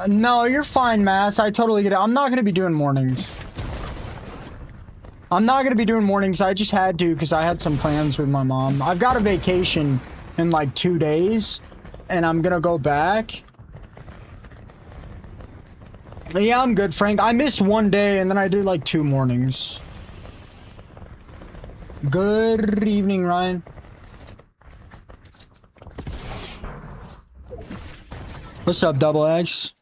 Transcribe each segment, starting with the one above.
No, you're fine, Mass. I totally get it. I'm not gonna be doing mornings. I just had to because I had some plans with my mom. I've got a vacation in like 2 days, and I'm gonna go back. Yeah, I'm good, Frank. I missed 1 day, and then I did like 2 mornings. Good evening, Ryan. What's up, Double X?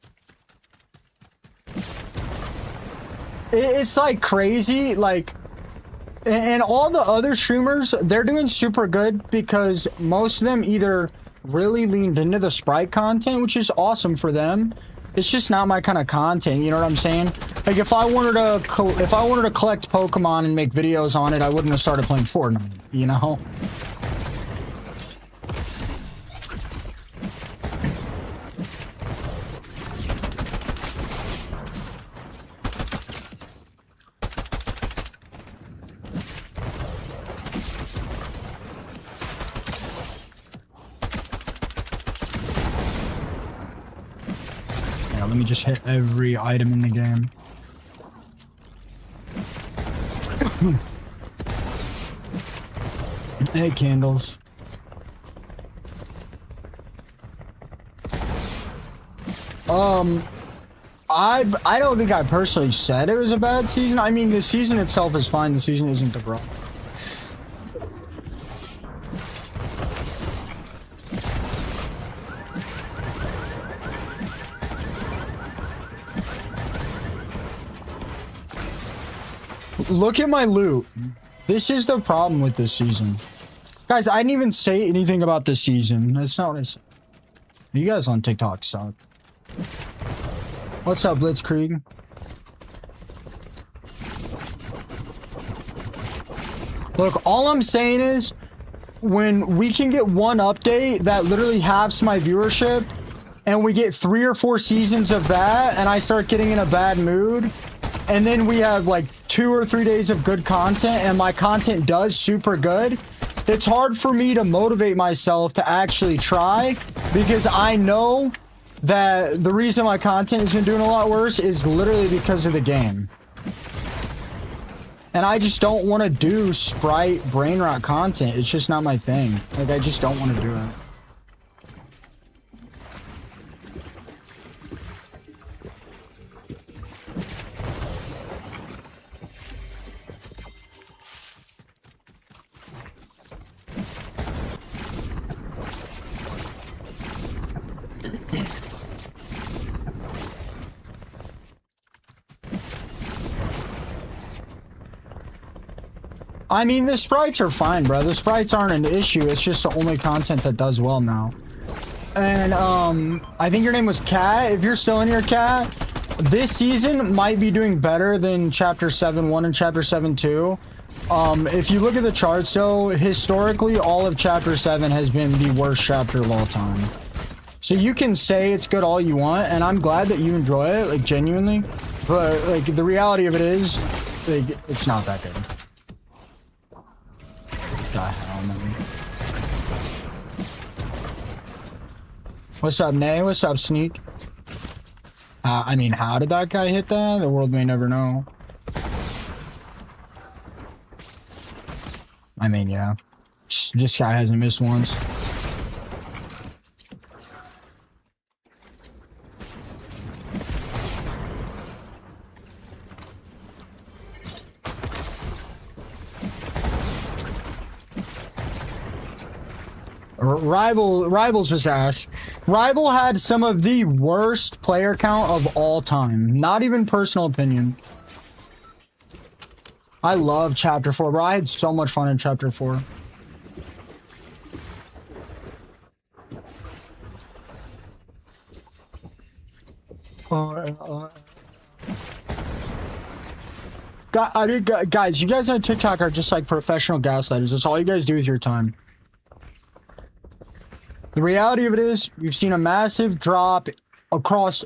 It's like crazy, like, and all the other streamers, they're doing super good because most of them either really leaned into the Sprite content, which is awesome for them. It's just not my kind of content, you know what I'm saying? Like, if I wanted to collect Pokemon and make videos on it, I wouldn't have started playing Fortnite, you know? Let me just hit every item in the game. Hey, candles. I don't think I personally said it was a bad season. I mean, the season itself is fine. The season isn't the problem. Look at my loot. This is the problem with this season. Guys, I didn't even say anything about this season. That's not what I said. You guys on TikTok suck. What's up, Blitzkrieg? Look, all I'm saying is, when we can get one update that literally halves my viewership, and we get 3 or 4 seasons of that, and I start getting in a bad mood, and then we have like 2 or 3 days of good content, and my content does super good, it's hard for me to motivate myself to actually try, because I know that the reason my content has been doing a lot worse is literally because of the game. And I just don't want to do Sprite brain rot content. It's just not my thing. Like, I just don't want to do it. I mean, the sprites are fine, bro. The sprites aren't an issue. It's just the only content that does well now. And, I think your name was Cat. If you're still in here, Cat, this season might be doing better than Chapter 7.1 and Chapter 7.2. If you look at the charts, though, historically, all of Chapter 7 has been the worst chapter of all time. So you can say it's good all you want, and I'm glad that you enjoy it, like, genuinely. But, like, the reality of it is, like, it's not that good. The hell, man. What's up, Nay? What's up, Sneak? I mean, how did that guy hit that? The world may never know. I mean, yeah. This guy hasn't missed once. Rivals was ass. Rival had some of the worst player count of all time. Not even personal opinion. I love Chapter 4, bro. I had so much fun in Chapter 4. Guys, you guys on TikTok are just like professional gaslighters. That's all you guys do with your time. The reality of it is, we've seen a massive drop across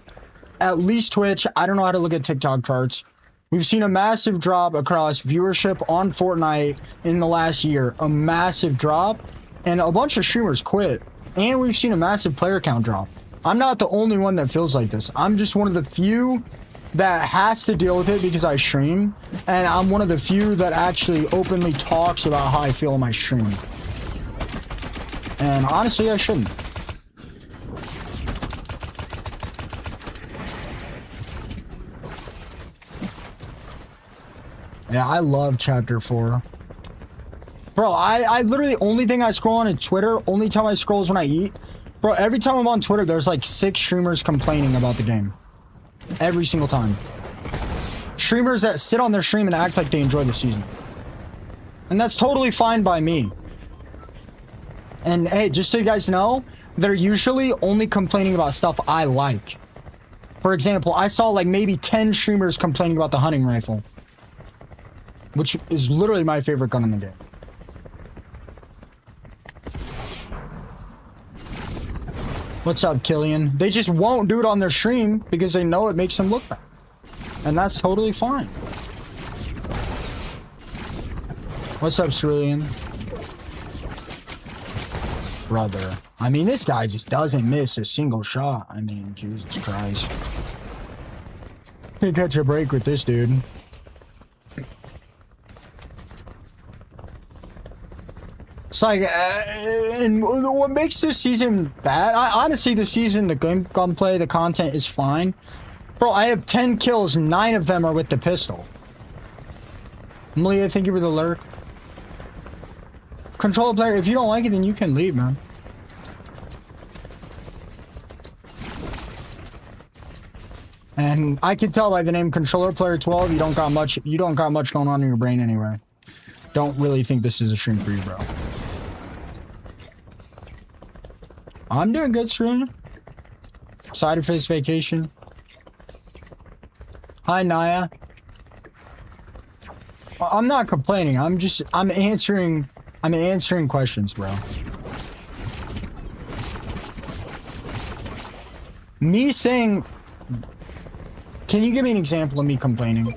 at least Twitch. I don't know how to look at TikTok charts. We've seen a massive drop across viewership on Fortnite in the last year. A massive drop. And a bunch of streamers quit. And we've seen a massive player count drop. I'm not the only one that feels like this. I'm just one of the few that has to deal with it because I stream. And I'm one of the few that actually openly talks about how I feel on my stream. And honestly, I shouldn't. Yeah, I love Chapter 4. Bro, I literally, only thing I scroll on is Twitter. Only time I scroll is when I eat. Bro, every time I'm on Twitter, there's like 6 streamers complaining about the game. Every single time. Streamers that sit on their stream and act like they enjoy the season. And that's totally fine by me. And hey, just so you guys know, they're usually only complaining about stuff I like. For example, I saw like maybe 10 streamers complaining about the hunting rifle. Which is literally my favorite gun in the game. What's up, Killian? They just won't do it on their stream because they know it makes them look bad. And that's totally fine. What's up, Cerulean? Brother. I mean, this guy just doesn't miss a single shot. I mean, Jesus Christ. Can't catch a break with this dude. It's like, and what makes this season bad? Honestly, the season, the gunplay, the content is fine. Bro, I have 10 kills, 9 of them are with the pistol. Malia, thank you for the lurk. Controller player, if you don't like it, then you can leave, man. And I can tell by the name Controller Player 12, you don't got much going on in your brain anyway. Don't really think this is a stream for you, bro. I'm doing good, stream. Cider face vacation. Hi, Naya. I'm not complaining. I'm answering questions, bro. Me saying, can you give me an example of me complaining?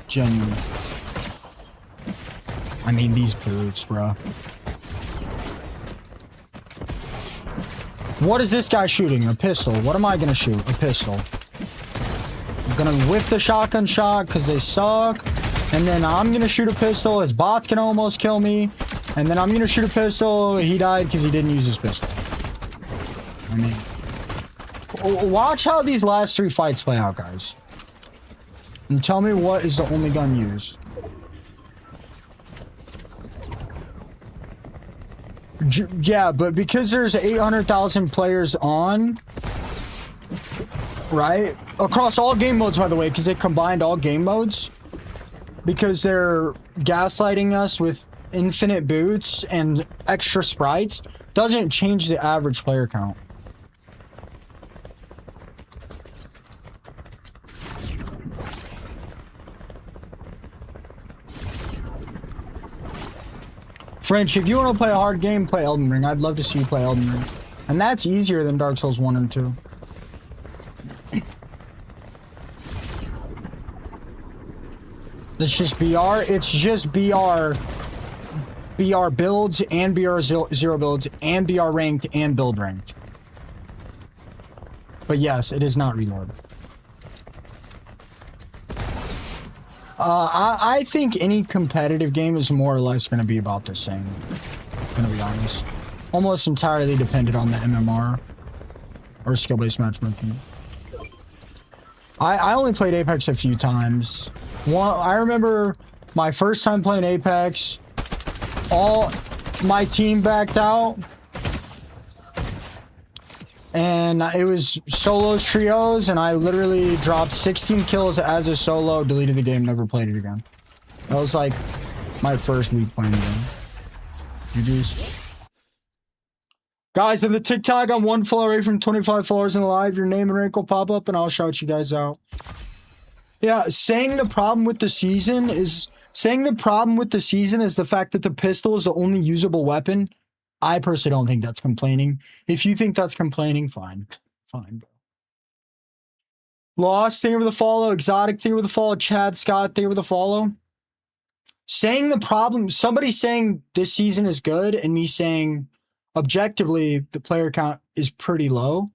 Genuine. I mean, these boots, bro. What is this guy shooting? A pistol. What am I gonna shoot? A pistol. I'm gonna whiff the shotgun shot because they suck. And then I'm gonna shoot a pistol. His bot's gonna almost kill me. And then I'm gonna shoot a pistol. He died because he didn't use his pistol. I mean, watch how these last 3 fights play out, guys. And tell me what is the only gun used. Yeah, but because there's 800,000 players on, right? Across all game modes, by the way, because they combined all game modes. Because they're gaslighting us with infinite boots and extra sprites, doesn't change the average player count. French, if you want to play a hard game, play Elden Ring. I'd love to see you play Elden Ring. And that's easier than Dark Souls 1 and 2. It's just BR. It's just BR. BR builds and BR zero builds and BR ranked and build ranked. But yes, it is not reload. I think any competitive game is more or less going to be about the same. I'm going to be honest. Almost entirely dependent on the MMR or skill-based matchmaking. I only played Apex a few times. I remember my first time playing Apex, all my team backed out. And it was solos, trios, and I literally dropped 16 kills as a solo, deleted the game, never played it again. That was like my first week playing the game. GG's. Guys, in the TikTok, I'm 1 follower away from 25 followers in the live. Your name and rank will pop up, and I'll shout you guys out. Yeah, saying the problem with the season is the fact that the pistol is the only usable weapon. I personally don't think that's complaining. If you think that's complaining, fine. Fine, bro. Lost, thank you for the follow. Exotic, thank you for the follow. Chad Scott, thank you for the follow. Saying the problem, somebody saying this season is good and me saying objectively, the player count is pretty low.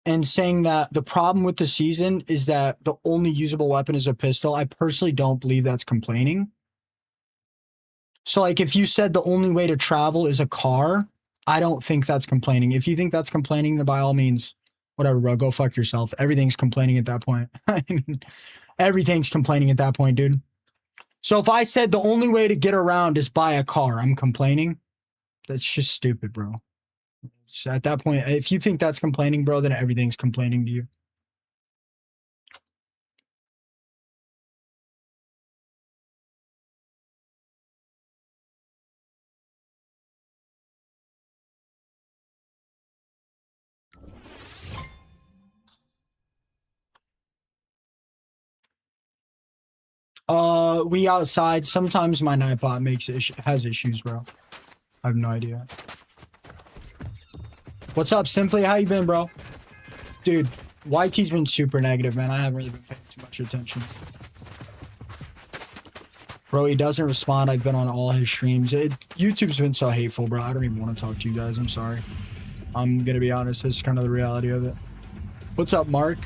And saying that the problem with the season is that the only usable weapon is a pistol, I personally don't believe that's complaining. So, like, if you said the only way to travel is a car, I don't think that's complaining. If you think that's complaining, then by all means, whatever, bro, go fuck yourself. Everything's complaining at that point. I mean, everything's complaining at that point, dude. So if I said the only way to get around is by a car, I'm complaining. That's just stupid, bro. So at that point, if you think that's complaining, bro, then everything's complaining to you. We outside. Sometimes my Nightbot has issues, bro. I have no idea. What's up, Simply? How you been, bro? Dude, YT's been super negative, man. I haven't really been paying too much attention. Bro, he doesn't respond. I've been on all his streams. YouTube's been so hateful, bro. I don't even want to talk to you guys. I'm sorry. I'm gonna be honest. It's kind of the reality of it. What's up, Mark?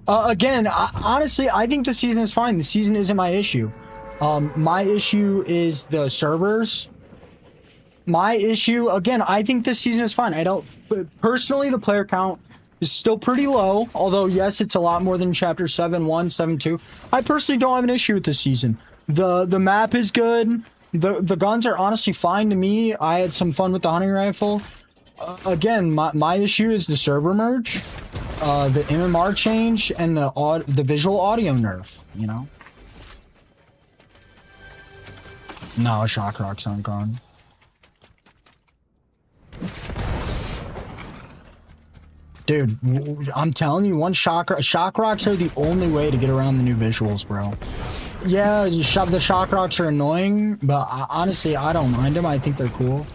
Again, honestly, I think the season is fine. The season isn't my issue. My issue is the servers. My issue, again, I think this season is fine. I don't, personally, the player count is still pretty low. Although, yes, it's a lot more than Chapter 7.1, 7.2. I personally don't have an issue with this season. The map is good. The guns are honestly fine to me. I had some fun with the hunting rifle. Again, my issue is the server merge, the MMR change, and the visual audio nerf, you know? No, Shock Rock's not gone. Dude, I'm telling you, Shock Rocks are the only way to get around the new visuals, bro. Yeah, the Shock Rocks are annoying, but honestly, I don't mind them. I think they're cool.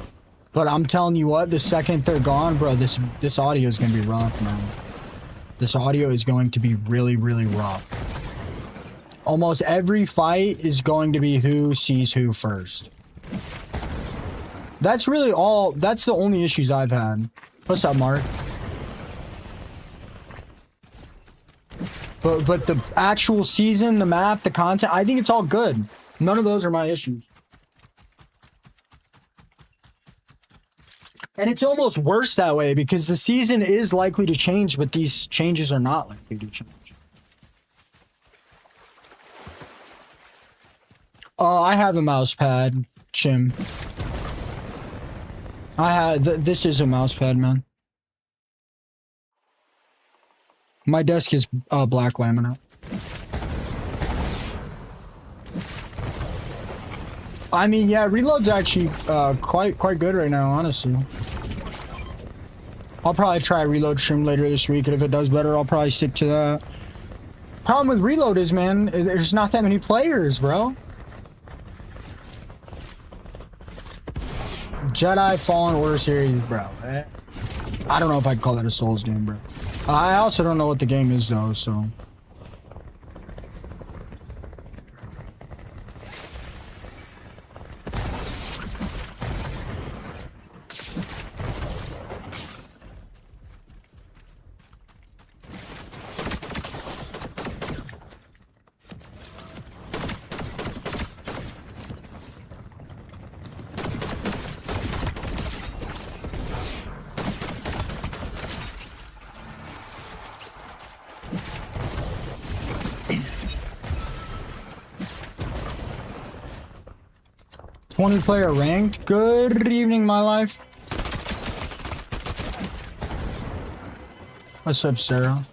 But I'm telling you what, the second they're gone, bro, this audio is going to be rough, man. This audio is going to be really, really rough. Almost every fight is going to be who sees who first. That's really all. That's the only issues I've had. What's up, Mark? But the actual season, the map, the content, I think it's all good. None of those are my issues. And it's almost worse that way because the season is likely to change, but these changes are not likely to change. I have a mouse pad, Chim. This is a mouse pad, man. My desk is black laminate. I mean, yeah, reload's actually quite good right now, honestly. I'll probably try a reload stream later this week, and if it does better, I'll probably stick to that. Problem with reload is, man, there's not that many players, bro. Jedi Fallen Order series, bro. I don't know if I'd call that a Souls game, bro. I also don't know what the game is, though, so... player ranked. Good evening, my life. What's up, Sarah?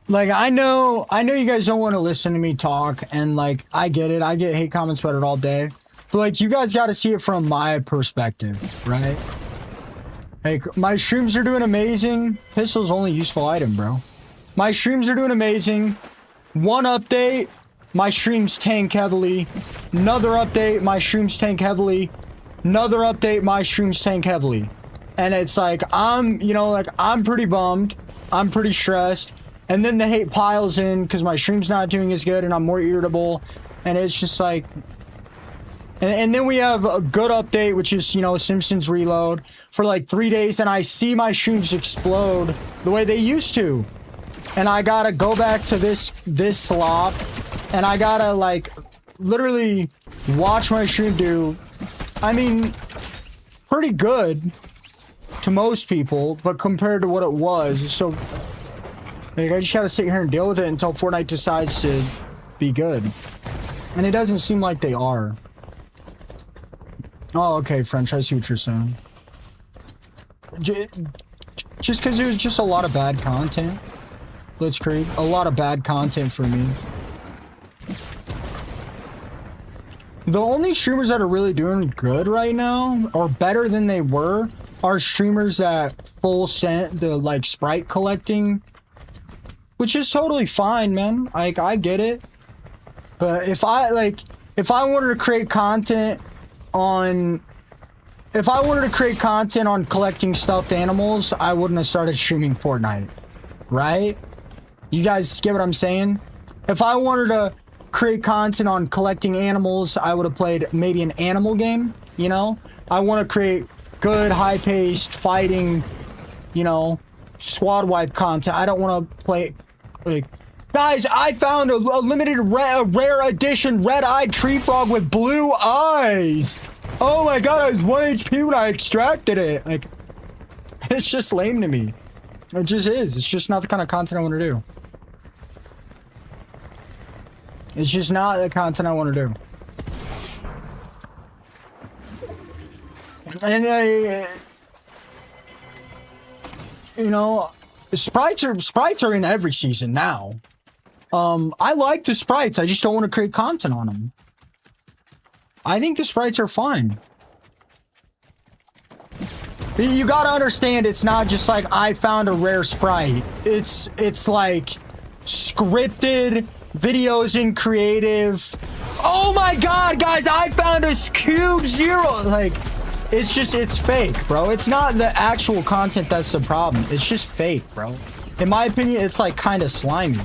Like, I know you guys don't want to listen to me talk, and like, I get it. I get hate comments about it all day. But like, you guys got to see it from my perspective, right? Hey, my streams are doing amazing. Pistol's only useful item, bro. My streams are doing amazing. One update, my streams tank heavily. Another update, my streams tank heavily. Another update, my streams tank heavily. And it's like, I'm pretty bummed. I'm pretty stressed. And then the hate piles in because my stream's not doing as good and I'm more irritable. And it's just like... And then we have a good update, which is, Simpsons Reload for like 3 days. And I see my streams explode the way they used to. And I gotta go back to this slop. And I gotta, like, literally watch my stream do... I mean, pretty good to most people, but compared to what it was, so... Like, I just gotta sit here and deal with it until Fortnite decides to be good. And it doesn't seem like they are. Oh, okay, French, I see what you're saying. Just because there's just a lot of bad content. Let's create a lot of bad content for me. The only streamers that are really doing good right now, or better than they were, are streamers that full sent the, like, sprite collecting. Which is totally fine, man. Like, I get it. But if I wanted to create content on... If I wanted to create content on collecting stuffed animals, I wouldn't have started streaming Fortnite. Right? You guys get what I'm saying? If I wanted to create content on collecting animals, I would have played maybe an animal game, I want to create good, high-paced, fighting, squad wipe content. I don't want to play... Like, guys, I found a limited rare edition red-eyed tree frog with blue eyes. Oh my god, I was 1 HP when I extracted it. Like, it's just lame to me. It just is. It's just not the kind of content I want to do. It's just not the content I want to do. And sprites are in every season now. I like the sprites. I just don't want to create content on them. I think the sprites are fine. You gotta understand, it's not just like I found a rare sprite. It's like scripted videos in creative. Oh my god, guys, I found a Cube Zero. Like, it's fake, bro. It's not the actual content that's the problem. It's just fake, bro. In my opinion, it's like kind of slimy.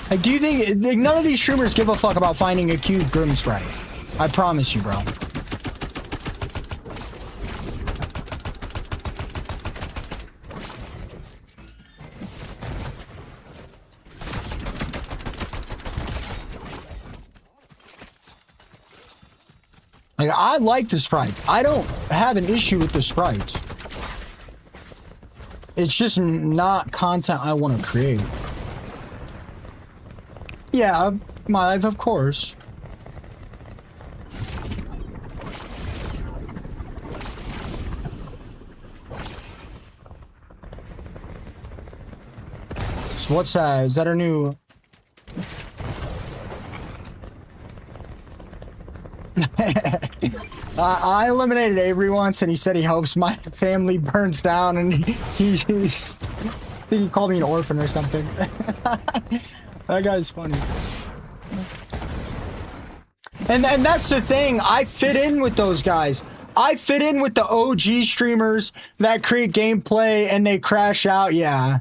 Like, do you think like, none of these streamers give a fuck about finding a cute Grim sprite? I promise you, bro. Like, I like the sprites. I don't have an issue with the sprites. It's just not content I want to create. Yeah, my life, of course. So what's that? Is that a new... I eliminated Avery once, and he said he hopes my family burns down, and he called me an orphan or something. That guy's funny. And that's the thing. I fit in with those guys. I fit in with the OG streamers that create gameplay and they crash out. Yeah,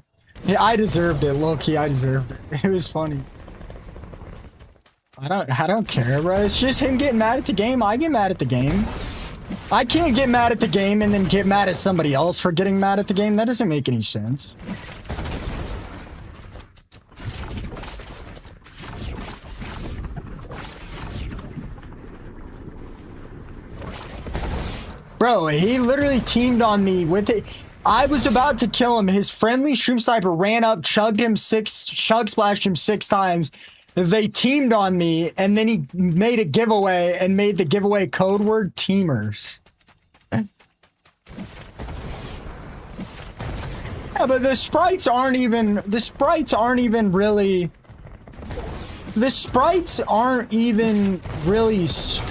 I deserved it. Low-key, I deserved it. It was funny. I don't care, bro. It's just him getting mad at the game. I get mad at the game. I can't get mad at the game and then get mad at somebody else for getting mad at the game. That doesn't make any sense. Bro, he literally teamed on me with it. I was about to kill him. His friendly stream sniper ran up, chug splashed him 6 times. They teamed on me, and then he made a giveaway and made the giveaway code word Teamers. Yeah, but the sprites aren't even really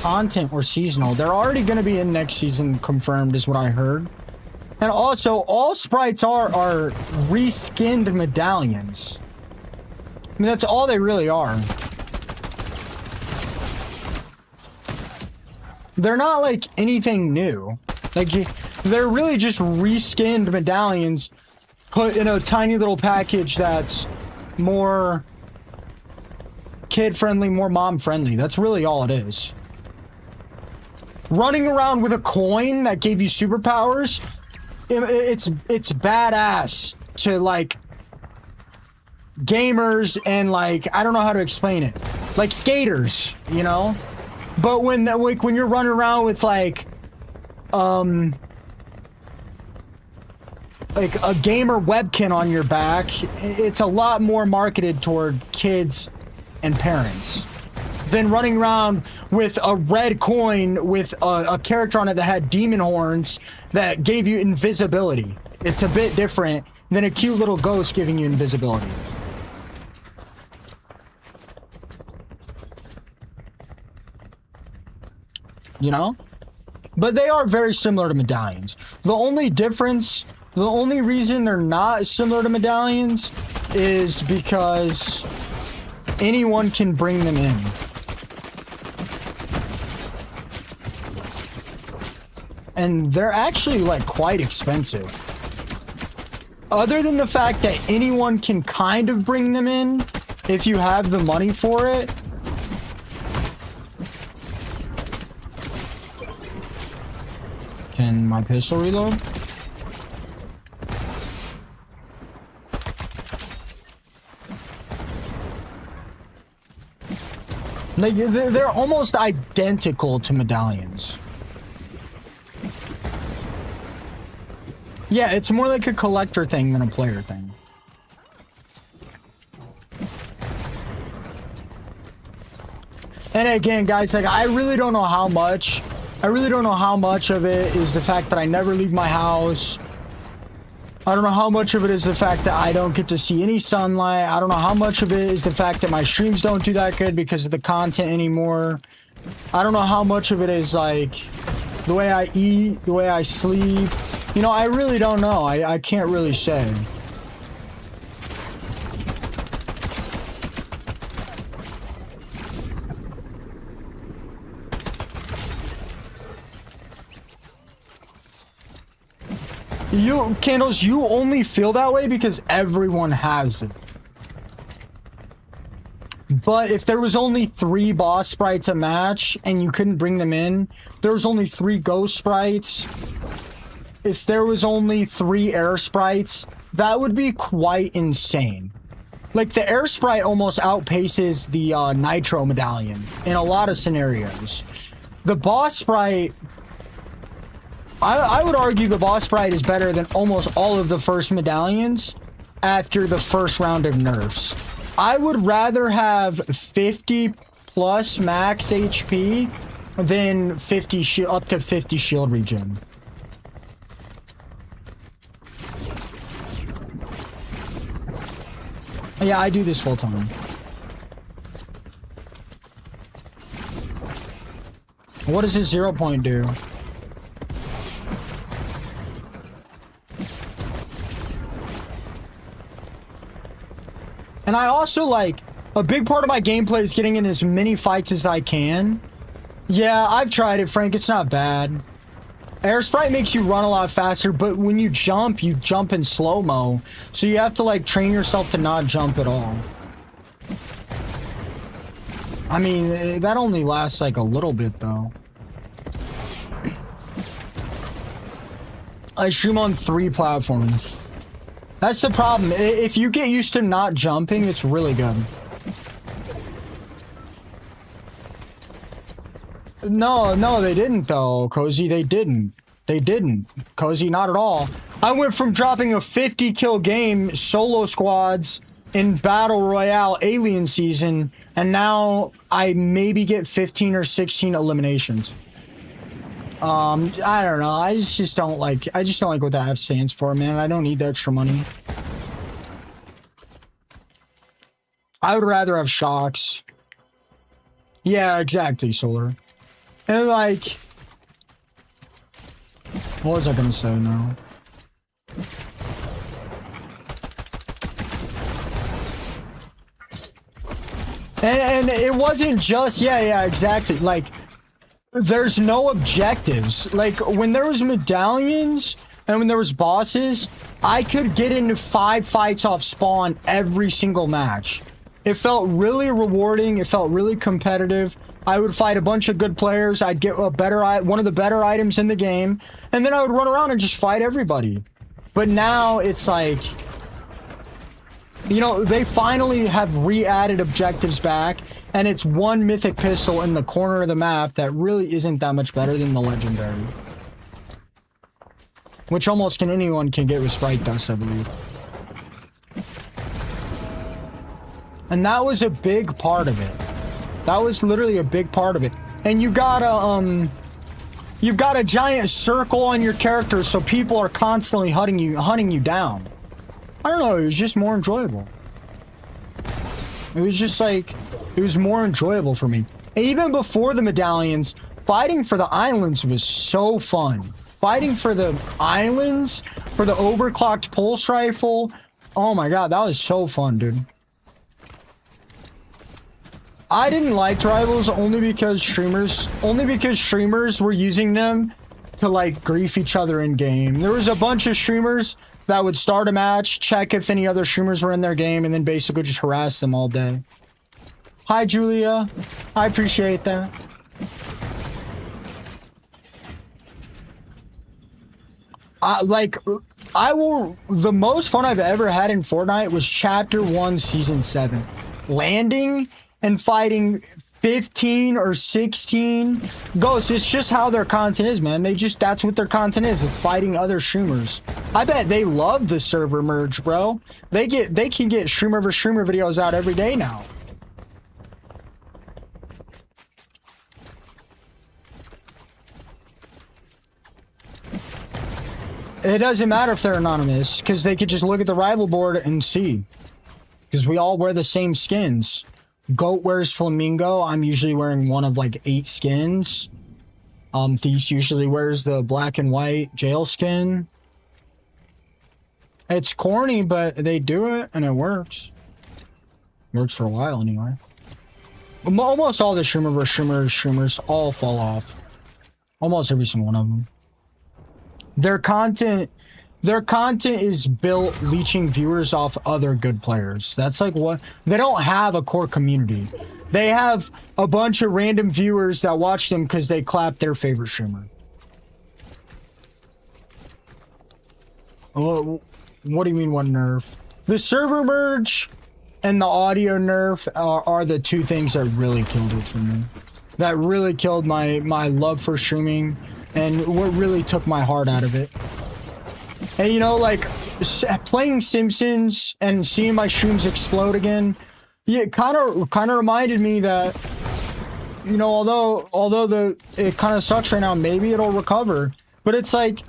content or seasonal. They're already going to be in next season, confirmed, is what I heard. And also, all sprites are reskinned medallions. I mean, that's all they really are. they're not like anything new. Like, they're really just reskinned medallions put in a tiny little package that's more kid-friendly, more mom-friendly. That's really all it is. Running around with a coin that gave you superpowers, it's badass to, like, gamers and, like, I don't know how to explain it. Like, skaters, you know? But when you're running around with, like a gamer webkin on your back, it's a lot more marketed toward kids and parents than running around with a red coin with a character on it that had demon horns that gave you invisibility. It's a bit different than a cute little ghost giving you invisibility. You know? But they are very similar to medallions. The only difference, the only reason they're not similar to medallions is because anyone can bring them in. And they're actually, like, quite expensive. Other than the fact that anyone can kind of bring them in if you have the money for it. Can my pistol reload? Like, they're almost identical to medallions. Yeah, it's more like a collector thing than a player thing. And again, guys, like, I really don't know how much of it is the fact that I never leave my house. I don't know how much of it is the fact that I don't get to see any sunlight. I don't know how much of it is the fact that my streams don't do that good because of the content anymore. I don't know how much of it is, like, the way I eat, the way I sleep. You know, I really don't know. I can't really say. Candles, you only feel that way because everyone has it. But if there was only 3 boss sprites a match and you couldn't bring them in, there was only 3 ghost sprites. If there was only 3 air sprites, that would be quite insane. Like, the air sprite almost outpaces the nitro medallion in a lot of scenarios. The boss sprite, I would argue the boss sprite is better than almost all of the first medallions after the first round of nerfs. I would rather have 50 plus max HP than up to 50 shield regen. Yeah, I do this full time. What does his 0 point do? And I also, like, a big part of my gameplay is getting in as many fights as I can. Yeah, I've tried it, Frank. It's not bad. Air sprite makes you run a lot faster, but when you jump in slow-mo. So you have to, like, train yourself to not jump at all. I mean, that only lasts, like, a little bit, though. I stream on 3 platforms. That's the problem. If you get used to not jumping, it's really good. No, they didn't, though, Cozy. They didn't. Cozy, not at all. I went from dropping a 50-kill game, solo squads, in Battle Royale Alien Season, and now I maybe get 15 or 16 eliminations. I don't know. I just don't like what that app stands for, man. I don't need the extra money. I would rather have shocks. Yeah, exactly, Solar. And, like, what was I gonna say now? And it wasn't just, yeah, exactly. Like, there's no objectives. Like, when there was medallions and when there was bosses, I could get into 5 fights off spawn every single match. It felt really rewarding. It felt really competitive. I would fight a bunch of good players. I'd get one of the better items in the game, and then I would run around and just fight everybody. But now it's like, you know, they finally have re-added objectives back, and it's one mythic pistol in the corner of the map that really isn't that much better than the legendary. Which almost anyone can get with Sprite Dust, I believe. And that was a big part of it. That was literally a big part of it. And you've got a giant circle on your character, so people are constantly hunting you down. I don't know, it was just more enjoyable. It was just like, it was more enjoyable for me. And even before the medallions, fighting for the islands was so fun. Fighting for the islands, for the overclocked pulse rifle, oh my god, that was so fun, dude. I didn't like rivals only because streamers were using them to like grief each other in game. There was a bunch of streamers that would start a match, check if any other streamers were in their game, and then basically just harass them all day. Hi, Julia. I appreciate that. The most fun I've ever had in Fortnite was Chapter 1, Season 7. Landing and fighting 15 or 16 ghosts. It's just how their content is, man. That's what their content is fighting other streamers. I bet they love the server merge, bro. They can get streamer versus streamer videos out every day now. It doesn't matter if they're anonymous, because they could just look at the rival board and see. Because we all wear the same skins. Goat wears Flamingo. I'm usually wearing one of like 8 skins. Thief usually wears the black and white jail skin. It's corny, but they do it and it works. Works for a while anyway. Almost all the streamer versus streamers all fall off. Almost every single one of them. Their content is built leeching viewers off other good players. That's like what they don't have a core community. They have a bunch of random viewers that watch them because they clap their favorite streamer. What do you mean what nerf? The server merge and the audio nerf are the 2 things that really killed it for me. That really killed my love for streaming and what really took my heart out of it. And you know, like playing Simpsons and seeing my streams explode again, yeah, it kind of reminded me that, you know, although it kind of sucks right now, maybe it'll recover. But it's like,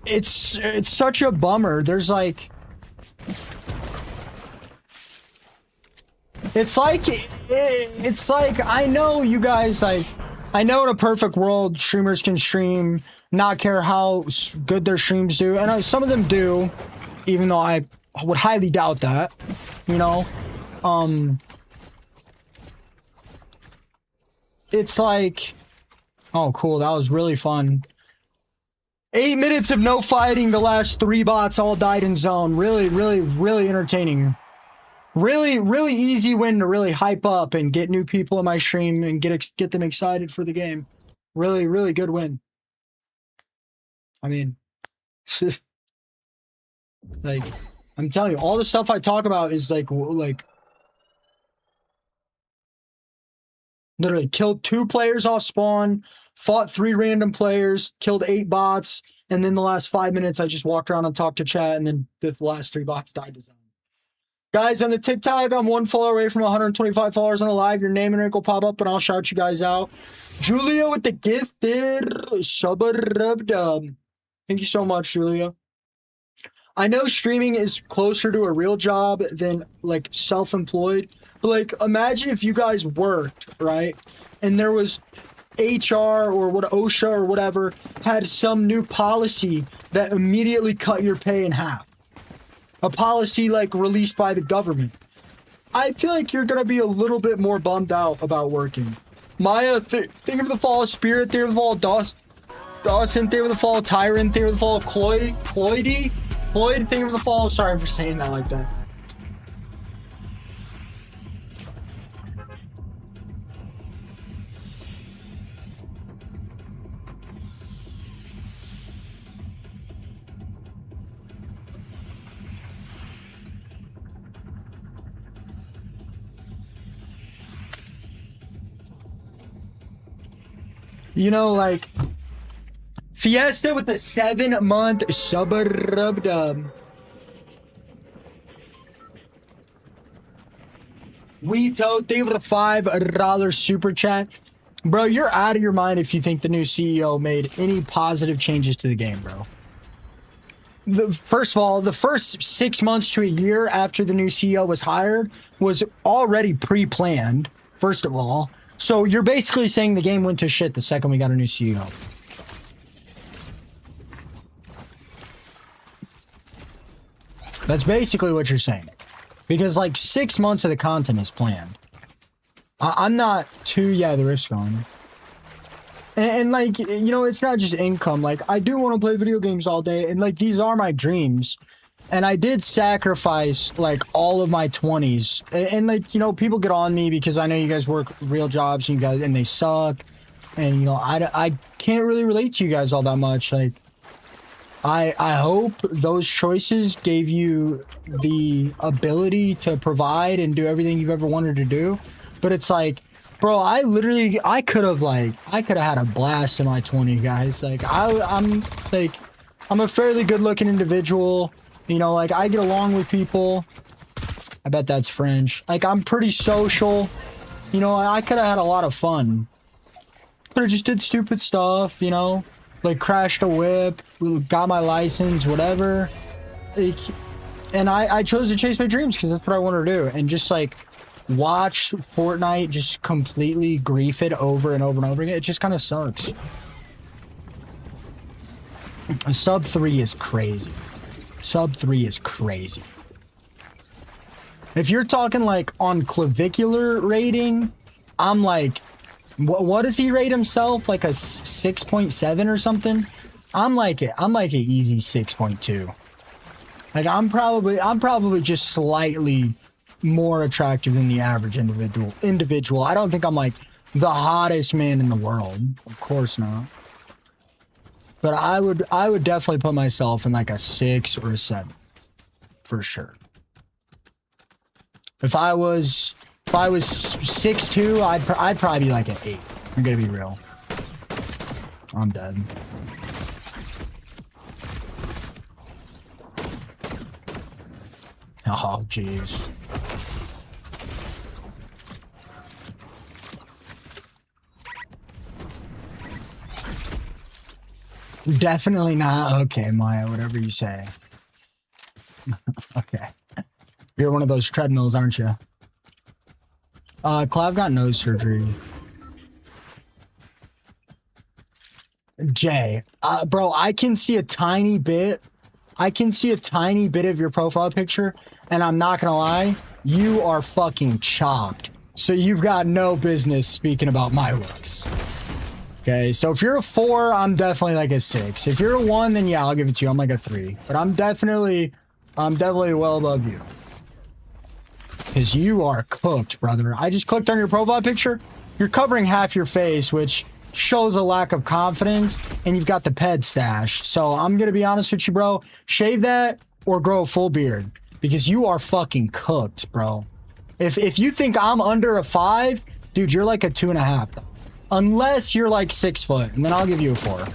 it's such a bummer. There's like, it's like I know you guys, like, I know in a perfect world streamers can stream, not care how good their streams do, and some of them do, even though I would highly doubt that, you know. It's like, oh cool, that was really fun. 8 minutes of no fighting, the last 3 bots all died in zone. Really entertaining. Really easy win to really hype up and get new people in my stream and get them excited for the game. Really good win. I mean, like, I'm telling you, all the stuff I talk about is like literally killed 2 players off spawn, fought 3 random players, killed 8 bots, and then the last 5 minutes I just walked around and talked to chat, and then the last 3 bots died to zone. Guys, on the TikTok, I'm 1 follower away from 125 followers on the live. Your name and rank will pop up, and I'll shout you guys out. Julia with the gifted sub-dub. Thank you so much, Julia. I know streaming is closer to a real job than, like, self-employed. But, like, imagine if you guys worked, right? And there was HR or what OSHA or whatever had some new policy that immediately cut your pay in half. A policy like released by the government. I feel like you're gonna be a little bit more bummed out about working. Maya, Theory of the Fall, Spirit, Theory of the Fall, Dawson, Theory of the Fall, Tyrant, Theory of the Fall, Cloyd, Theory of the Fall. Sorry for saying that like that. You know, like, Fiesta with a 7-month sub-rub-dub. Weeto, thank you for the $5 super chat. Bro, you're out of your mind if you think the new CEO made any positive changes to the game, bro. First of all, the first 6 months to a year after the new CEO was hired was already pre-planned, first of all. So you're basically saying the game went to shit the second we got a new CEO. That's basically what you're saying. Because like 6 months of the content is planned. I'm not too, yeah, the rift's gone. And like, you know, it's not just income. Like, I do want to play video games all day. And like, these are my dreams. And I did sacrifice like all of my 20s. And like, you know, people get on me because I know you guys work real jobs and you guys, and they suck. And you know, I can't really relate to you guys all that much. Like, I hope those choices gave you the ability to provide and do everything you've ever wanted to do. But it's like, bro, I could have had a blast in my 20s, guys. Like, I'm a fairly good looking individual. You know, like, I get along with people. I bet that's French. Like, I'm pretty social. You know, I could have had a lot of fun. Could have just did stupid stuff, you know? Like, crashed a whip, got my license, whatever. Like, and I chose to chase my dreams because that's what I wanted to do. And just, like, watch Fortnite just completely grief it over and over and over again. It just kind of sucks. Sub 3 is crazy. Sub 3 is crazy. If you're talking like on clavicular rating, I'm like, what does he rate himself? Like a 6.7 or something? I'm like an easy 6.2. Like I'm probably just slightly more attractive than the average individual. I don't think I'm like the hottest man in the world. Of course not. But I would definitely put myself in like a 6 or a 7. For sure. If I was 6'2", I'd probably be like an 8. I'm gonna be real. I'm dead. Oh, jeez. Definitely not. Okay, Maya, whatever you say. Okay. You're one of those treadmills, aren't you? Clav got nose surgery. Jay, bro, I can see a tiny bit. I can see a tiny bit of your profile picture, and I'm not gonna lie, you are fucking chopped. So you've got no business speaking about my looks. Okay, so if you're a 4, I'm definitely like a 6. If you're a 1, then yeah, I'll give it to you. I'm like a 3. But I'm definitely well above you. Because you are cooked, brother. I just clicked on your profile picture. You're covering half your face, which shows a lack of confidence, and you've got the ped stash. So I'm going to be honest with you, bro. Shave that or grow a full beard. Because you are fucking cooked, bro. If you think I'm under a 5, dude, you're like a 2.5. Unless you're like 6 foot, and then I'll give you a 4.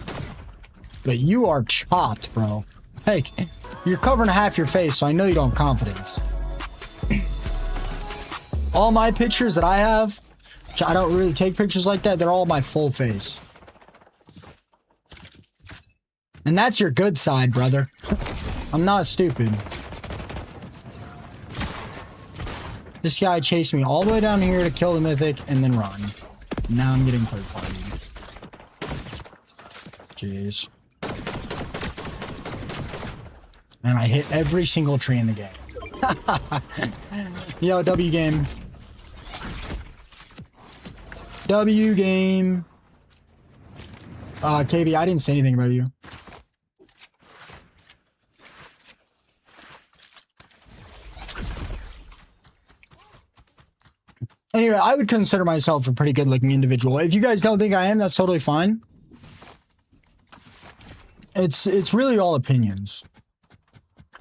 But you are chopped, bro. Hey, you're covering half your face, so I know you don't have confidence. All my pictures that I have, I don't really take pictures like that. They're all my full face. And that's your good side, brother. I'm not stupid. This guy chased me all the way down here to kill the mythic and then run. Now I'm getting third party. Jeez. And I hit every single tree in the game. Yo, W game. W game. KB, I didn't say anything about you. Anyway, I would consider myself a pretty good-looking individual. If you guys don't think I am, that's totally fine. It's really all opinions.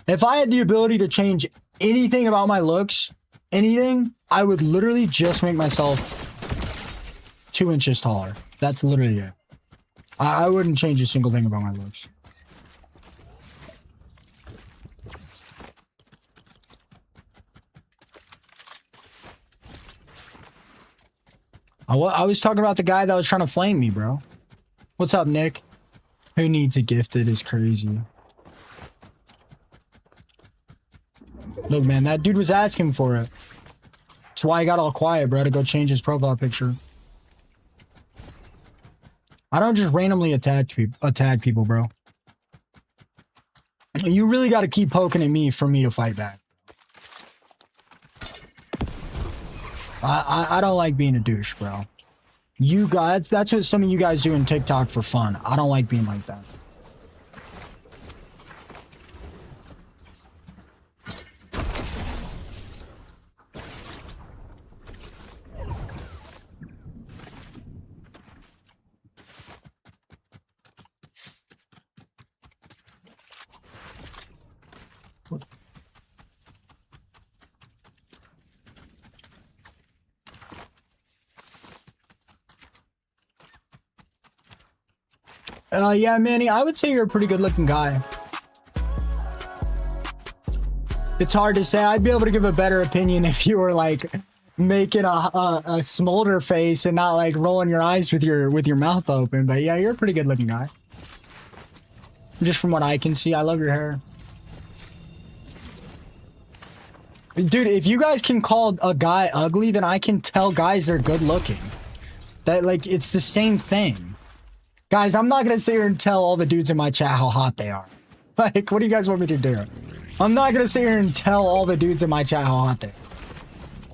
If I had the ability to change anything about my looks, anything, I would literally just make myself 2 inches taller. That's literally it. I wouldn't change a single thing about my looks. I was talking about the guy that was trying to flame me, bro. What's up, Nick? Who needs a gifted is crazy. Look, man, that dude was asking for it. That's why I got all quiet, bro, to go change his profile picture. I don't just randomly attack people, bro. You really got to keep poking at me for me to fight back. I don't like being a douche, bro. You guys, that's what some of you guys do in TikTok for fun. I don't like being like that. Yeah, Manny, I would say you're a pretty good looking guy. It's hard to say. I'd be able to give a better opinion if you were like making a smolder face and not like rolling your eyes with your mouth open. But yeah, you're a pretty good looking guy. Just from what I can see, I love your hair. Dude, if you guys can call a guy ugly, then I can tell guys they're good looking. That like, it's the same thing. Guys, I'm not going to sit here and tell all the dudes in my chat how hot they are. Like, what do you guys want me to do? I'm not going to sit here and tell all the dudes in my chat how hot they are.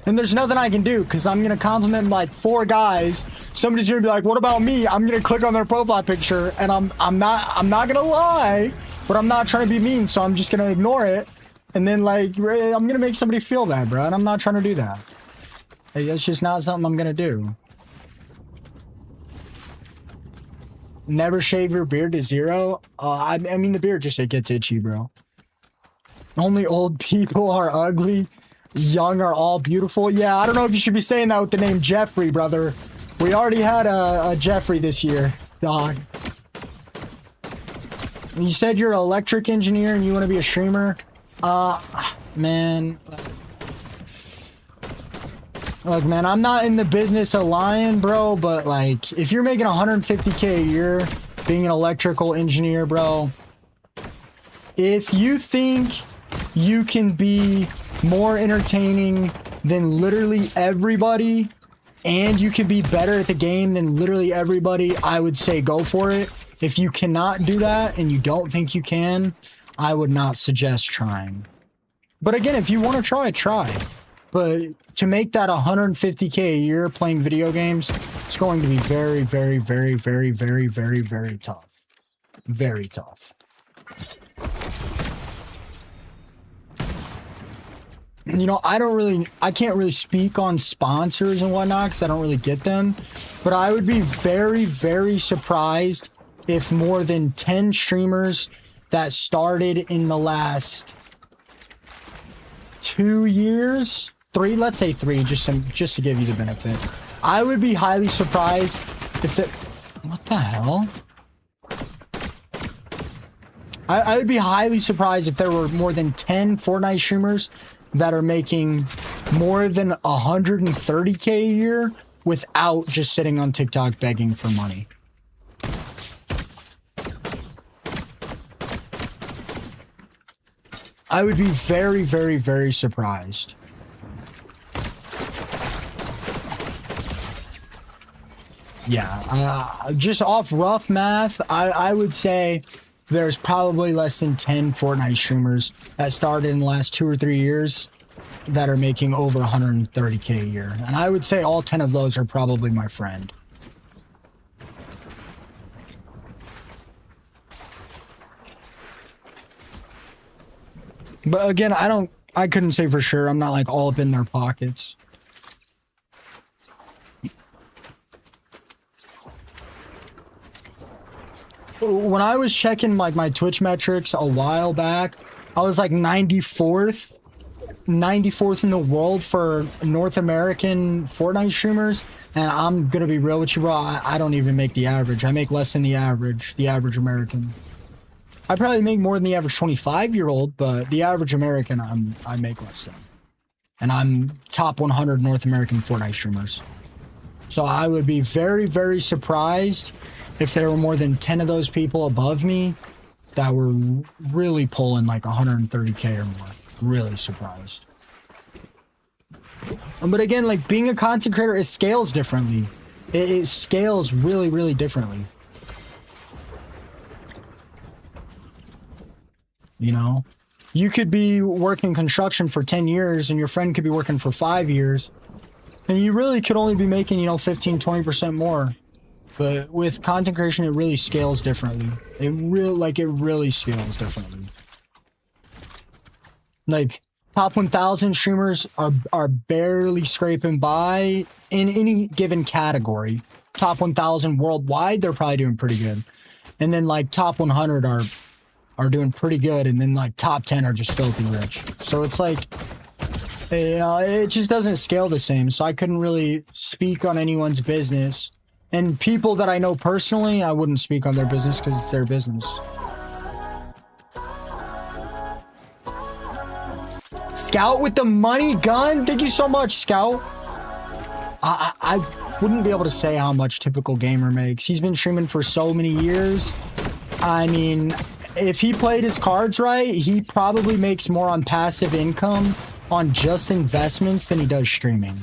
And there's nothing I can do because I'm going to compliment like 4 guys. Somebody's going to be like, what about me? I'm going to click on their profile picture and I'm not going to lie, but I'm not trying to be mean. So I'm just going to ignore it. And then like, I'm going to make somebody feel bad, bro. And I'm not trying to do that. Like, that's just not something I'm going to do. Never shave your beard to 0. I mean, the beard just, it gets itchy, bro. Only old people are ugly. Young are all beautiful. Yeah, I don't know if you should be saying that with the name Jeffrey, brother. We already had a Jeffrey this year, dog. You said you're an electric engineer and you want to be a streamer. Man. Look, man, I'm not in the business of lying, bro, but, like, if you're making 150K a year being an electrical engineer, bro, if you think you can be more entertaining than literally everybody and you can be better at the game than literally everybody, I would say go for it. If you cannot do that and you don't think you can, I would not suggest trying. But again, if you want to try, try. But to make that 150K a year playing video games, it's going to be very, very, very, very, very, very, very tough. Very tough. You know, I can't really speak on sponsors and whatnot because I don't really get them. But I would be very, very surprised if more than 10 streamers that started in the last 2 years, 3, let's say 3, just to give you the benefit. I would be highly surprised if it, what the hell? I would be highly surprised if there were more than 10 Fortnite streamers that are making more than 130K a year without just sitting on TikTok begging for money. I would be very, very, very surprised. Yeah, just off rough math, I would say there's probably less than 10 Fortnite streamers that started in the last 2 or 3 years that are making over 130K a year. And I would say all 10 of those are probably my friend. But again, I couldn't say for sure. I'm not like all up in their pockets. When I was checking like my Twitch metrics a while back, I was like 94th in the world for North American Fortnite streamers. And I'm gonna be real with you, bro. I don't even make the average. I make less than the average American. I probably make more than the average 25-year-old, but the average American, I make less than. And I'm top 100 North American Fortnite streamers. So I would be very, very surprised if there were more than 10 of those people above me that were really pulling like 130K or more. Really surprised. But again, like being a content creator, it scales differently. It scales really, really differently. You know, you could be working construction for 10 years and your friend could be working for 5 years. And you really could only be making, you know, 15, 20% more. But with content creation, it really scales differently. It really scales differently. Like, top 1,000 streamers are barely scraping by in any given category. Top 1,000 worldwide, they're probably doing pretty good. And then, like, top 100 are doing pretty good, and then like top 10 are just filthy rich. So it's like, you know, it just doesn't scale the same. So I couldn't really speak on anyone's business. And people that I know personally, I wouldn't speak on their business because it's their business. Scout with the money gun. Thank you so much, Scout. I wouldn't be able to say how much Typical Gamer makes. He's been streaming for so many years. I mean, if he played his cards right, he probably makes more on passive income on just investments than he does streaming.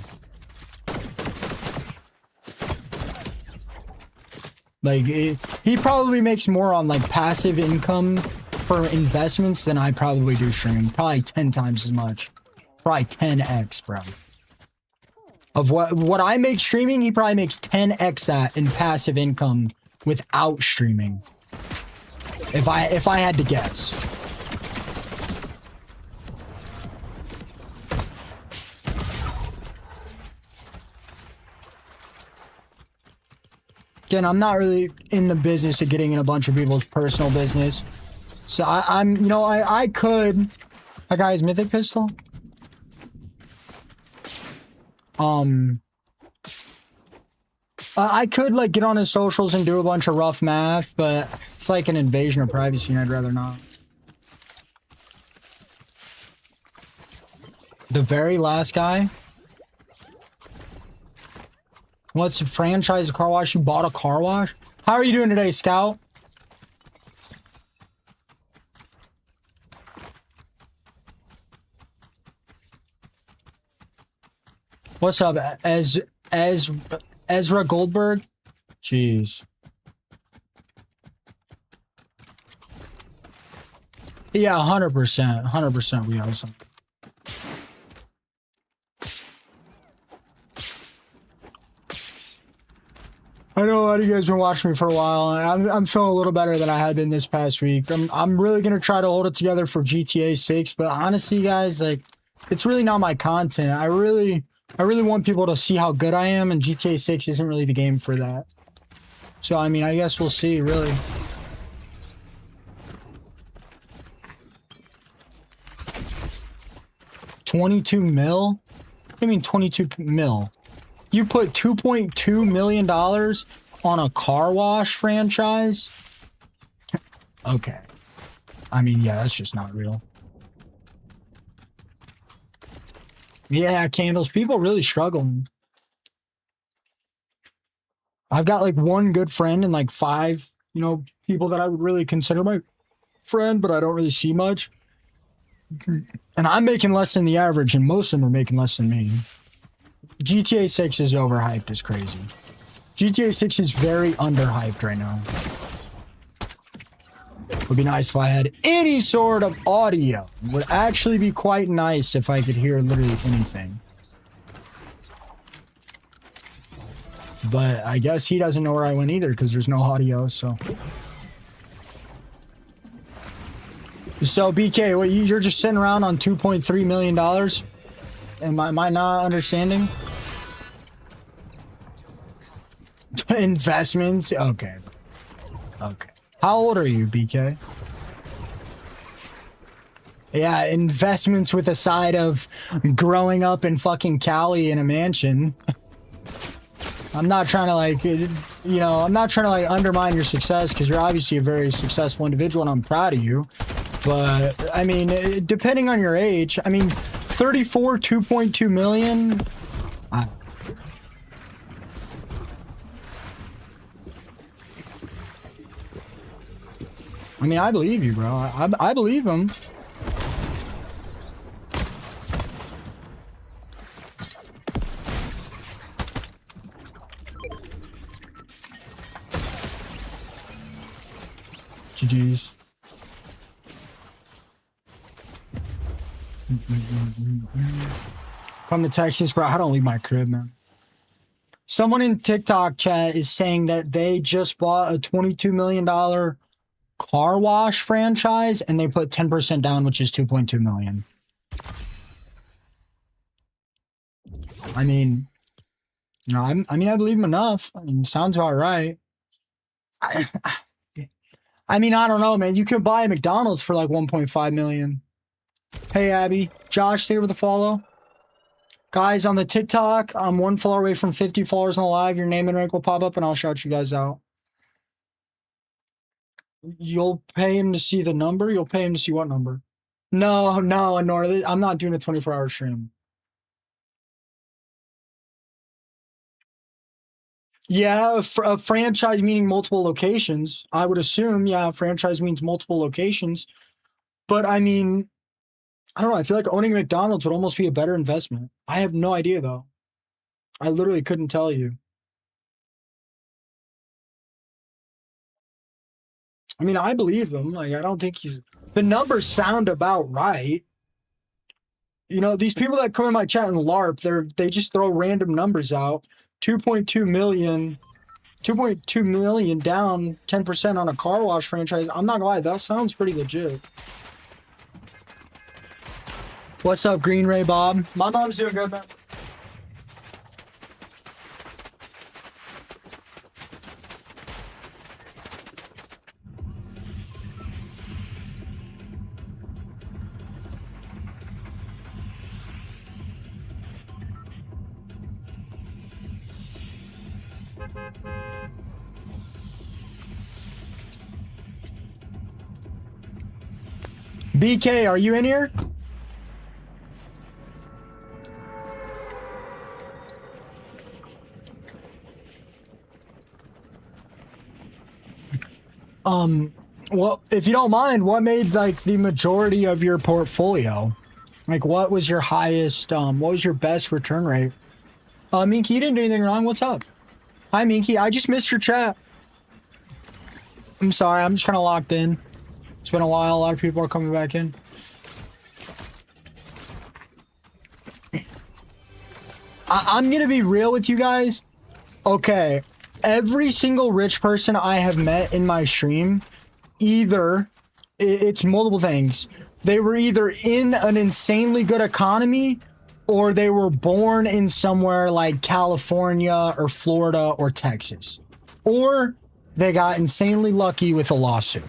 Like, he probably makes more on like passive income for investments than I probably do streaming. Probably 10 times as much. Probably 10x, bro. Of what I make streaming, he probably makes 10x that in passive income without streaming. If I had to guess. Again, I'm not really in the business of getting in a bunch of people's personal business. So I'm, you know, I could. That guy's mythic pistol. I could like get on his socials and do a bunch of rough math, but it's like an invasion of privacy and I'd rather not. The very last guy? What's a franchise car wash? You bought a car wash? How are you doing today, Scout? What's up, Ezra Goldberg? Jeez. Yeah, 100%. 100% we owe some. I know a lot of you guys been watching me for a while. I'm feeling a little better than I had been this past week. I'm really gonna try to hold it together for GTA 6, but honestly, guys, like, it's really not my content. I really want people to see how good I am, and GTA 6 isn't really the game for that. So, I mean, I guess we'll see, really. $22 mil? What do you mean 22 mil? You put $2.2 million on a car wash franchise? Okay. I mean, yeah, that's just not real. Yeah, Candles. People really struggling. I've got like one good friend and like 5, you know, people that I would really consider my friend, but I don't really see much. And I'm making less than the average, and most of them are making less than me. GTA 6 is overhyped as crazy. GTA 6 is very underhyped right now. Would be nice if I had any sort of audio. Would actually be quite nice if I could hear literally anything. But I guess he doesn't know where I went either because there's no audio, so. So BK, what, you're just sitting around on $2.3 million? Am I not understanding? Investments? Okay. Okay. How old are you, BK? Yeah, investments with a side of growing up in fucking Cali in a mansion. I'm not trying to like, you know, I'm not trying to like undermine your success because you're obviously a very successful individual and I'm proud of you. But I mean, depending on your age, I mean, 34, 2.2 million. I mean, I believe you, bro. I believe him. GG's. Come to Texas, bro. I don't leave my crib, man. Someone in TikTok chat is saying that they just bought a $22 million car wash franchise and they put 10% down, which is 2.2 million. I mean, you know, I believe him enough. I mean, sounds all right. I mean, I don't know, man. You could buy a McDonald's for like 1.5 million. Hey, Abby. Josh, here with a follow. Guys, on the TikTok, I'm 1 follower away from 50 followers on the live. Your name and rank will pop up and I'll shout you guys out. You'll pay him to see the number? You'll pay him to see what number? No, Nora. I'm not doing a 24-hour stream. Yeah, a franchise meaning multiple locations. I would assume, yeah, franchise means multiple locations. But I mean, I don't know. I feel like owning McDonald's would almost be a better investment. I have no idea, though. I literally couldn't tell you. I mean, I believe them. Like, I don't think he's... The numbers sound about right. You know, these people that come in my chat and LARP, they just throw random numbers out. 2.2 million down 10% on a car wash franchise. I'm not gonna lie, that sounds pretty legit. What's up, Green Ray Bob? My mom's doing good, man. BK, are you in here? Well, if you don't mind, what made like the majority of your portfolio? Like, what was your highest, what was your best return rate? Minky, you didn't do anything wrong. What's up? Hi, Minky. I just missed your chat. I'm sorry. I'm just kind of locked in. It's been a while. A lot of people are coming back in. I'm going to be real with you guys. Okay. Every single rich person I have met in my stream, either, it's multiple things. They were either in an insanely good economy or they were born in somewhere like California or Florida or Texas. Or they got insanely lucky with a lawsuit.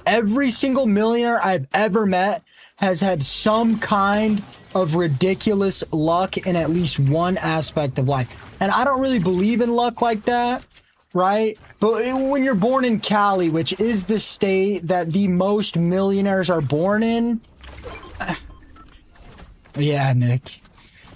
Every single millionaire I've ever met has had some kind of ridiculous luck in at least one aspect of life. And I don't really believe in luck like that, right? But when you're born in Cali, which is the state that the most millionaires are born in, yeah, Nick.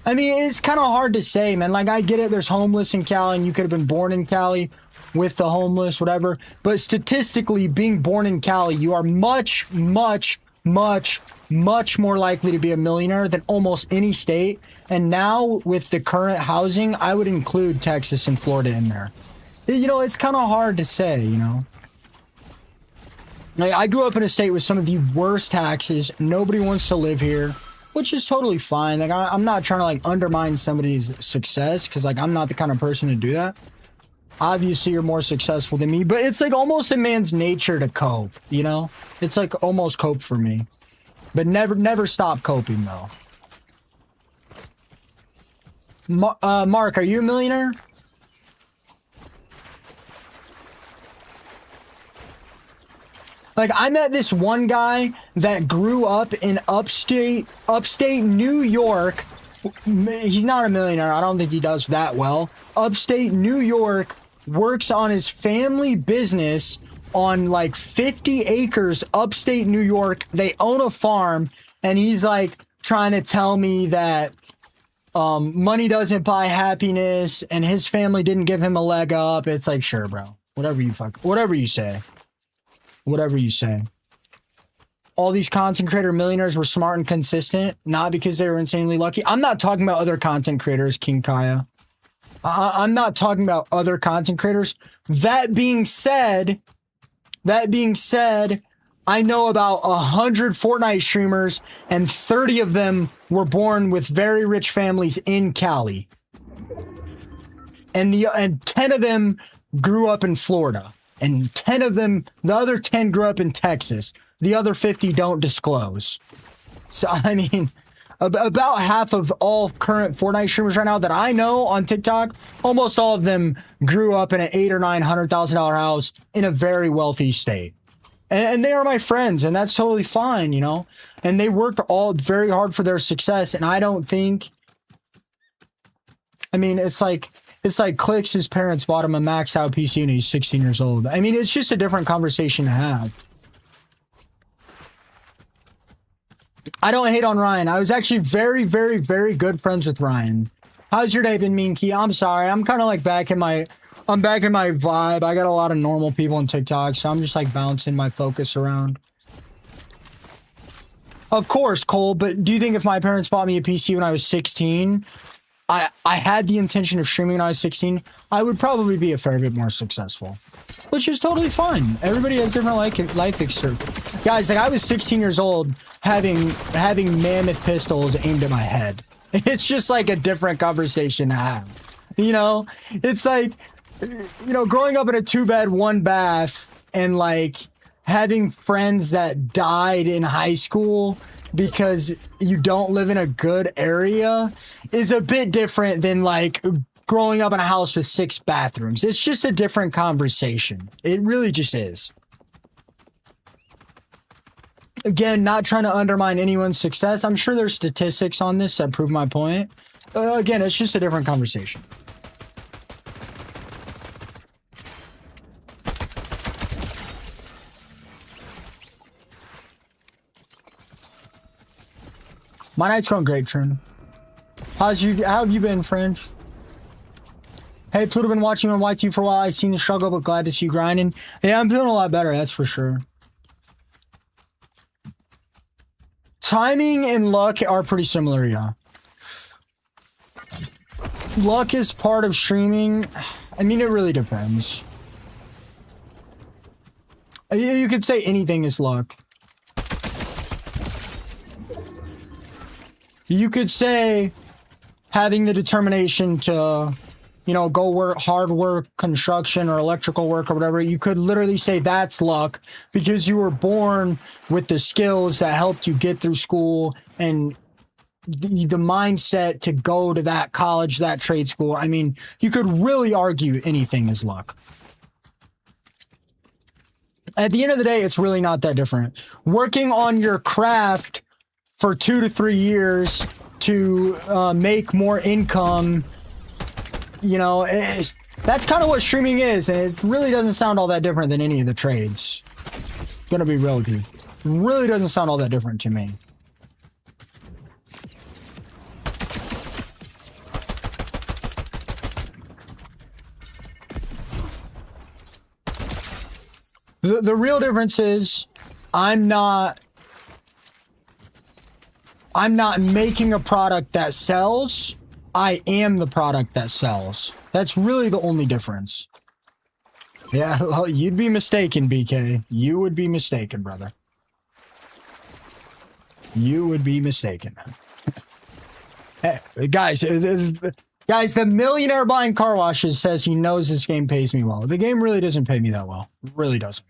I mean, it's kind of hard to say, man. Like, I get it. There's homeless in Cali, and you could have been born in Cali with the homeless, whatever. But statistically, being born in Cali, you are much, much, much, much more likely to be a millionaire than almost any state. And now, with the current housing, I would include Texas and Florida in there. You know, it's kind of hard to say, you know. Like, I grew up in a state with some of the worst taxes. Nobody wants to live here, which is totally fine. Like, I'm not trying to, like, undermine somebody's success, because, like, I'm not the kind of person to do that. Obviously, you're more successful than me, but it's, like, almost a man's nature to cope, you know? It's, like, almost cope for me. But never stop coping, though. Mark, are you a millionaire? Like, I met this one guy that grew up in upstate New York. He's not a millionaire. I don't think he does that well. Upstate New York, works on his family business on like 50 acres upstate New York. They own a farm, and he's like trying to tell me that money doesn't buy happiness and his family didn't give him a leg up. It's like, sure, bro. Whatever you say. Whatever you say. All these content creator millionaires were smart and consistent, not because they were insanely lucky. I'm not talking about other content creators, King Kaya. I'm not talking about other content creators. That being said, I know about 100 Fortnite streamers, and 30 of them were born with very rich families in Cali. And 10 of them grew up in Florida. And 10 of them, the other 10 grew up in Texas. The other 50 don't disclose. So, I mean, about half of all current Fortnite streamers right now that I know on TikTok, almost all of them grew up in an $800,000 or $900,000 house in a very wealthy state. And they are my friends, and that's totally fine, you know? And they worked all very hard for their success, and I don't think... I mean, it's like Clicks, his parents bought him a maxed out PC when he's 16 years old. I mean, it's just a different conversation to have. I don't hate on Ryan. I was actually very, very, very good friends with Ryan. How's your day been, Minky? I'm sorry. I'm kind of like back in my vibe. I got a lot of normal people on TikTok, so I'm just like bouncing my focus around. Of course, Cole, but do you think if my parents bought me a PC when I was 16... I had the intention of streaming when I was 16, I would probably be a fair bit more successful. Which is totally fine. Everybody has different life experiences. Guys, like I was 16 years old having mammoth pistols aimed at my head. It's just like a different conversation to have. You know? It's like, you know, growing up in a 2-bed, 1-bath and like having friends that died in high school because you don't live in a good area is a bit different than like growing up in a house with 6 bathrooms. It's just a different conversation. It really just is. Again, not trying to undermine anyone's success. I'm sure there's statistics on this that prove my point. Again, it's just a different conversation. My night's going great, Trin. How have you been, French? Hey, Pluto, been watching on YT for a while. I've seen the struggle, but glad to see you grinding. Yeah, I'm feeling a lot better, that's for sure. Timing and luck are pretty similar, yeah. Luck is part of streaming. I mean, it really depends. You could say anything is luck. You could say having the determination to, you know, go work, hard work, construction or electrical work or whatever. You could literally say that's luck because you were born with the skills that helped you get through school and the mindset to go to that college, that trade school. I mean, you could really argue anything is luck. At the end of the day, it's really not that different. Working on your craft for 2 to 3 years to make more income, you know, that's kind of what streaming is, and it really doesn't sound all that different than any of the trades. Gonna be real with you. Really doesn't sound all that different to me. The real difference is I'm not making a product that sells. I am the product that sells. That's really the only difference. Yeah, well, you'd be mistaken, BK. You would be mistaken, brother. You would be mistaken, man. Hey, guys, the millionaire buying car washes says he knows this game pays me well. The game really doesn't pay me that well. It really doesn't.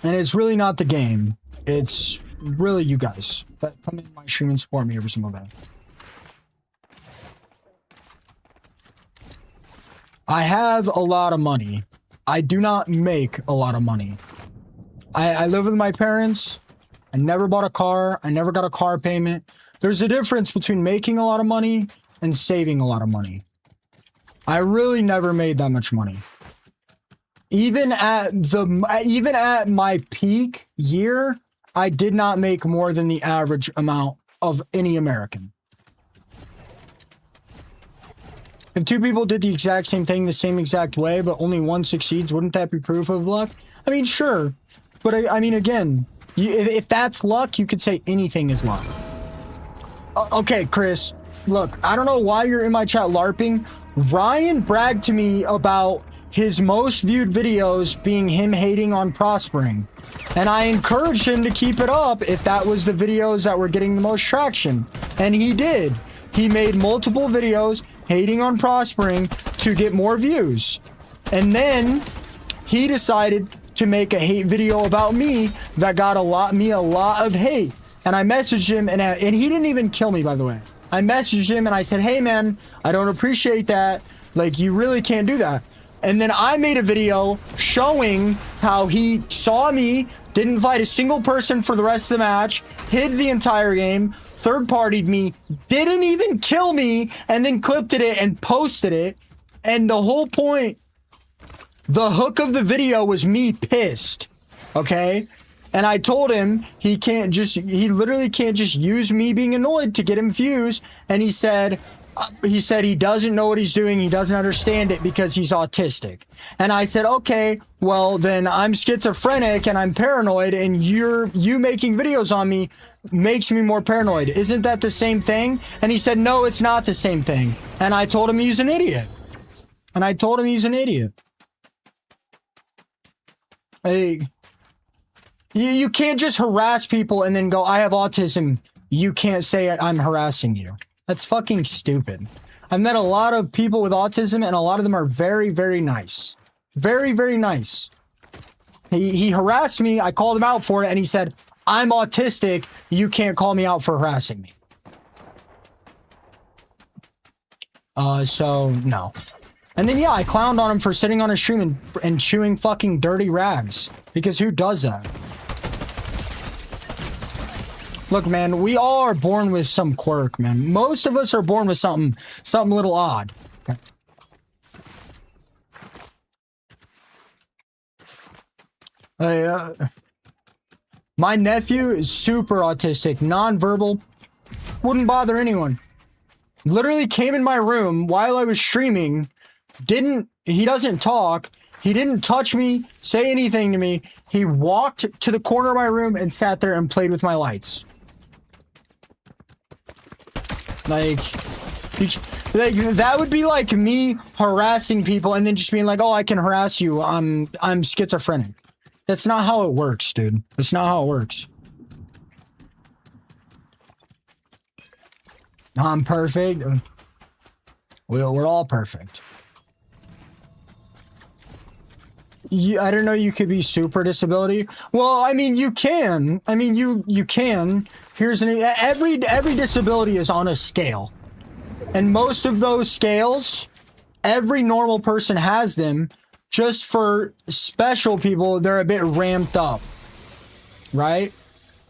And it's really not the game. It's really you guys that come in my stream and support me every single day. I have a lot of money. I do not make a lot of money. I live with my parents. I never bought a car. I never got a car payment. There's a difference between making a lot of money and saving a lot of money. I really never made that much money. Even at my peak year, I did not make more than the average amount of any American. If two people did the exact same thing the same exact way, but only one succeeds, wouldn't that be proof of luck? I mean, sure. But I mean, again, if that's luck, you could say anything is luck. Okay, Chris, look, I don't know why you're in my chat LARPing. Ryan bragged to me about his most viewed videos being him hating on prospering. And I encouraged him to keep it up if that was the videos that were getting the most traction. And he did. He made multiple videos hating on prospering to get more views. And then he decided to make a hate video about me that got a lot of hate. And I messaged him and he didn't even kill me, by the way. I messaged him and I said, hey man, I don't appreciate that. Like, you really can't do that. And then I made a video showing how he saw me, didn't invite a single person for the rest of the match, hid the entire game, third-partied me, didn't even kill me, and then clipped it and posted it. And the whole point, the hook of the video was me pissed, okay? And I told him he literally can't just use me being annoyed to get him views. And he said he doesn't know what he's doing. He doesn't understand it because he's autistic. And I said, okay, well then I'm schizophrenic and I'm paranoid, and you making videos on me makes me more paranoid. Isn't that the same thing? And he said, no, it's not the same thing. And I told him he's an idiot. Hey, you can't just harass people and then go, I have autism. You can't say I'm harassing you. That's fucking stupid. I've met a lot of people with autism and a lot of them are very, very nice. Very, very nice. He harassed me. I called him out for it and he said, I'm autistic. You can't call me out for harassing me. So no. And then, yeah, I clowned on him for sitting on a stream and chewing fucking dirty rags. Because who does that? Look, man, we all are born with some quirk, man. Most of us are born with something a little odd. Okay. My nephew is super autistic, nonverbal, wouldn't bother anyone. Literally came in my room while I was streaming, he doesn't talk, he didn't touch me, say anything to me. He walked to the corner of my room and sat there and played with my lights. Like, that would be like me harassing people and then just being like, oh, I can harass you, I'm schizophrenic. That's not how it works, dude. That's not how it works. I'm perfect. We're all perfect. I don't know, you could be super disability. Well, I mean, you can. I mean, you can. Here's every disability is on a scale. And most of those scales, every normal person has them. Just for special people, they're a bit ramped up. Right?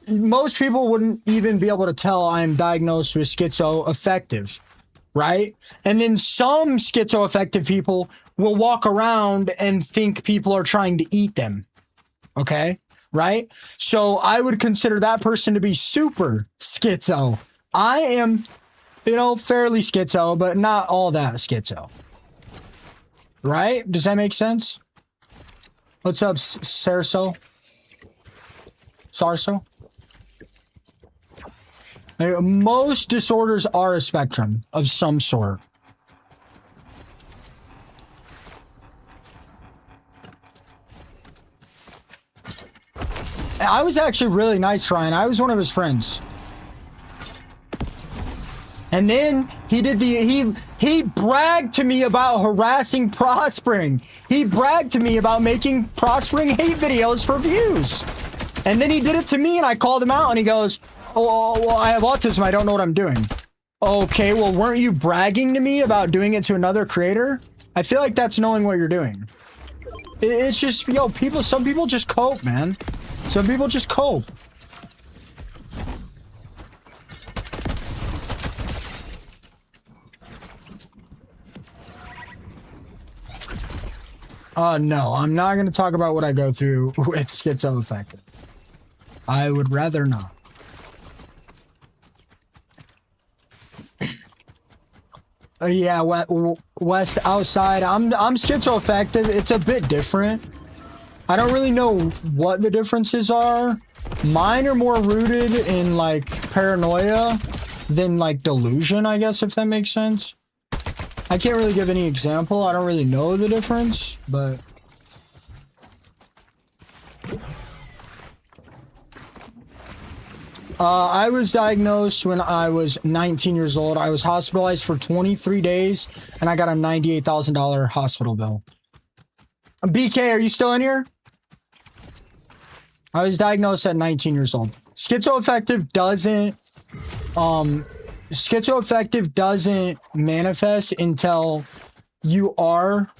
Most people wouldn't even be able to tell I'm diagnosed with schizoaffective. Right? And then some schizoaffective people will walk around and think people are trying to eat them. Okay? Right? So I would consider that person to be super schizo. I am, fairly schizo, but not all that schizo. Right? Does that make sense? What's up, Sarso? Sarso? Most disorders are a spectrum of some sort. I was actually really nice to Ryan. I was one of his friends. And then he did he bragged to me about harassing Prospering. He bragged to me about making Prospering hate videos for views. And then he did it to me and I called him out and he goes, oh, well, I have autism. I don't know what I'm doing. Okay, well, weren't you bragging to me about doing it to another creator? I feel like that's knowing what you're doing. It's just, yo, some people just cope, man. Some people just cope. No, I'm not going to talk about what I go through with schizoaffective. I would rather not. Yeah, West outside. I'm schizoaffective. It's a bit different. I don't really know what the differences are. Mine are more rooted in like paranoia than like delusion, I guess, if that makes sense. I can't really give any example. I don't really know the difference, but I was diagnosed when I was 19 years old. I was hospitalized for 23 days and I got a $98,000 hospital bill. BK, are you still in here? I was diagnosed at 19 years old. Schizoaffective doesn't manifest until you are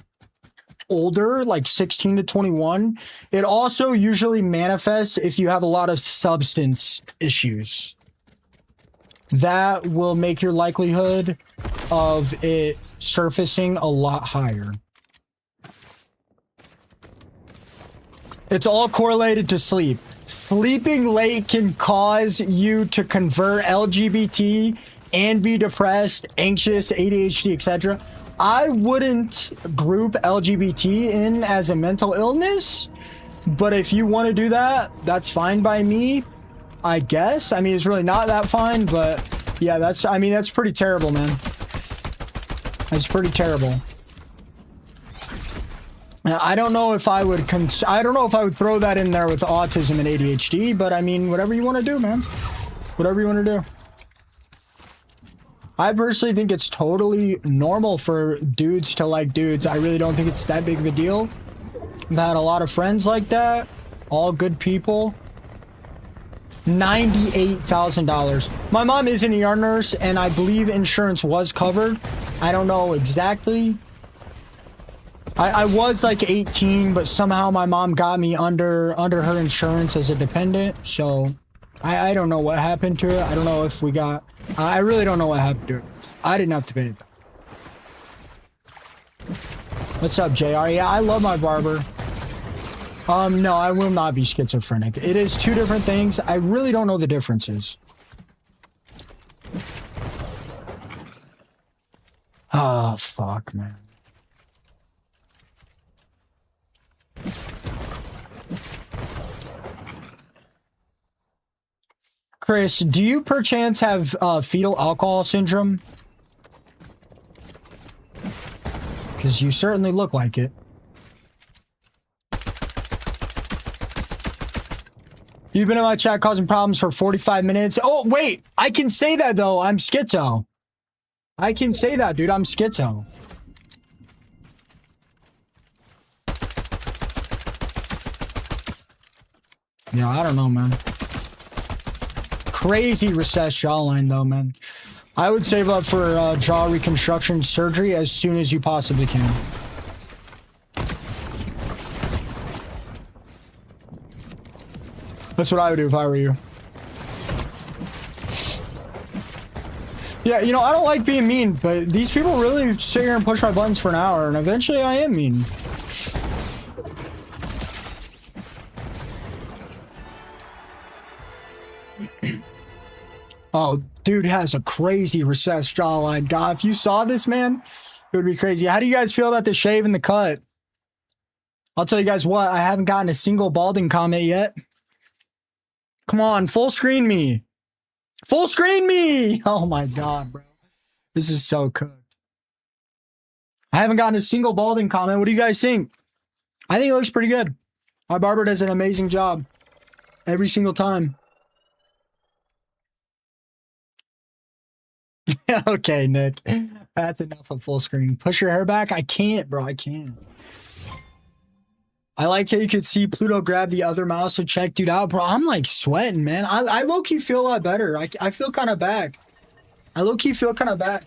older, like 16 to 21. It also usually manifests if you have a lot of substance issues. That will make your likelihood of it surfacing a lot higher. It's all correlated to sleep. Sleeping late can cause you to convert LGBT and be depressed, anxious, ADHD, etc. I wouldn't group LGBT in as a mental illness, but if you want to do that, that's fine by me, I guess. I mean, it's really not that fine, but yeah, that's pretty terrible, man. That's pretty terrible. I don't know if I would throw that in there with autism and ADHD, but I mean, whatever you want to do, man. Whatever you want to do. I personally think it's totally normal for dudes to like dudes. I really don't think it's that big of a deal. I've had a lot of friends like that. All good people. $98,000. My mom is an ER nurse, and I believe insurance was covered. I don't know exactly. I was like 18, but somehow my mom got me under her insurance as a dependent. So I don't know what happened to it. I don't know if we got... I really don't know what happened to it. I didn't have to pay it. What's up, JR? Yeah, I love my barber. No, I will not be schizophrenic. It is two different things. I really don't know the differences. Oh, fuck, man. Chris, do you perchance have fetal alcohol syndrome? Because you certainly look like it. You've been in my chat causing problems for 45 minutes. Oh, wait. I can say that, though. I'm schizo. I can say that, dude. I'm schizo. Yeah, I don't know, man. Crazy recessed jawline, though, man. I would save up for jaw reconstruction surgery as soon as you possibly can. That's what I would do if I were you. Yeah, you know, I don't like being mean, but these people really sit here and push my buttons for an hour, and eventually I am mean. Oh, dude has a crazy recessed jawline. God, if you saw this, man, it would be crazy. How do you guys feel about the shave and the cut? I'll tell you guys what, I haven't gotten a single balding comment yet. Come on, full screen me. Full screen me! Oh my god, bro. This is so cooked. I haven't gotten a single balding comment. What do you guys think? I think it looks pretty good. My barber does an amazing job. Every single time. Okay, Nick. That's enough of full screen. Push your hair back? I can't, bro. I can't. I like how you could see Pluto grab the other mouse to check dude out. Bro, I'm like sweating, man. I low-key feel a lot better. I feel kind of back. I low-key feel kind of back.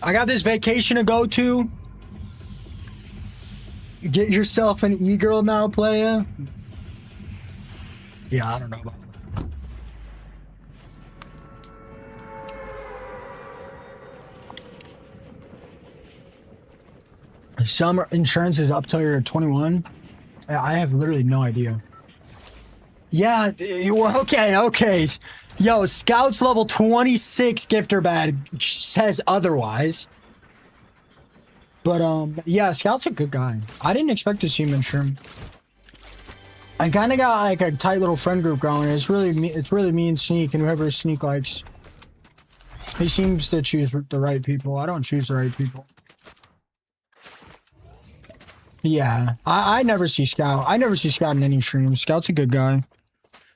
I got this vacation to go to. Get yourself an e-girl now, playa. Yeah, I don't know about that. Some insurance is up till you're 21. I have literally no idea. Yeah, okay. Yo, Scouts level 26 gifter badge says otherwise. But, yeah, Scout's a good guy. I didn't expect to see him in Shroom. I kind of got, like, a tight little friend group going. It's really me and Sneak, and whoever Sneak likes. He seems to choose the right people. I don't choose the right people. Yeah, I never see Scout. I never see Scout in any stream. Scout's a good guy.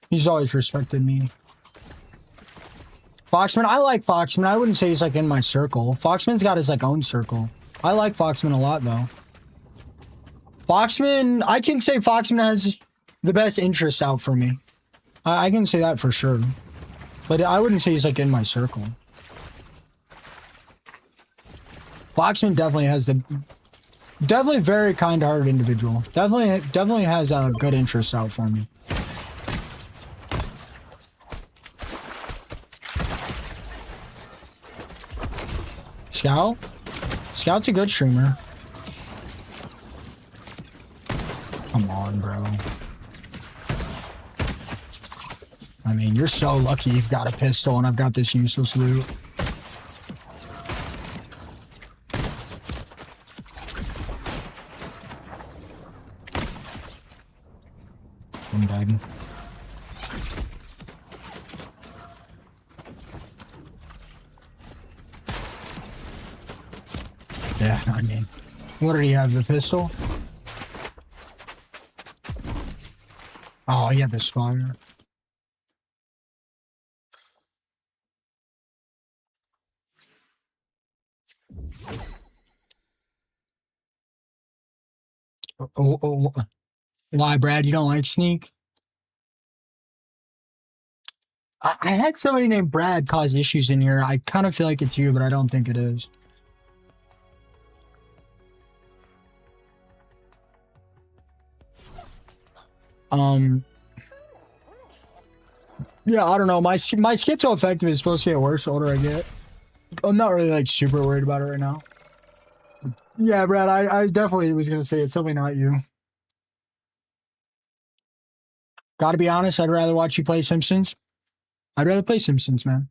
He's always respected me. Foxman, I like Foxman. I wouldn't say he's, like, in my circle. Foxman's got his, like, own circle. I like Foxman a lot, though. Foxman, I can say Foxman has the best interests out for me. I can say that for sure. But I wouldn't say he's, like, in my circle. Foxman definitely has the... Definitely very kind-hearted individual. Definitely has good interests out for me. Scout? Scout's a good streamer. Come on, bro. I mean, you're so lucky you've got a pistol and I've got this useless loot. I'm dead. Yeah, I mean, what did he have? The pistol? Oh, he had the Spire. Oh. Why, Brad? You don't like Sneak? I had somebody named Brad cause issues in here. I kind of feel like it's you, but I don't think it is. Yeah, I don't know. My schizoaffective is supposed to get worse the older I get. I'm not really, like, super worried about it right now. Yeah, Brad, I definitely was gonna say it's definitely not you. Gotta be honest, I'd rather watch you play Simpsons. I'd rather play Simpsons, man.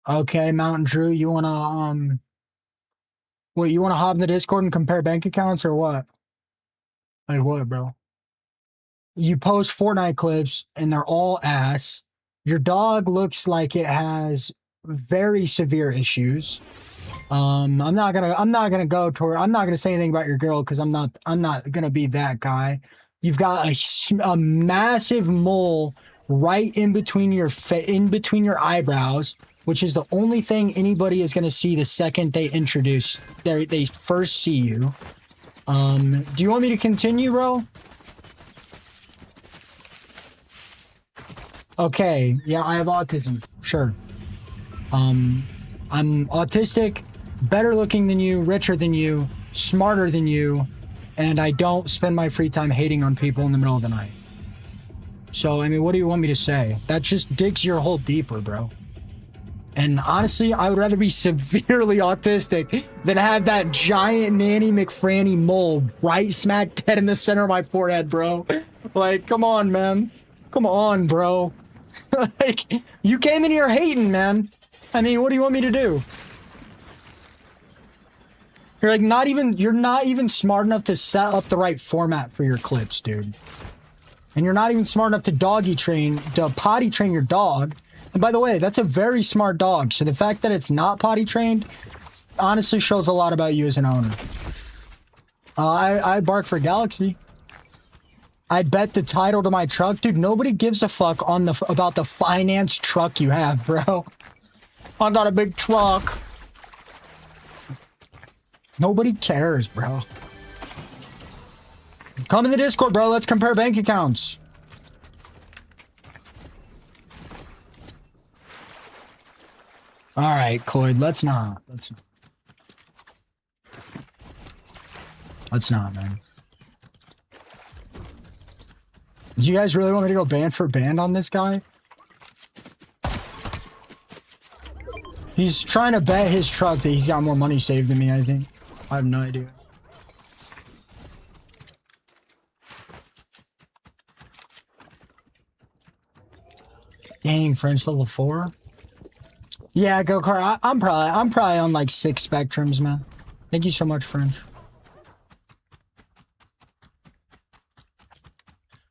Okay, Mountain Drew, you wanna, what, you wanna hop in the Discord and compare bank accounts or what? Like what, bro? You post Fortnite clips and they're all ass. Your dog looks like it has very severe issues. I'm not gonna say anything about your girl because I'm not gonna be that guy. You've got a massive mole right in between your eyebrows, which is the only thing anybody is gonna see the second they they first see you. Do you want me to continue, bro? Okay, yeah, I have autism. Sure. I'm autistic, better looking than you, richer than you, smarter than you, and I don't spend my free time hating on people in the middle of the night. So, I mean, what do you want me to say? That just digs your hole deeper, bro. And honestly, I would rather be severely autistic than have that giant Nanny McFranny mole right smack dead in the center of my forehead, bro. Like, come on, man. Come on, bro. Like, you came in here hating, man. I mean, what do you want me to do? You're like you're not even smart enough to set up the right format for your clips, dude. And you're not even smart enough to potty train your dog. And by the way, that's a very smart dog. So the fact that it's not potty trained honestly shows a lot about you as an owner. I bark for Galaxy. I'd bet the title to my truck. Dude, nobody gives a fuck about the finance truck you have, bro. I got a big truck. Nobody cares, bro. Come in the Discord, bro. Let's compare bank accounts. All right, Cloyd, let's not. Let's not, man. Do you guys really want me to go band for band on this guy? He's trying to bet his truck that he's got more money saved than me, I think. I have no idea. Dang, French level 4? Yeah, go car. I'm probably on like 6 spectrums, man. Thank you so much, French.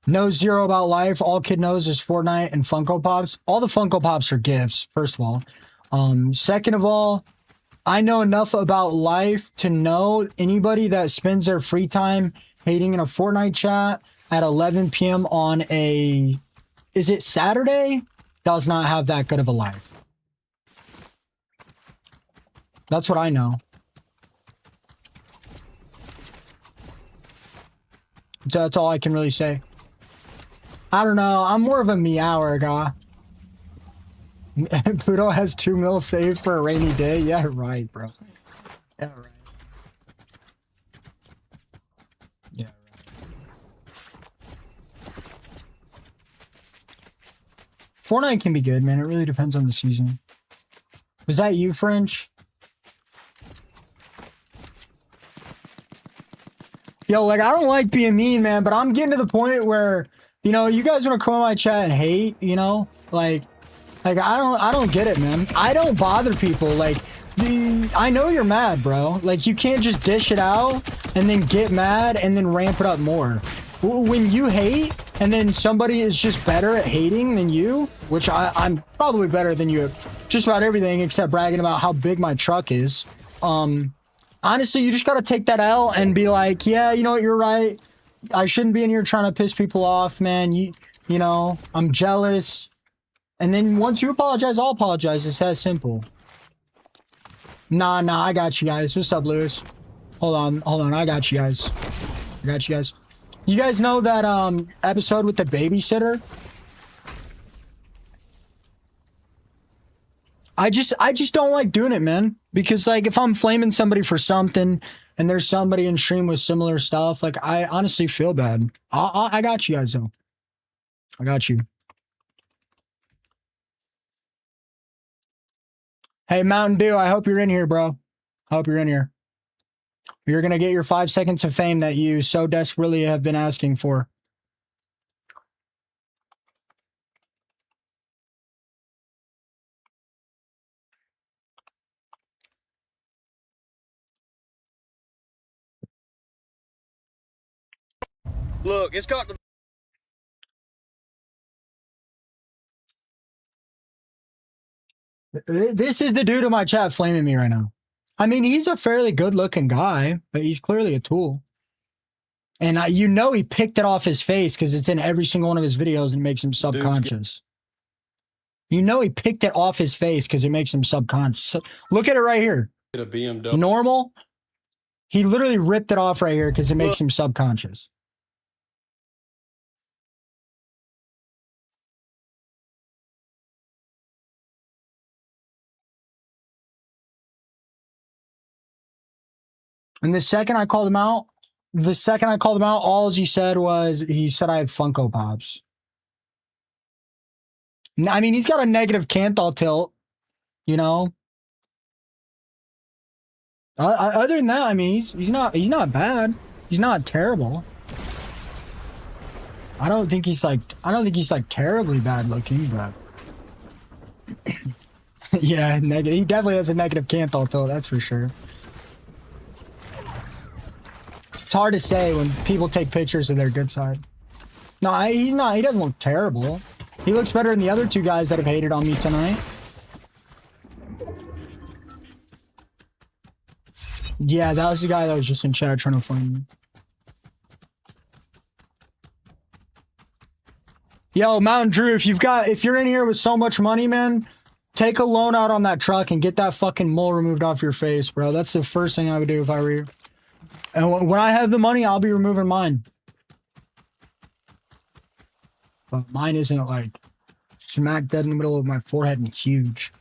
Knows zero about life. All kid knows is Fortnite and Funko Pops. All the Funko Pops are gifts, first of all. Second of all, I know enough about life to know anybody that spends their free time hating in a Fortnite chat at 11 p.m. on is it Saturday? Does not have that good of a life. That's what I know. So that's all I can really say. I don't know. I'm more of a meower guy. Pluto has 2 mil saved for a rainy day. Yeah, right, bro. Yeah, right. Yeah, right. Fortnite can be good, man. It really depends on the season. Was that you, French? Yo, like, I don't like being mean, man, but I'm getting to the point where, you know, you guys want to come on my chat and hate, you know? Like I don't get it, man. I don't bother people. Like, I know you're mad, bro. Like, you can't just dish it out and then get mad and then ramp it up more. When you hate and then somebody is just better at hating than you, which I'm probably better than you at just about everything except bragging about how big my truck is. Honestly, you just got to take that L and be like, yeah, you know what, you're right. I shouldn't be in here trying to piss people off, man. You know, I'm jealous. And then once you apologize, I'll apologize. It's that simple. Nah, I got you guys. What's up, Lewis? Hold on. I got you guys. You guys know that episode with the babysitter? I just don't like doing it, man. Because, like, if I'm flaming somebody for something and there's somebody in stream with similar stuff, like, I honestly feel bad. I got you guys, though. I got you. Hey, Mountain Dew, I hope you're in here, bro. I hope you're in here. You're going to get your 5 seconds of fame that you so desperately have been asking for. Look, it's got the... This is the dude in my chat flaming me right now. I mean, he's a fairly good-looking guy, but he's clearly a tool. And you know he picked it off his face because it's in every single one of his videos and makes him subconscious. You know he picked it off his face because it makes him subconscious. So, look at it right here. A BMW. Normal. He literally ripped it off right here because it makes him subconscious. And the second I called him out, all he said was, he said I had Funko Pops. I mean, he's got a negative Canthal tilt. You know. Other than that, I mean, he's not bad. He's not terrible. I don't think he's like terribly bad looking, but yeah, negative. He definitely has a negative Kanthal tilt, that's for sure. It's hard to say when people take pictures of their good side. No, he's not. He doesn't look terrible. He looks better than the other two guys that have hated on me tonight. Yeah, that was the guy that was just in chat trying to find me. Yo, Mountain Drew, if you're in here with so much money, man, take a loan out on that truck and get that fucking mole removed off your face, bro. That's the first thing I would do if I were you. And when I have the money, I'll be removing mine. But mine isn't like smack dead in the middle of my forehead and huge.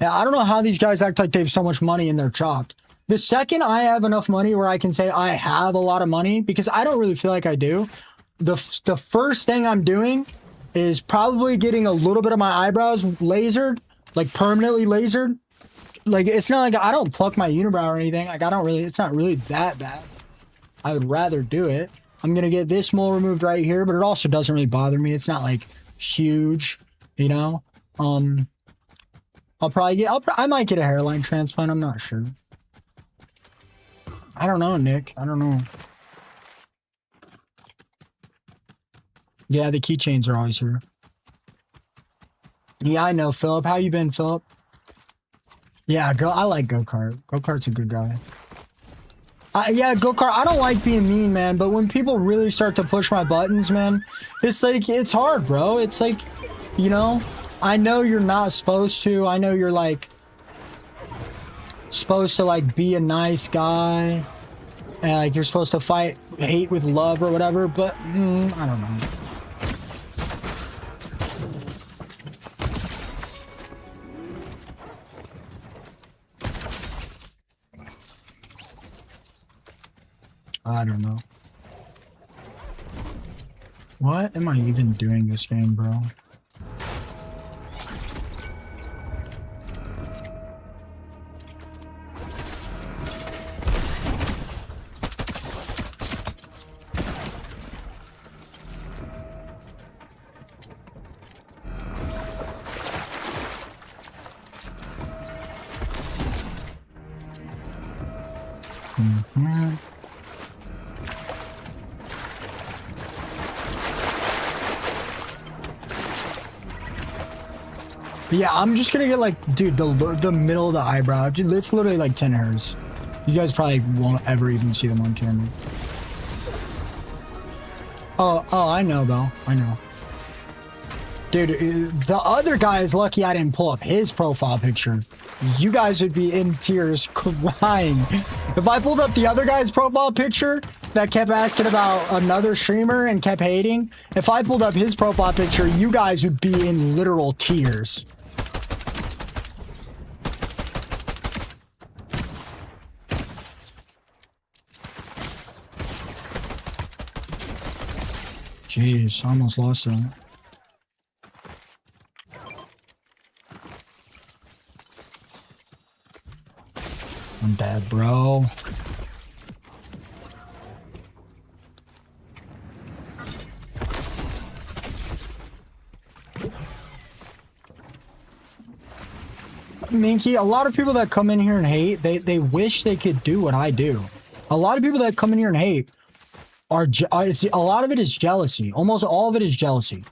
Yeah, I don't know how these guys act like they have so much money and they're chopped. The second I have enough money where I can say I have a lot of money, because I don't really feel like I do, the first thing I'm doing is probably getting a little bit of my eyebrows lasered, like permanently lasered. Like, it's not like I don't pluck my unibrow or anything. Like, it's not really that bad. I would rather do it. I'm going to get this mole removed right here, but it also doesn't really bother me. It's not like huge, you know? I might get a hairline transplant. I'm not sure. I don't know, Nick. I don't know. Yeah, the keychains are always here. Yeah, I know, Philip. How you been, Philip? Yeah, I like Go-Kart. Go-Kart's a good guy. Yeah, Go-Kart, I don't like being mean, man, but when people really start to push my buttons, man, it's like, it's hard, bro. It's like, you know, I know you're not supposed to. I know you're, like, supposed to, like, be a nice guy. And, like, you're supposed to fight hate with love or whatever, but, I don't know. I don't know. What am I even doing this game, bro? Yeah, I'm just gonna get like, dude, the middle of the eyebrow. Dude, it's literally like 10 hairs. You guys probably won't ever even see them on camera. Oh, I know, Bell. I know. Dude, the other guy is lucky I didn't pull up his profile picture. You guys would be in tears crying. If I pulled up the other guy's profile picture that kept asking about another streamer and kept hating, if I pulled up his profile picture, you guys would be in literal tears. Jeez, I almost lost that. I'm dead, bro. Minky, a lot of people that come in here and hate, they wish they could do what I do. A lot of people that come in here and hate a lot of it is jealousy. Almost all of it is jealousy.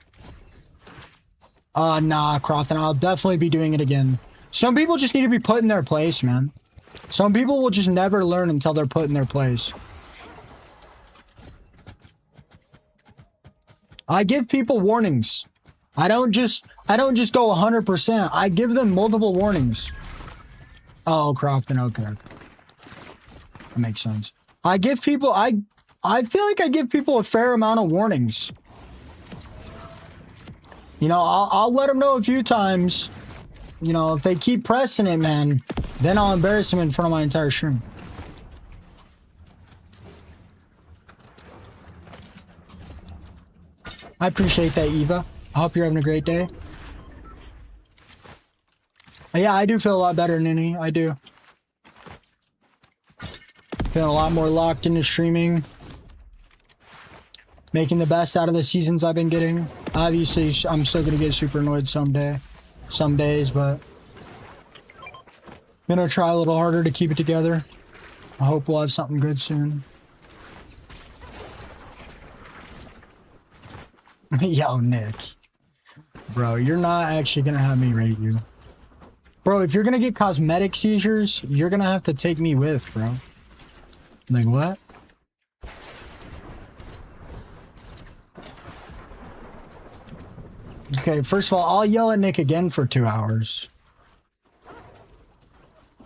Nah, Crofton, I'll definitely be doing it again. Some people just need to be put in their place, man. Some people will just never learn until they're put in their place. I give people warnings. I don't just go 100%. I give them multiple warnings. Oh, Crofton, okay. That makes sense. I give people, I feel like I give people a fair amount of warnings. You know, I'll let them know a few times. You know, if they keep pressing it, man, then I'll embarrass them in front of my entire stream. I appreciate that, Eva. I hope you're having a great day. Yeah, I do feel a lot better, Ninny. I do. Feeling a lot more locked into streaming. Making the best out of the seasons I've been getting. Obviously, I'm still gonna get super annoyed someday. Some days, but... gonna try a little harder to keep it together. I hope we'll have something good soon. Yo, Nick. Bro, you're not actually gonna have me rate you. Bro, if you're gonna get cosmetic seizures, you're gonna have to take me with, bro. Like, what? Okay, first of all, I'll yell at Nick again for 2 hours.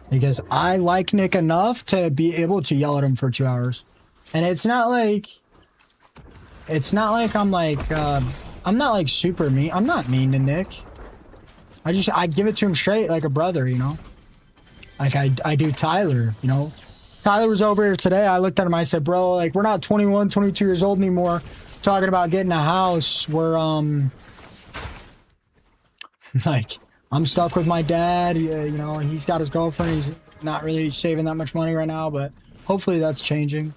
Because I like Nick enough to be able to yell at him for 2 hours. And it's not like... it's not like I'm like... I'm not like super mean. I'm not mean to Nick. I give it to him straight like a brother, you know? Like I do Tyler, you know? Tyler was over here today. I looked at him. I said, bro, like, we're not 21, 22 years old anymore. Talking about getting a house. We're, like, I'm stuck with my dad. You know, he's got his girlfriend. He's not really saving that much money right now, but hopefully that's changing.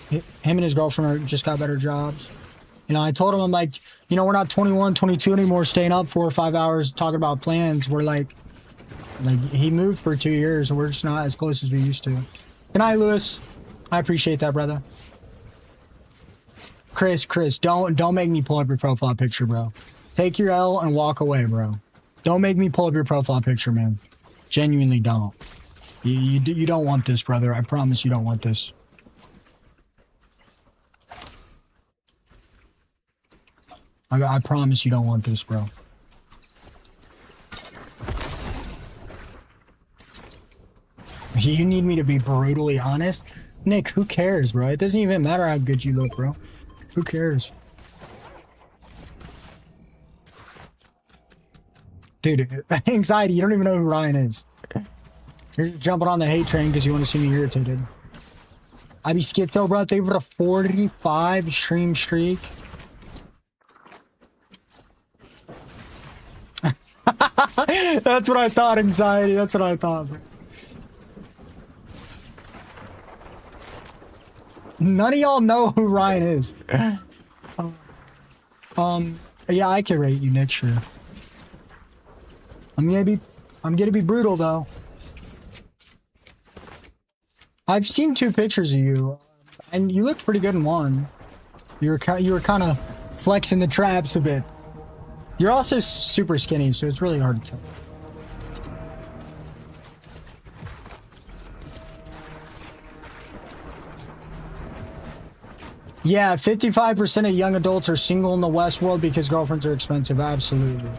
Him and his girlfriend just got better jobs. You know, I told him, I'm like, you know, we're not 21, 22 anymore, staying up 4 or 5 hours talking about plans. We're like he moved for 2 years, and we're just not as close as we used to. Good night, Lewis. I appreciate that, brother. Chris, don't make me pull up your profile picture, bro. Take your L and walk away, bro. Don't make me pull up your profile picture, man. Genuinely don't. You don't want this, brother. I promise you don't want this. I promise you don't want this, bro. You need me to be brutally honest? Nick, who cares, bro? It doesn't even matter how good you look, bro. Who cares? Dude, anxiety, you don't even know who Ryan is. You're jumping on the hate train because you want to see me irritated. I be schizo, bro. They were a 45 stream streak. That's what I thought, anxiety. That's what I thought, bro. None of y'all know who Ryan is. Yeah, I can rate you, Nick, sure. I'm gonna be brutal though. I've seen 2 pictures of you, and you looked pretty good in one. You were kind of flexing the traps a bit. You're also super skinny, so it's really hard to tell. Yeah, 55% of young adults are single in the West world because girlfriends are expensive. Absolutely.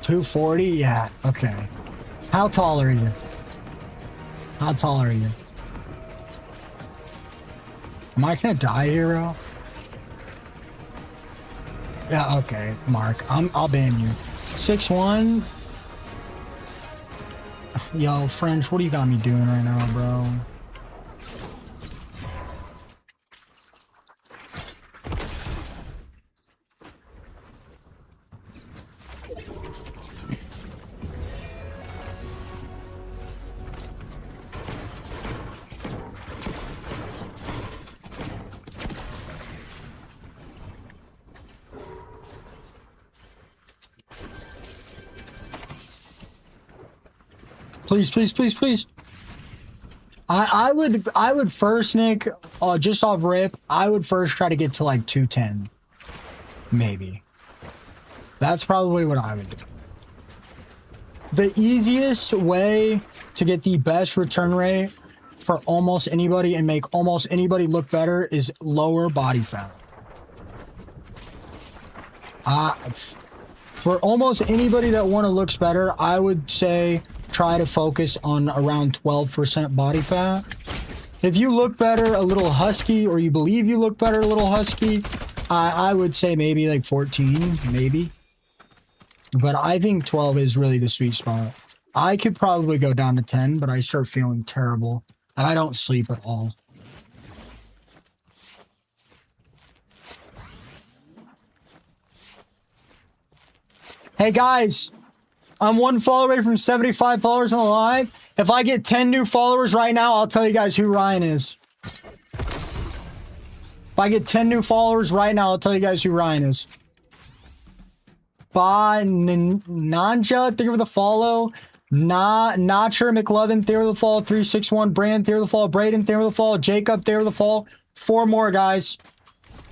$240? Yeah, okay. How tall are you? How tall are you? Am I gonna die here, bro? Yeah, okay, Mark. I'll ban you. 6'1". Yo, French, what do you got me doing right now, bro? Please. I would first, Nick, just off rip, I would first try to get to like 210. Maybe. That's probably what I would do. The easiest way to get the best return rate for almost anybody and make almost anybody look better is lower body fat. For almost anybody that looks better, I would say try to focus on around 12% body fat. If you look better a little husky, or you believe you look better a little husky, I would say maybe like 14, maybe. But I think 12 is really the sweet spot. I could probably go down to 10, but I start feeling terrible. And I don't sleep at all. Hey guys, I'm 1 follower away from 75 followers on the live. If I get 10 new followers right now, I'll tell you guys who Ryan is. If I get 10 new followers right now, I'll tell you guys who Ryan is. Bye, Nanja, thank you for the follow. Notcher McLovin, thank you for the follow. 361, Brand, thank you for the follow. Braden, thank you for the follow. Jacob, thank you for the follow. 4 more, guys.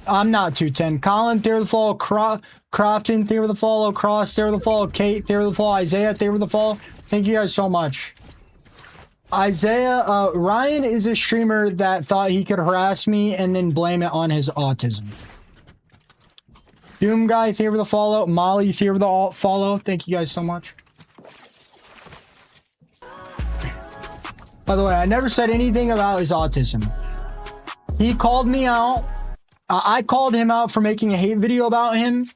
I'm not 210. Colin, thank you for the follow. Crofton, thank you for the follow. Cross, thank you for the follow. Kate, thank you for the follow. Isaiah, thank you for the follow. Thank you guys so much. Isaiah, Ryan is a streamer that thought he could harass me and then blame it on his autism. Doom Guy, thank you for the follow. Molly, thank you for the follow. Thank you guys so much. By the way, I never said anything about his autism. He called me out. I called him out for making a hate video about him.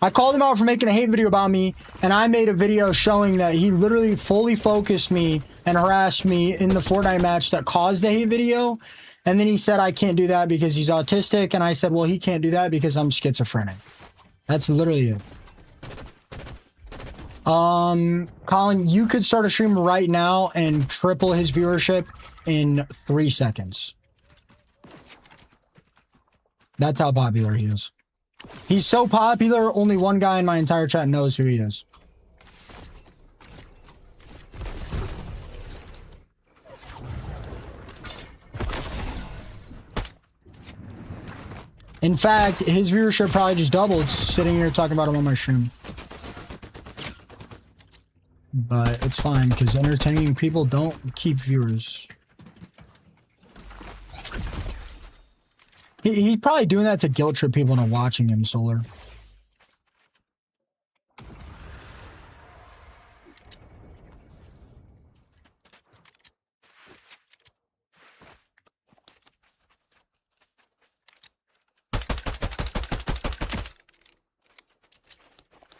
I called him out for making a hate video about me, and I made a video showing that he literally fully focused me and harassed me in the Fortnite match that caused the hate video. And then he said I can't do that because he's autistic, and I said, well, he can't do that because I'm schizophrenic. That's literally it. Colin, you could start a stream right now and triple his viewership in 3 seconds. That's how popular he is. He's so popular, only one guy in my entire chat knows who he is. In fact, his viewership probably just doubled sitting here talking about him on my stream. But it's fine, because entertaining people don't keep viewers. He's probably doing that to guilt trip people into watching him, Solar.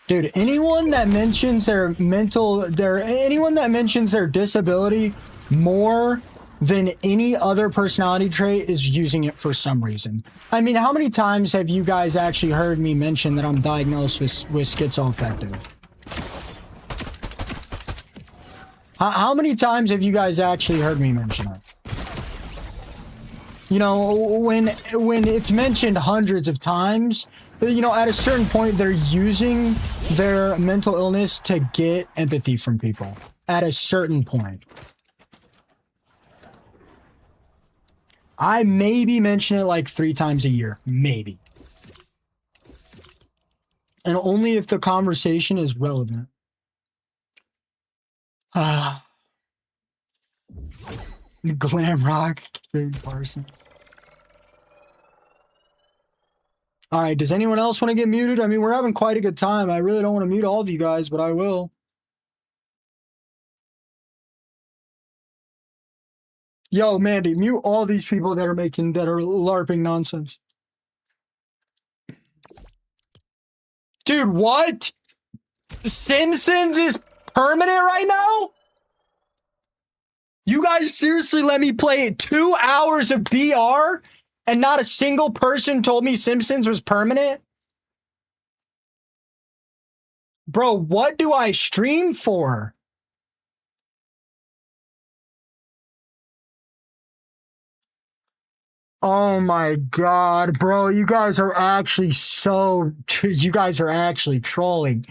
Dude, anyone that mentions their anyone that mentions their disability more than any other personality trait is using it for some reason. I mean, how many times have you guys actually heard me mention that I'm diagnosed with schizoaffective? How many times have you guys actually heard me mention it? You know, when it's mentioned hundreds of times, you know, at a certain point, they're using their mental illness to get empathy from people. At a certain point. I maybe mention it like 3 times a year. Maybe. And only if the conversation is relevant. Glam rock, big person. All right, does anyone else want to get muted? I mean, we're having quite a good time. I really don't want to mute all of you guys, but I will. Yo, Mandy, mute all these people that are LARPing nonsense. Dude, what? Simpsons is permanent right now? You guys seriously let me play 2 hours of BR and not a single person told me Simpsons was permanent? Bro, what do I stream for? Oh my god, bro, you guys are actually you guys are actually trolling.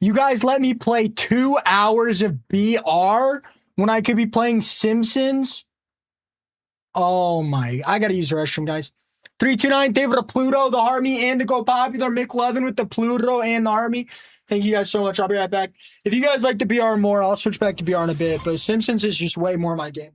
You guys let me play 2 hours of BR when I could be playing Simpsons? Oh my, I gotta use the restroom, guys. 329, David, the Pluto, the Army, and the Go Popular, McLovin with the Pluto and the Army. Thank you guys so much. I'll be right back. If you guys like the BR more, I'll switch back to BR in a bit, but Simpsons is just way more my game.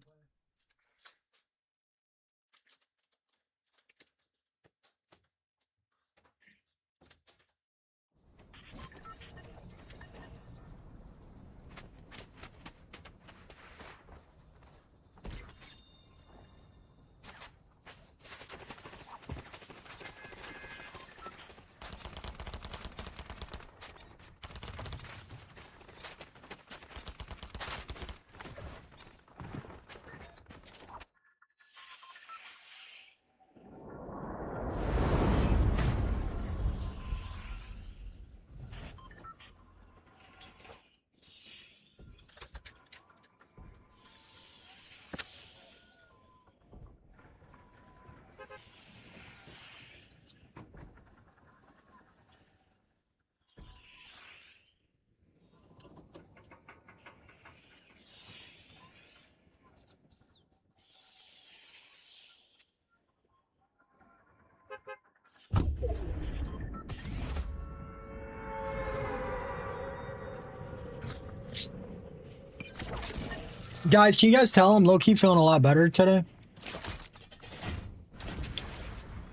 Guys, can you guys tell I'm low-key feeling a lot better today?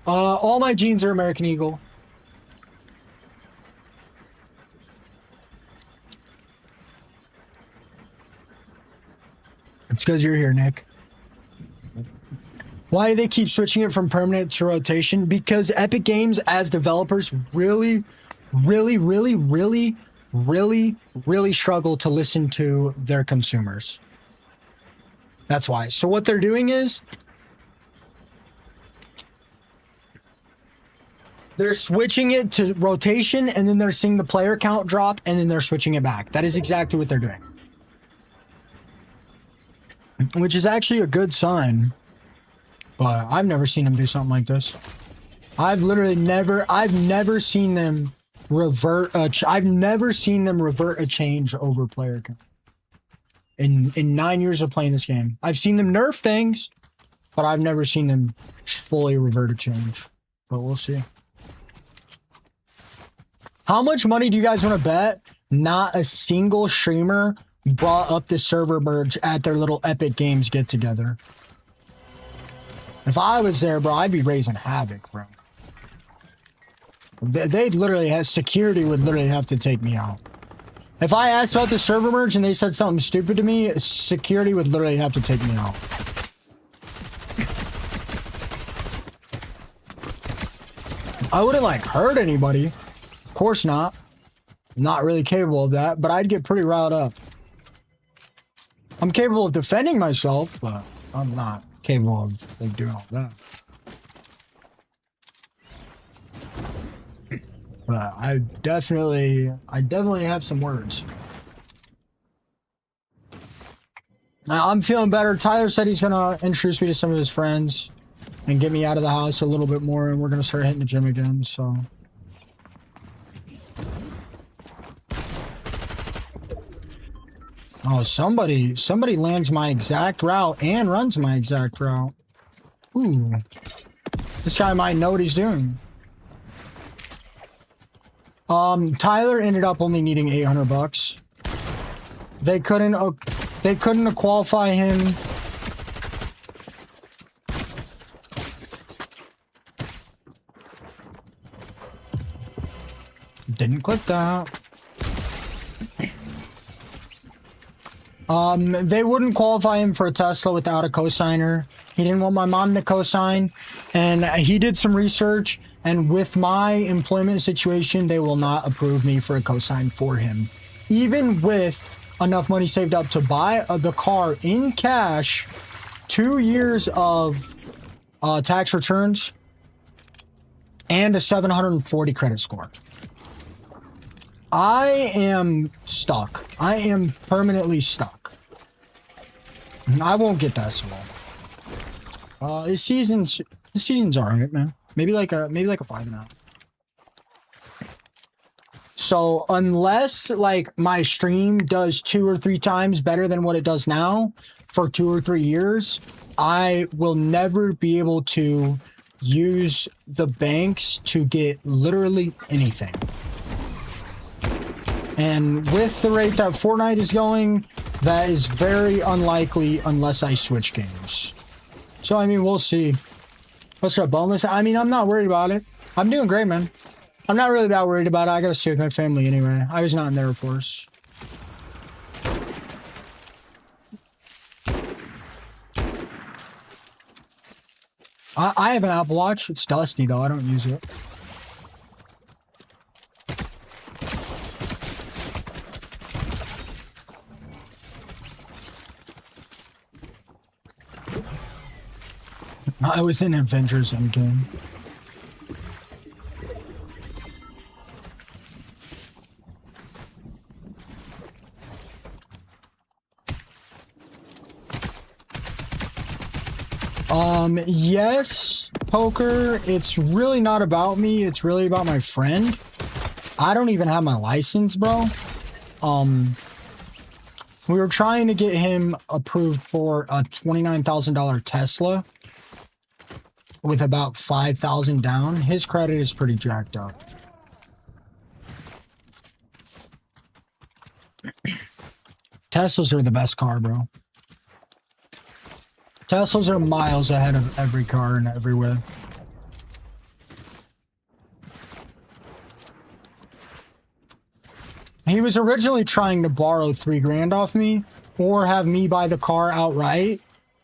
All my jeans are American Eagle. It's because you're here, Nick. Why do they keep switching it from permanent to rotation? Because Epic Games, as developers, really struggle to listen to their consumers. That's why. So what they're doing is they're switching it to rotation, and then they're seeing the player count drop, and then they're switching it back. That is exactly what they're doing. Which is actually a good sign. But I've never seen them do something like this. I've never seen them revert I've never seen them revert a change over player count. In 9 years of playing this game. I've seen them nerf things, but I've never seen them fully revert a change. But we'll see. How much money do you guys want to bet not a single streamer brought up the server merge at their little Epic Games get together? If I was there, bro, I'd be raising havoc, bro. They'd literally have security would literally have to take me out. If I asked about the server merge and they said something stupid to me, security would literally have to take me out. I wouldn't like hurt anybody. Of course not. Not really capable of that, but I'd get pretty riled up. I'm capable of defending myself, but I'm not capable of doing all that. But I definitely have some words. Now I'm feeling better. Tyler said he's gonna introduce me to some of his friends and get me out of the house a little bit more, and we're gonna start hitting the gym again, so. Oh, somebody lands my exact route and runs my exact route. Ooh. This guy might know what he's doing. Tyler ended up only needing $800. They couldn't qualify him. Didn't click that. They wouldn't qualify him for a Tesla without a cosigner. He didn't want my mom to cosign, and he did some research, and with my employment situation, they will not approve me for a cosign for him. Even with enough money saved up to buy the car in cash, 2 years of tax returns, and a 740 credit score. I am stuck. I am permanently stuck. I won't get that small. This season's alright, man. Maybe like a 5.5. So unless like my stream does 2 or 3 times better than what it does now for 2 or 3 years, I will never be able to use the banks to get literally anything. And with the rate that Fortnite is going, that is very unlikely unless I switch games. So, I mean, we'll see. What's up, boneless? I mean, I'm not worried about it. I'm doing great, man. I'm not really that worried about it. I gotta stay with my family anyway. I was not in the Air Force. I have an Apple Watch. It's dusty, though. I don't use it. I was in Avengers Endgame. Yes, Poker, it's really not about me. It's really about my friend. I don't even have my license, bro. We were trying to get him approved for a $29,000 Tesla with about 5,000 down. His credit is pretty jacked up. Teslas are the best car, bro. Teslas are miles ahead of every car in every way. He was originally trying to borrow $3 grand off me or have me buy the car outright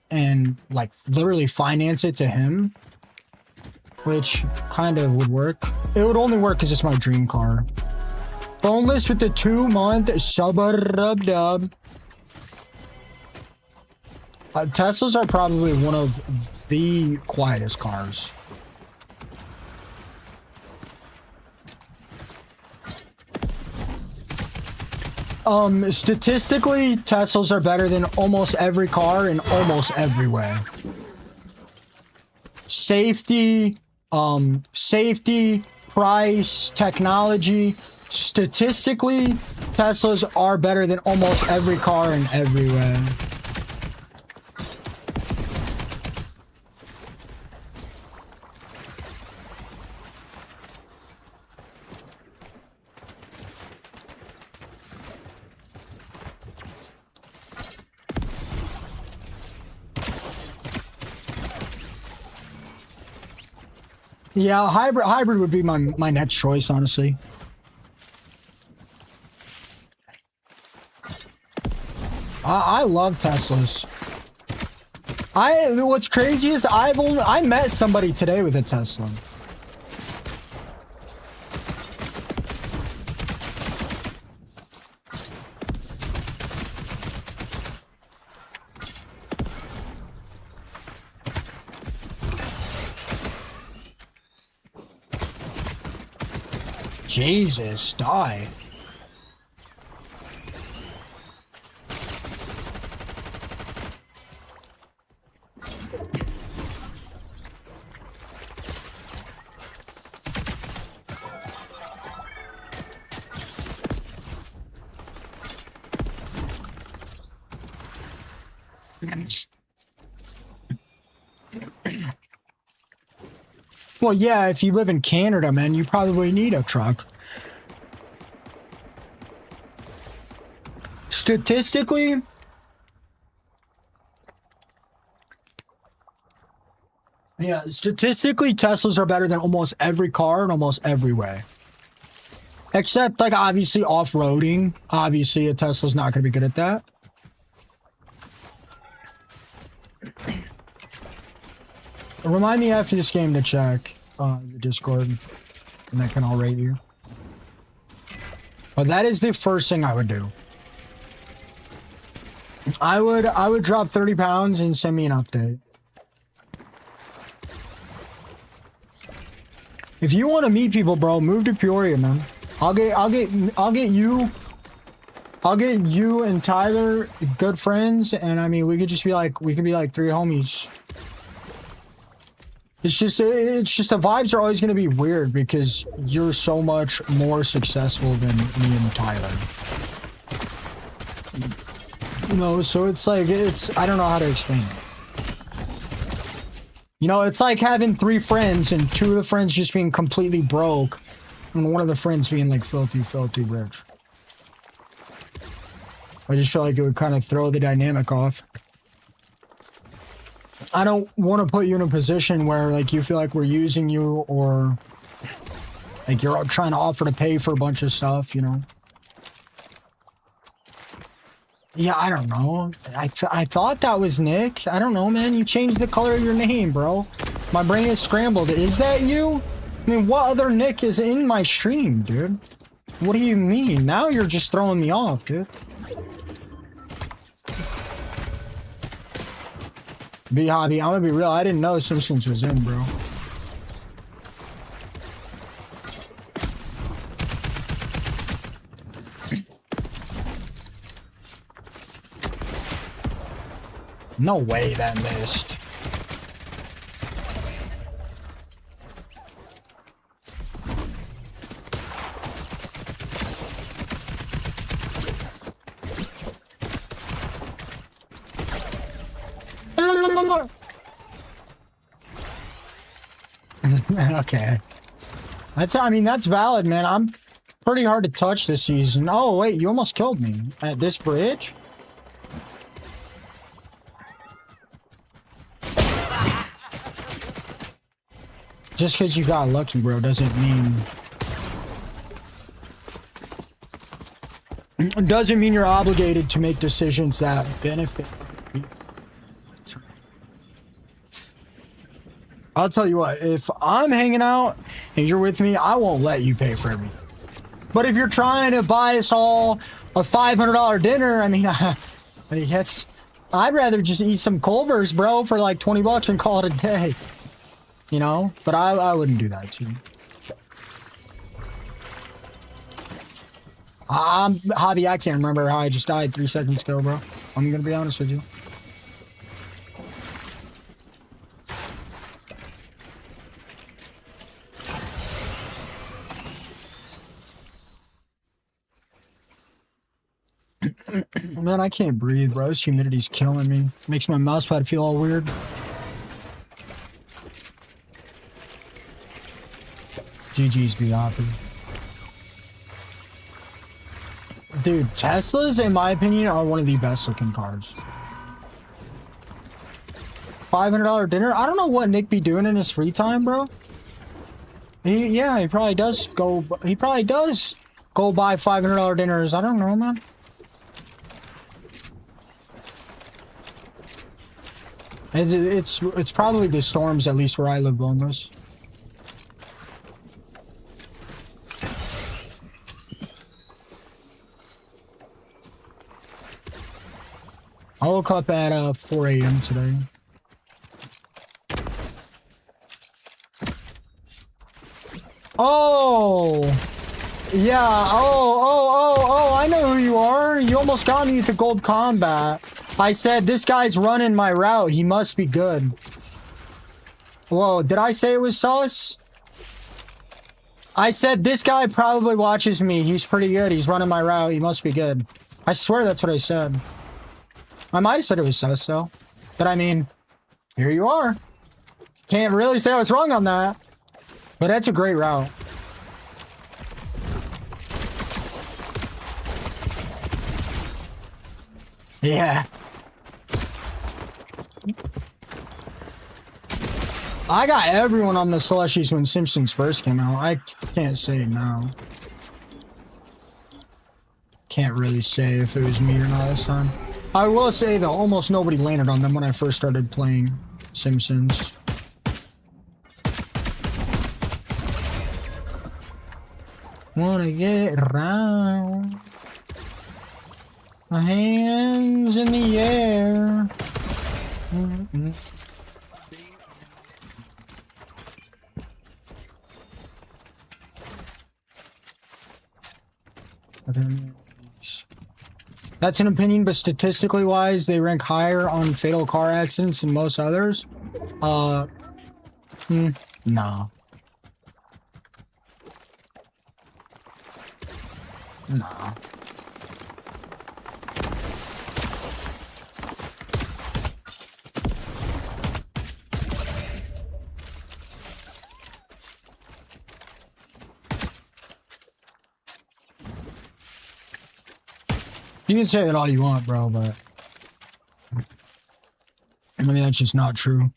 and like literally finance it to him, which kind of would work. It would only work because it's my dream car. Boneless with the 2-month sub-dub. Teslas are probably one of the quietest cars. Statistically, Teslas are better than almost every car in almost every way. Safety, price, technology. Statistically, Teslas are better than almost every car in every way. Yeah, hybrid would be my next choice, honestly. I love Teslas. What's crazy is I met somebody today with a Tesla. Jesus, die. Well, yeah, if you live in Canada, man, you probably need a truck. Statistically, Teslas are better than almost every car in almost every way. Except, like, obviously off-roading. Obviously, a Tesla's not going to be good at that. Remind me after this game to check the Discord, and I can all rate you. But that is the first thing I would do. I would drop 30 pounds and send me an update. If you want to meet people, bro, move to Peoria, man. I'll get you and Tyler good friends, and I mean we could be like 3 homies. It's just the vibes are always going to be weird because you're so much more successful than me and Tyler. You know, so it's like, I don't know how to explain it. You know, it's like having 3 friends and 2 of the friends just being completely broke and one of the friends being like filthy rich. I just feel like it would kind of throw the dynamic off. I don't want to put you in a position where like you feel like we're using you or like you're trying to offer to pay for a bunch of stuff, you know? Yeah, I don't know. I thought that was Nick. I don't know, man. You changed the color of your name, bro. My brain is scrambled. Is that you? I mean, what other Nick is in my stream, dude? What do you mean? Now you're just throwing me off, dude. B-Hobby, I'm gonna be real. I didn't know Simpsons was in, bro. No way that missed. Okay. I mean, that's valid, man. I'm pretty hard to touch this season. Oh, wait, you almost killed me at this bridge? Just because you got lucky, bro, doesn't mean you're obligated to make decisions that benefit you. I'll tell you what, if I'm hanging out and you're with me, I won't let you pay for everything. But if you're trying to buy us all a $500 dinner, I mean, I'd rather just eat some Culver's, bro, for like 20 bucks and call it a day. You know? But I wouldn't do that to you. Hobby, I can't remember how I just died 3 seconds ago, bro. I'm gonna be honest with you. Man, I can't breathe, bro. This humidity's killing me. Makes my mouse pad feel all weird. GG's be happy. Dude, Teslas, in my opinion, are one of the best looking cars. $500 dinner? I don't know what Nick be doing in his free time, bro. He probably does go buy $500 dinners. I don't know, man. It's probably the storms, at least where I live, boneless. I woke up at 4 a.m. today. Oh! Yeah, I know who you are. You almost got me with the gold combat. I said, this guy's running my route. He must be good. Whoa, did I say it was sus? I said, this guy probably watches me. He's pretty good. He's running my route. He must be good. I swear that's what I said. I might have said it was sus, though. But I mean, here you are. Can't really say I was wrong on that. But that's a great route. Yeah. I got everyone on the slushies when Simpsons first came out. I can't say now. Can't really say if it was me or not this time. I will say that almost nobody landed on them when I first started playing Simpsons. Wanna get around. My hands in the air. That's an opinion, but statistically wise, they rank higher on fatal car accidents than most others. No. No. You can say that all you want, bro, but I mean, that's just not true.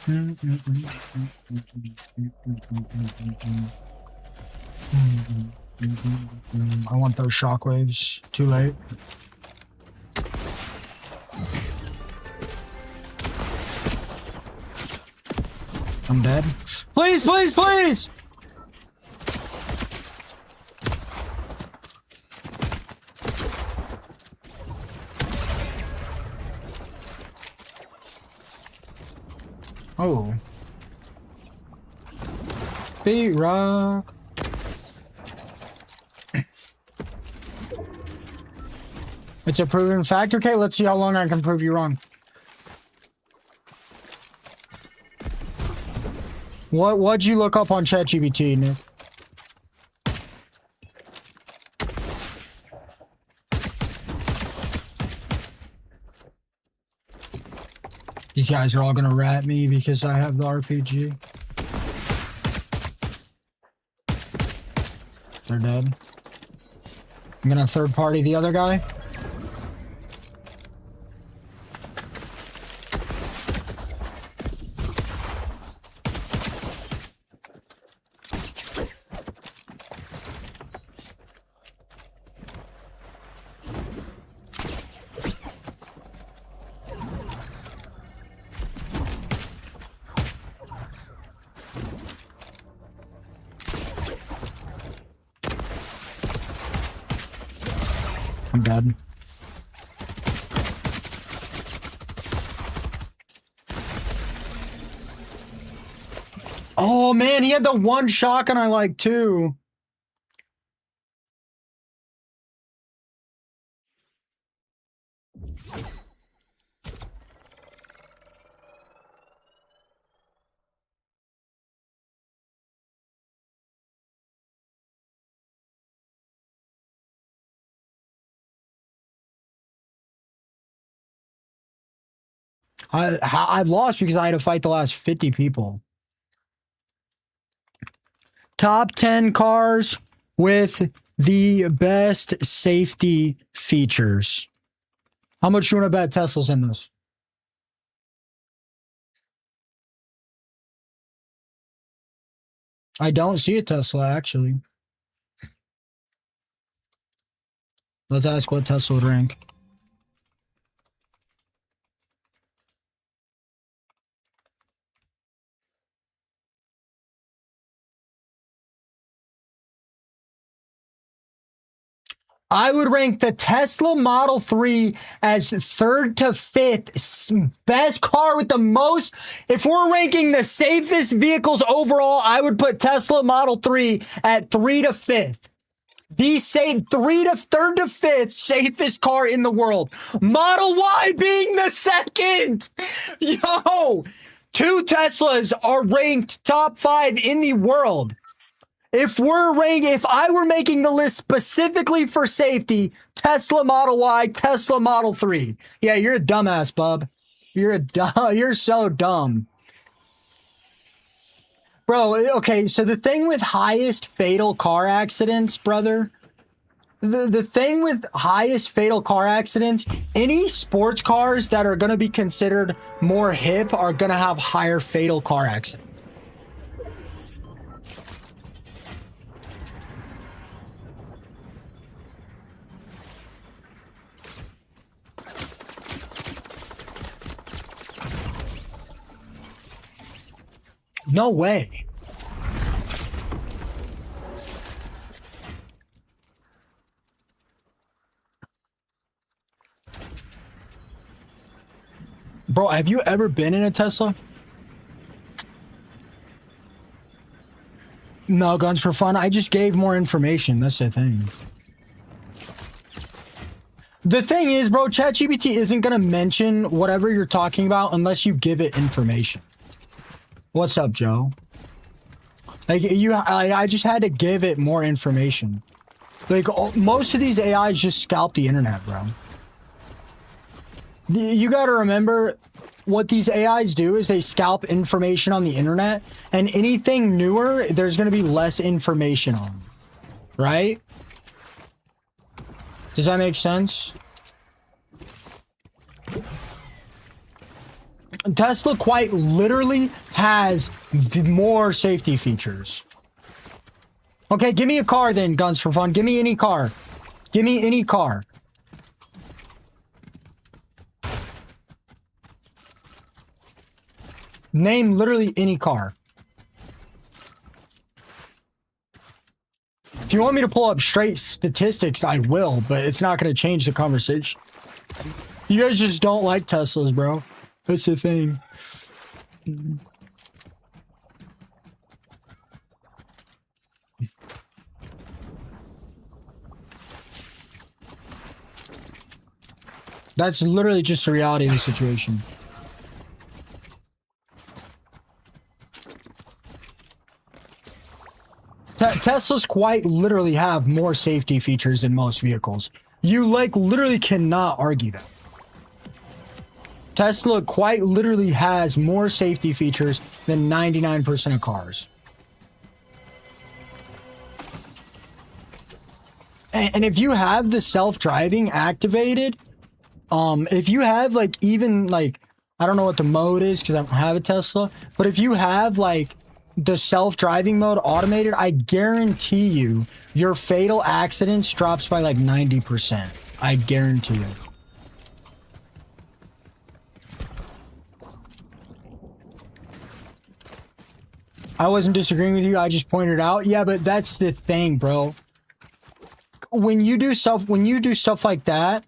I want those shockwaves. Too late. I'm dead. Please, please, please! Oh. Beat rock. It's a proven fact. Okay, let's see how long I can prove you wrong. What'd you look up on ChatGPT, Nick? These guys are all gonna rat me because I have the RPG. They're dead. I'm gonna third party the other guy. I'm dead. Oh man, he had the one shotgun I like too. I've lost because I had to fight the last 50 people. Top 10 cars with the best safety features. How much you want to bet Tesla's in this? I don't see a Tesla, actually. Let's ask what Tesla would rank. I would rank the Tesla Model 3 as third to fifth best car with the most. If we're ranking the safest vehicles overall, I would put Tesla Model 3 at 3 to 5th. The third to fifth safest car in the world. Model Y being the second. Yo, 2 Teslas are ranked top 5 in the world. If I were making the list specifically for safety, Tesla Model Y, Tesla Model 3. Yeah, you're a dumbass, bub. You're so dumb. Bro, okay, so the thing with highest fatal car accidents, brother, the thing with highest fatal car accidents, any sports cars that are going to be considered more hip are going to have higher fatal car accidents. No way. Bro, have you ever been in a Tesla? No, guns for fun. I just gave more information. That's the thing. The thing is, bro, ChatGPT isn't going to mention whatever you're talking about unless you give it information. What's up, Joe? Like, I just had to give it more information. Like, most of these AIs just scalp the internet, bro. You gotta remember, what these AIs do is they scalp information on the internet, and anything newer, there's gonna be less information on. Right? Does that make sense? Tesla quite literally has more safety features. Okay, give me a car then, guns for fun. Give me any car. Give me any car. Name literally any car. If you want me to pull up straight statistics, I will, but it's not going to change the conversation. You guys just don't like Teslas, bro. That's the thing. That's literally just the reality of the situation. Teslas quite literally have more safety features than most vehicles. You literally cannot argue that. Tesla quite literally has more safety features than 99% of cars. And if you have the self-driving activated, if you have like even like, I don't know what the mode is because I don't have a Tesla, but if you have like the self-driving mode automated, I guarantee you your fatal accidents drops by like 90%. I guarantee you. I wasn't disagreeing with you, I just pointed out. Yeah, but that's the thing, bro. When you do stuff like that,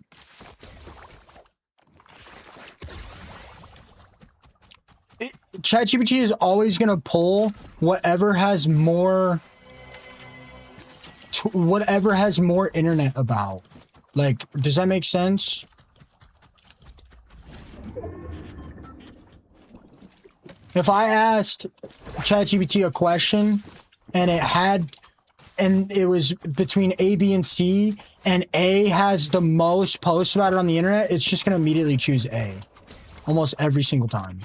ChatGPT is always gonna pull whatever has more internet about. Like, does that make sense? If I asked ChatGPT a question and it was between A, B, and C, and A has the most posts about it on the internet, it's just gonna immediately choose A. Almost every single time.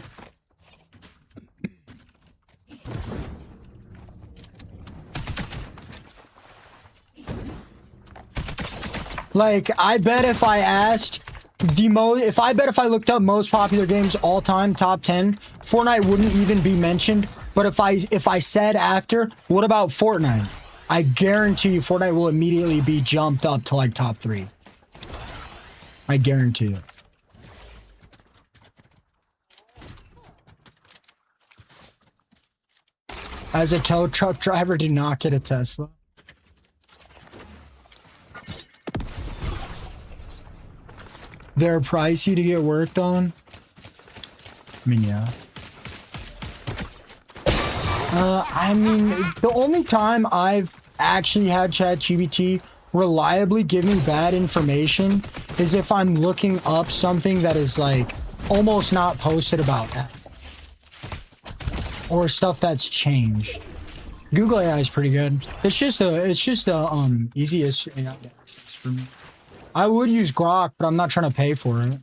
Like, I bet if I asked if I looked up most popular games all time, top 10, Fortnite wouldn't even be mentioned. But if I said after, what about Fortnite? I guarantee you Fortnite will immediately be jumped up to like top 3. I guarantee it. As a tow truck driver, do not get a Tesla. They're pricey to get worked on. I mean, yeah. I mean, the only time I've actually had ChatGPT reliably give me bad information is if I'm looking up something that is like almost not posted about that. Or stuff that's changed. Google AI is pretty good. It's just the easiest AI for me. I would use Grok, but I'm not trying to pay for it.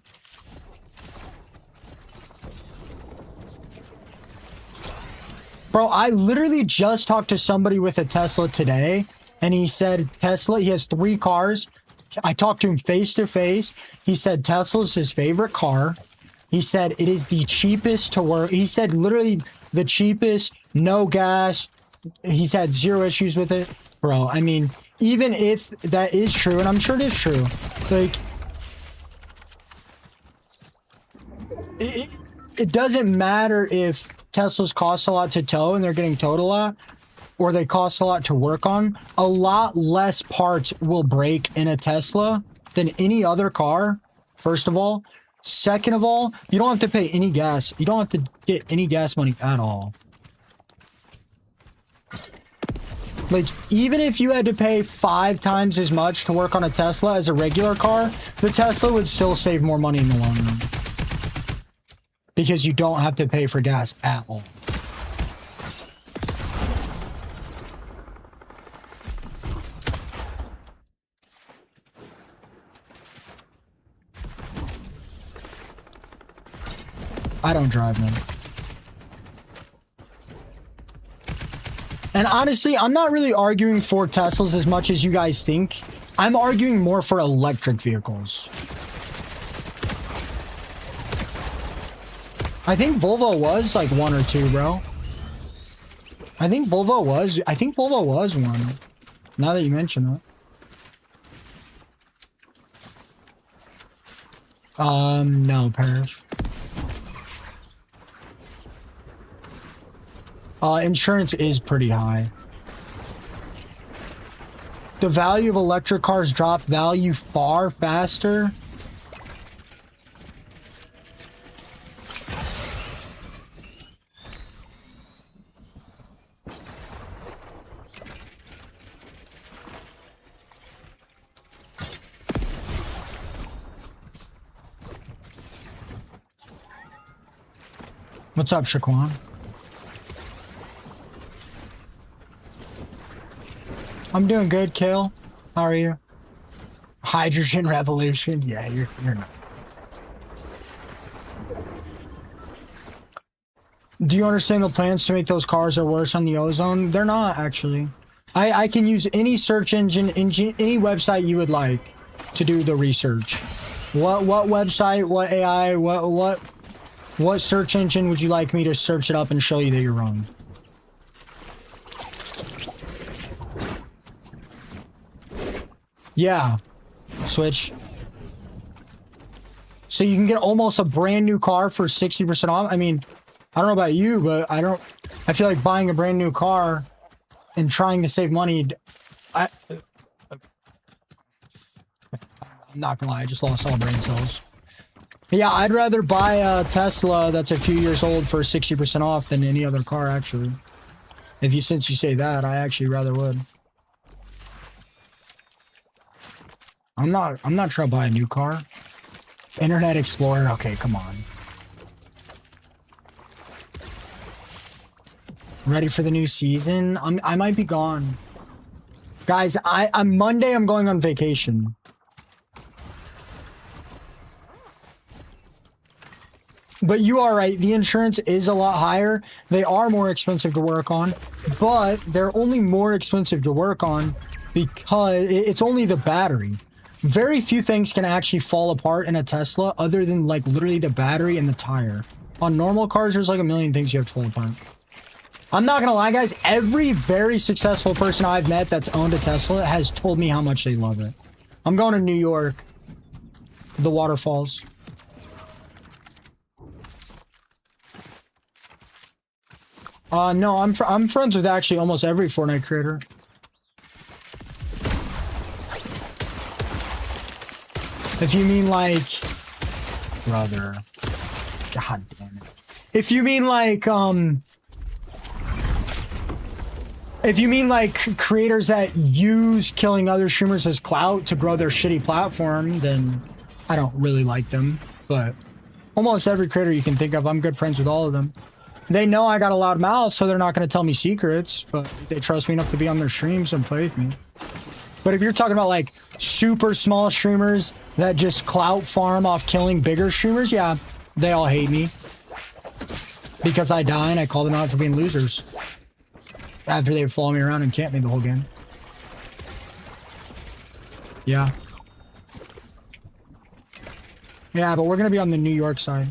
Bro, I literally just talked to somebody with a Tesla today, and he said Tesla, he has 3 cars. I talked to him face to face. He said Tesla's his favorite car. He said it is the cheapest to work. He said literally the cheapest, no gas. He's had 0 issues with it. Bro, I mean, even if that is true, and I'm sure it is true, like, it doesn't matter if Teslas cost a lot to tow and they're getting towed a lot, or they cost a lot to work on. A lot less parts will break in a Tesla than any other car, first of all. Second of all, you don't have to pay any gas. You don't have to get any gas money at all. Like, even if you had to pay 5 times as much to work on a Tesla as a regular car, the Tesla would still save more money in the long run. Because you don't have to pay for gas at all. I don't drive, man. And honestly, I'm not really arguing for Teslas as much as you guys think. I'm arguing more for electric vehicles. I think Volvo was like 1 or 2, bro. I think Volvo was 1. Now that you mention it. No, Paris. Insurance is pretty high. The value of electric cars drop value far faster. What's up, Shaquan? I'm doing good, Kale. How are you? Hydrogen revolution? Yeah, you're not. Do you understand the plans to make those cars are worse on the ozone? They're not, actually. I can use any search engine, any website you would like to do the research. What website, what AI, what search engine would you like me to search it up and show you that you're wrong? Yeah. Switch. So you can get almost a brand new car for 60% off. I mean, I don't know about you, but I feel like buying a brand new car and trying to save money. I'm not gonna lie, I just lost all brain cells. Yeah, I'd rather buy a Tesla that's a few years old for 60% off than any other car, actually. Since you say that, I actually rather would. I'm not trying to buy a new car. Internet Explorer, okay, come on. Ready for the new season? I might be gone. Guys, I'm Monday, I'm going on vacation. But you are right, the insurance is a lot higher. They are more expensive to work on, but they're only more expensive to work on because it's only the battery. Very few things can actually fall apart in a Tesla other than like literally the battery and the tire. On normal cars, there's like a million things you have to fall apart. I'm not gonna lie, guys, every very successful person I've met that's owned a Tesla has told me how much they love it. I'm going to New York. The waterfalls. No, I'm friends with actually almost every Fortnite creator. If you mean like, brother, god damn it. If you mean like creators that use killing other streamers as clout to grow their shitty platform, then I don't really like them. But almost every creator you can think of, I'm good friends with all of them. They know I got a loud mouth, so they're not going to tell me secrets, but they trust me enough to be on their streams and play with me. But if you're talking about like super small streamers that just clout farm off killing bigger streamers, yeah, they all hate me. Because I die and I call them out for being losers. After they follow me around and camp me the whole game. Yeah. Yeah, but we're going to be on the New York side.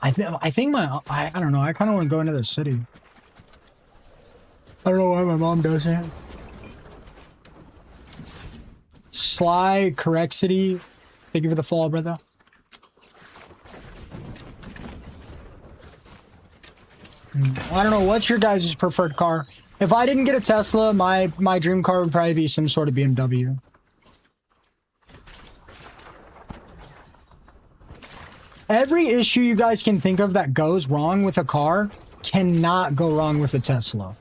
I think I don't know, I kind of want to go into the city. I don't know why my mom does it. Sly Correxity, thank you for the follow, brother. I don't know, what's your guys' preferred car? If I didn't get a Tesla, my dream car would probably be some sort of BMW. Every issue you guys can think of that goes wrong with a car cannot go wrong with a Tesla.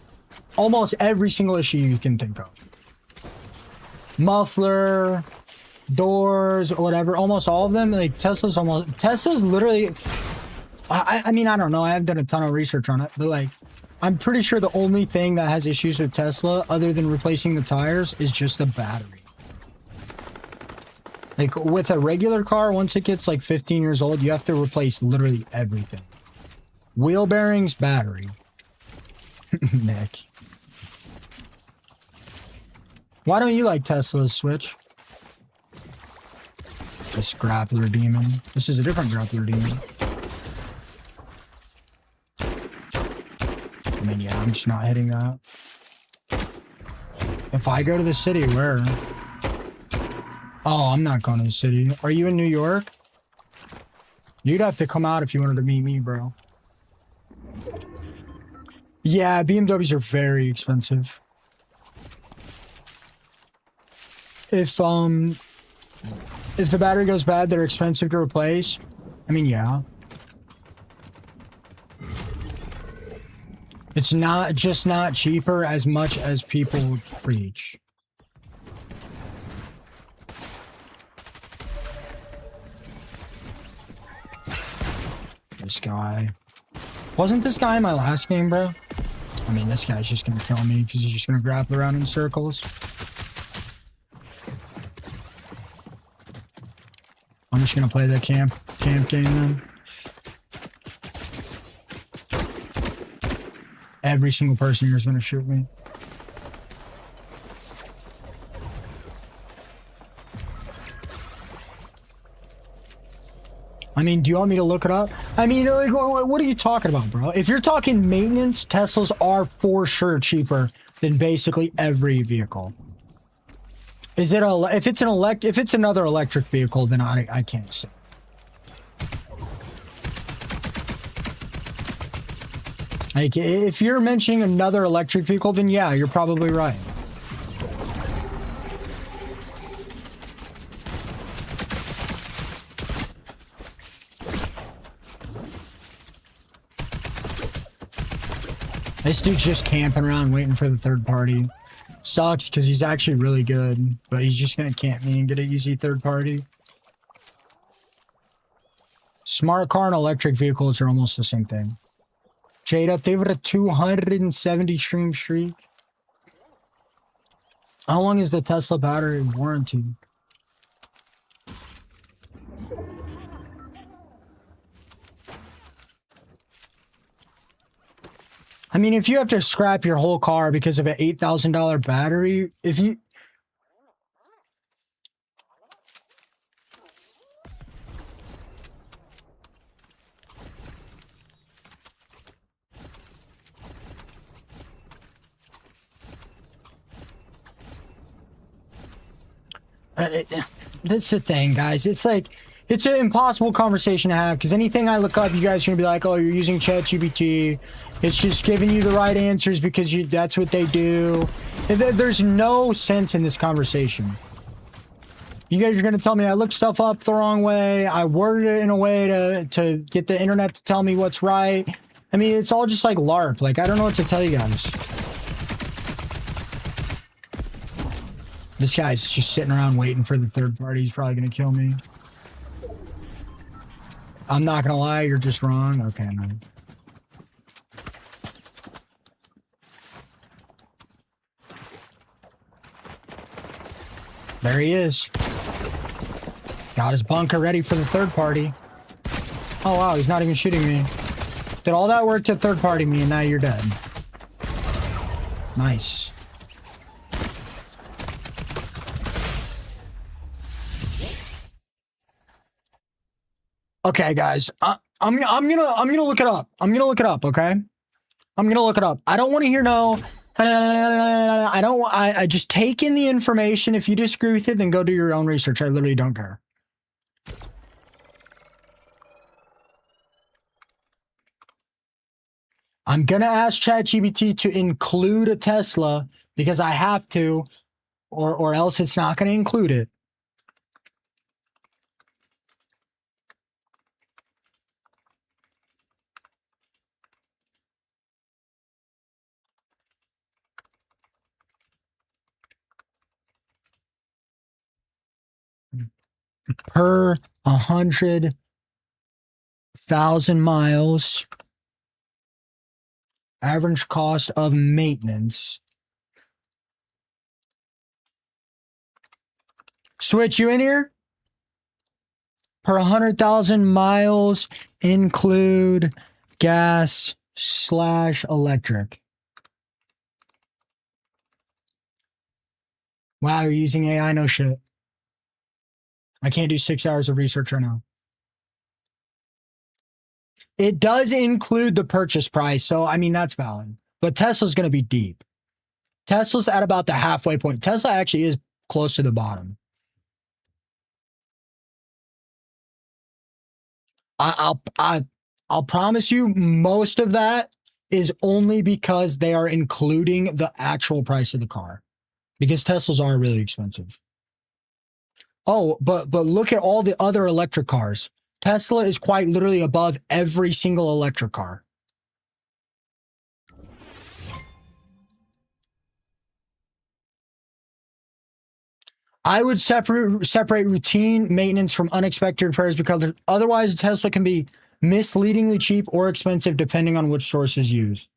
Almost every single issue you can think of. Muffler, doors, or whatever, almost all of them, like Tesla's literally, I mean, I don't know, I haven't done a ton of research on it, but like, I'm pretty sure the only thing that has issues with Tesla, other than replacing the tires, is just the battery. Like, with a regular car, once it gets like 15 years old, you have to replace literally everything. Wheel bearings, battery. Nick. Why don't you like Tesla's, Switch? This grappler demon. This is a different grappler demon. I mean, yeah, I'm just not hitting that. If I go to the city, where? Oh, I'm not going to the city. Are you in New York? You'd have to come out if you wanted to meet me, bro. Yeah, BMWs are very expensive. If the battery goes bad, they're expensive to replace. I mean, yeah. It's not cheaper as much as people preach. This guy. Wasn't this guy in my last game, bro? I mean, this guy's just gonna kill me because he's just gonna grapple around in circles. I'm just gonna play the camp game then. every single person here is going to shoot me. I mean, do you want me to look it up? I mean, like, what are you talking about, bro? If you're talking maintenance, Teslas are for sure cheaper than basically every vehicle. Is it if it's another electric vehicle, then I can't say. Like, if you're mentioning another electric vehicle, then yeah, you're probably right. This dude's just camping around waiting for the third party. Sucks because he's actually really good, but he's just gonna camp me and get an easy third party. Smart car and electric vehicles are almost the same thing. Jada, they were a 270 stream streak. How long is the Tesla battery warranty? I mean, if you have to scrap your whole car because of an $8,000 battery, if you... That's the thing, guys. It's like, it's an impossible conversation to have because anything I look up, you guys are going to be like, oh, you're using ChatGPT. It's just giving you the right answers because that's what they do. There's no sense in this conversation. You guys are going to tell me I looked stuff up the wrong way. I worded it in a way to get the internet to tell me what's right. I mean, it's all just like LARP. Like, I don't know what to tell you guys. This guy's just sitting around waiting for the third party. He's probably going to kill me. I'm not going to lie. You're just wrong. Okay, man. There he is. Got his bunker ready for the third party. Oh, wow. He's not even shooting me. Did all that work to third party me and now you're dead. Nice. Okay, guys. I'm gonna look it up. I'm gonna look it up, okay? I'm gonna look it up. I don't want to hear no... I just take in the information. If you disagree with it, then go do your own research. I literally don't care. I'm gonna ask ChatGPT to include a Tesla because I have to, or else it's not gonna include it. Per 100,000 miles, average cost of maintenance. Switch, you in here? Per 100,000 miles, include gas / electric. Wow, you're using AI? No shit. I can't do 6 hours of research right now. It does include the purchase price, so I mean, that's valid. But Tesla's going to be deep. Tesla's at about the halfway point. Tesla actually is close to the bottom. I'll promise you most of that is only because they are including the actual price of the car. Because Teslas are really expensive. Oh, but look at all the other electric cars. Tesla is quite literally above every single electric car. I would separate routine maintenance from unexpected repairs because otherwise Tesla can be misleadingly cheap or expensive depending on which source is used.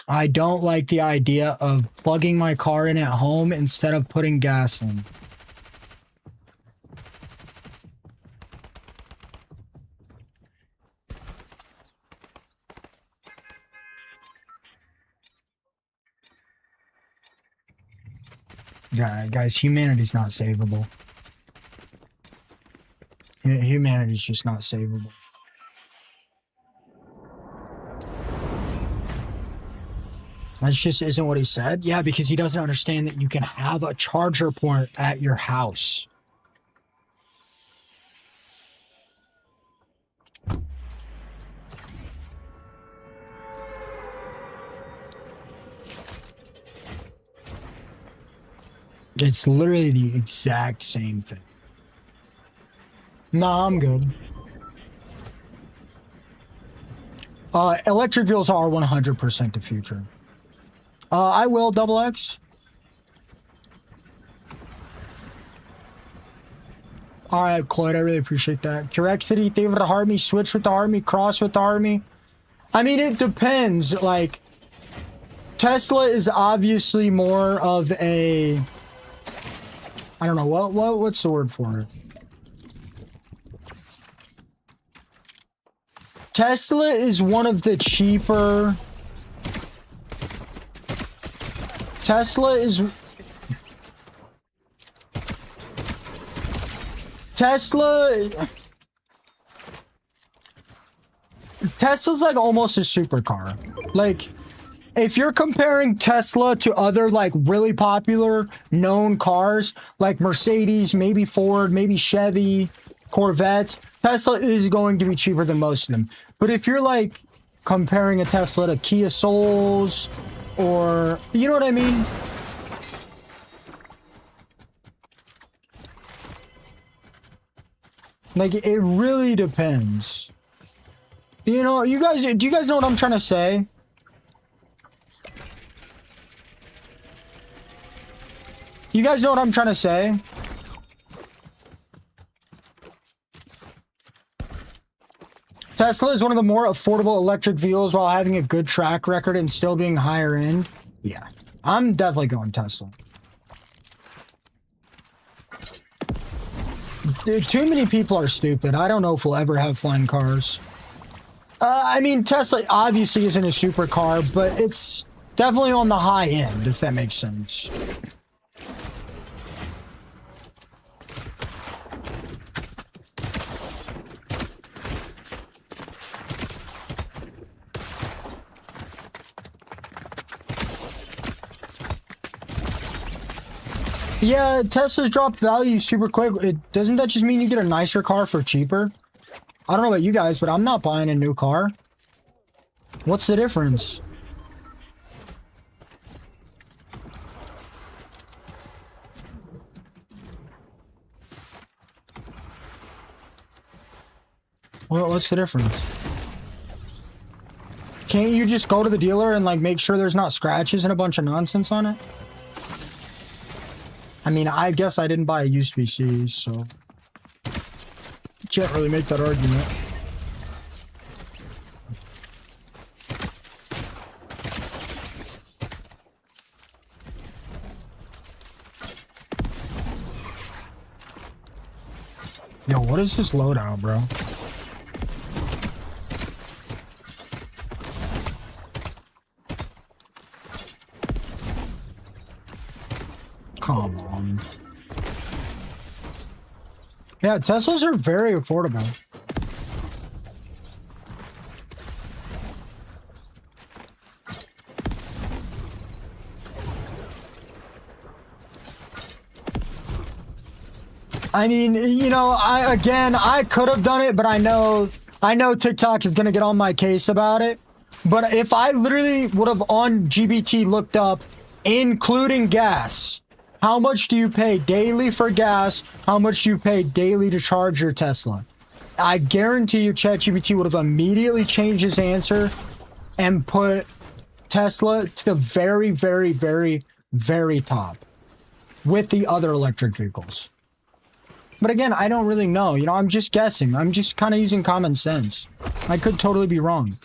I don't like the idea of plugging my car in at home instead of putting gas in. Yeah, guys, humanity's not savable. Humanity's just not savable. That just isn't what he said. Yeah, because he doesn't understand that you can have a charger port at your house. It's literally the exact same thing. Nah, I'm good. Electric vehicles are 100% the future. I will, Double X. Alright, Cloyd, I really appreciate that. Correxity, Thief with the Army, Switch with the Army, Cross with the Army. I mean, it depends. Like, Tesla is obviously more of a... I don't know, what's the word for it? Tesla is one of the cheaper... Tesla's like almost a supercar. Like, if you're comparing Tesla to other like really popular known cars like Mercedes, maybe Ford, maybe Chevy, Corvette, Tesla is going to be cheaper than most of them. But if you're like comparing a Tesla to Kia Souls, or, you know what I mean? Like, it really depends. You know, do you guys know what I'm trying to say? You guys know what I'm trying to say? Tesla is one of the more affordable electric vehicles while having a good track record and still being higher end. Yeah, I'm definitely going Tesla. Dude, too many people are stupid. I don't know if we'll ever have flying cars. I mean, Tesla obviously isn't a supercar, but it's definitely on the high end, if that makes sense. Yeah, Teslas drop value super quick. Doesn't that just mean you get a nicer car for cheaper? I don't know about you guys, but I'm not buying a new car. What's the difference? What's the difference? Can't you just go to the dealer and like make sure there's not scratches and a bunch of nonsense on it? I mean, I guess I didn't buy a used PC, so can't really make that argument. Yo, what is this loadout, bro? Come on. Yeah, Teslas are very affordable. I mean, you know, I could have done it, but I know TikTok is gonna get on my case about it. But if I literally would have on GBT looked up, including gas, how much do you pay daily for gas? How much do you pay daily to charge your Tesla? I guarantee you ChatGPT would have immediately changed his answer and put Tesla to the very, very, very, very top with the other electric vehicles. But again, I don't really know. You know, I'm just guessing. I'm just kind of using common sense. I could totally be wrong.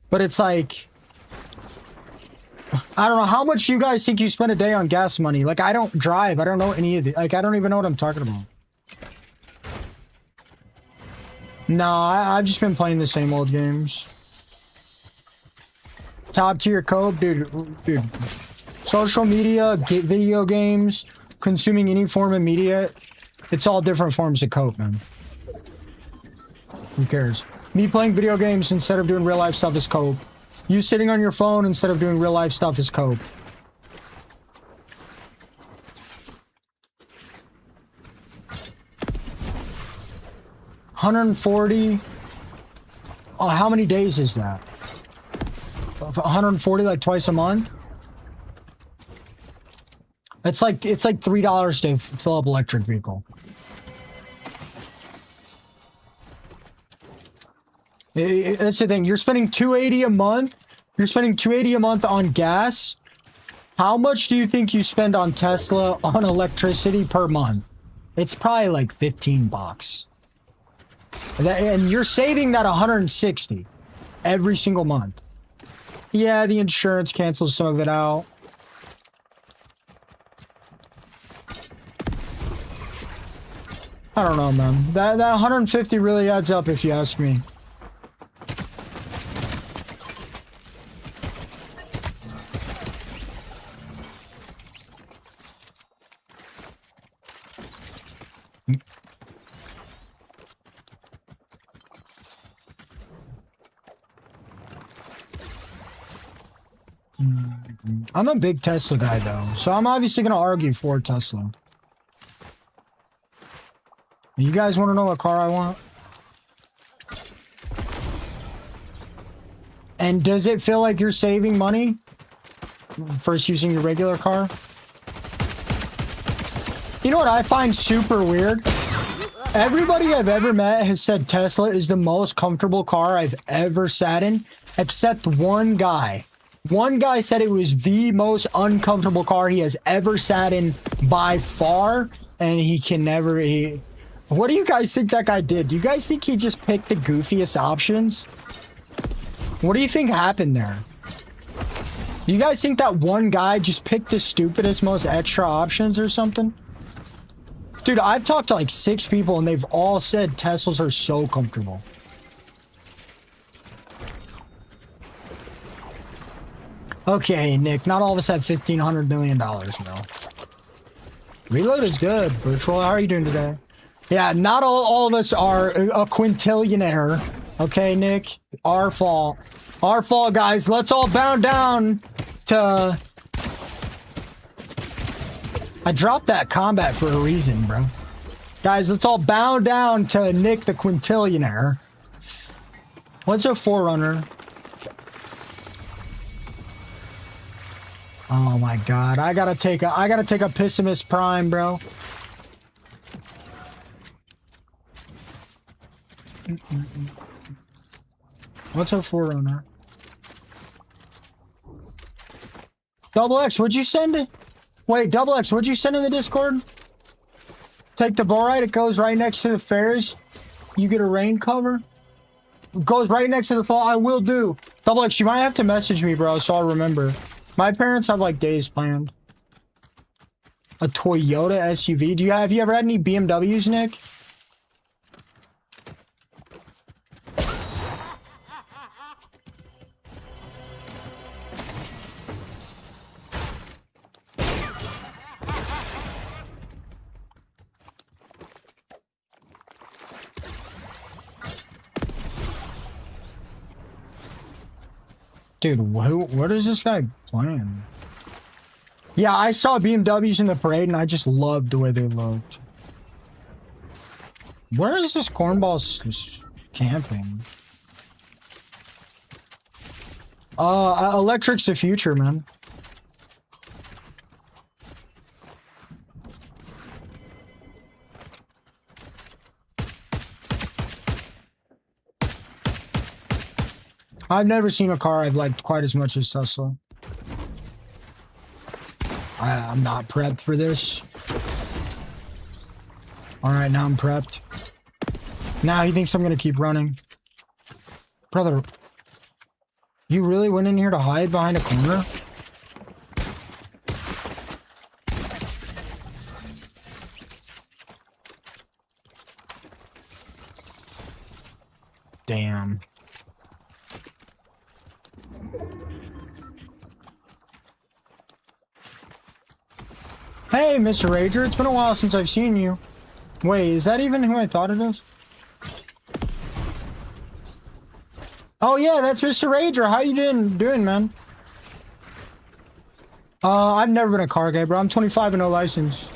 But it's like, I don't know. How much do you guys think you spend a day on gas money? Like, I don't drive. I don't know any of the... Like, I don't even know what I'm talking about. No, I've just been playing the same old games. Top tier code? Dude. Social media, video games, consuming any form of media. It's all different forms of cope, man. Who cares? Me playing video games instead of doing real life stuff is cope. You sitting on your phone instead of doing real life stuff is cope. $140. Oh, how many days is that? 140 like twice a month? It's like $3 to fill up electric vehicle. That's the thing. You're spending $280 a month. You're spending $280 a month on gas. How much do you think you spend on Tesla on electricity per month? It's probably like 15 bucks. And you're saving that 160 every single month. Yeah, the insurance cancels some of it out. I don't know, man. That 150 really adds up if you ask me. I'm a big Tesla guy, though, so I'm obviously going to argue for Tesla. You guys want to know what car I want? And does it feel like you're saving money versus using your regular car? You know what I find super weird? Everybody I've ever met has said Tesla is the most comfortable car I've ever sat in, except one guy. One guy said it was the most uncomfortable car he has ever sat in by far, and he can never... What do you guys think that guy did? Do you guys think he just picked the goofiest options? What do you think happened there? Do you guys think that one guy just picked the stupidest, most extra options or something? Dude, I've talked to like 6 people and they've all said Teslas are so comfortable. Okay, Nick, not all of us have $1,500 million, bro. Reload is good. Virtual, how are you doing today? Yeah, not all of us are a quintillionaire. Okay, Nick? Our fault. Our fault, guys. Let's all bow down to... I dropped that combat for a reason, bro. Guys, let's all bow down to Nick the quintillionaire. What's a Forerunner? Oh my god, I gotta take a Pessimist Prime, bro. What's a Forerunner? Double X, what'd you send it? Wait, Double X, what'd you send in the Discord? Take the Borite, it goes right next to the fairs. You get a rain cover. It goes right next to the fall. I will do. Double X, you might have to message me, bro, so I'll remember. My parents have like days planned. A Toyota SUV. Have you ever had any BMWs, Nick? Dude, what is this guy playing? Yeah, I saw BMWs in the parade and I just loved the way they looked. Where is this cornball camping? Electric's the future, man. I've never seen a car I've liked quite as much as Tesla. I'm not prepped for this. Alright, now I'm prepped. Now he thinks I'm gonna keep running. Brother, you really went in here to hide behind a corner? Damn. Hey, Mr. Rager, it's been a while since I've seen you. Wait, is that even who I thought it is? Oh yeah, that's Mr. Rager. How you doing, man? I've never been a car guy, bro. I'm 25 and no license.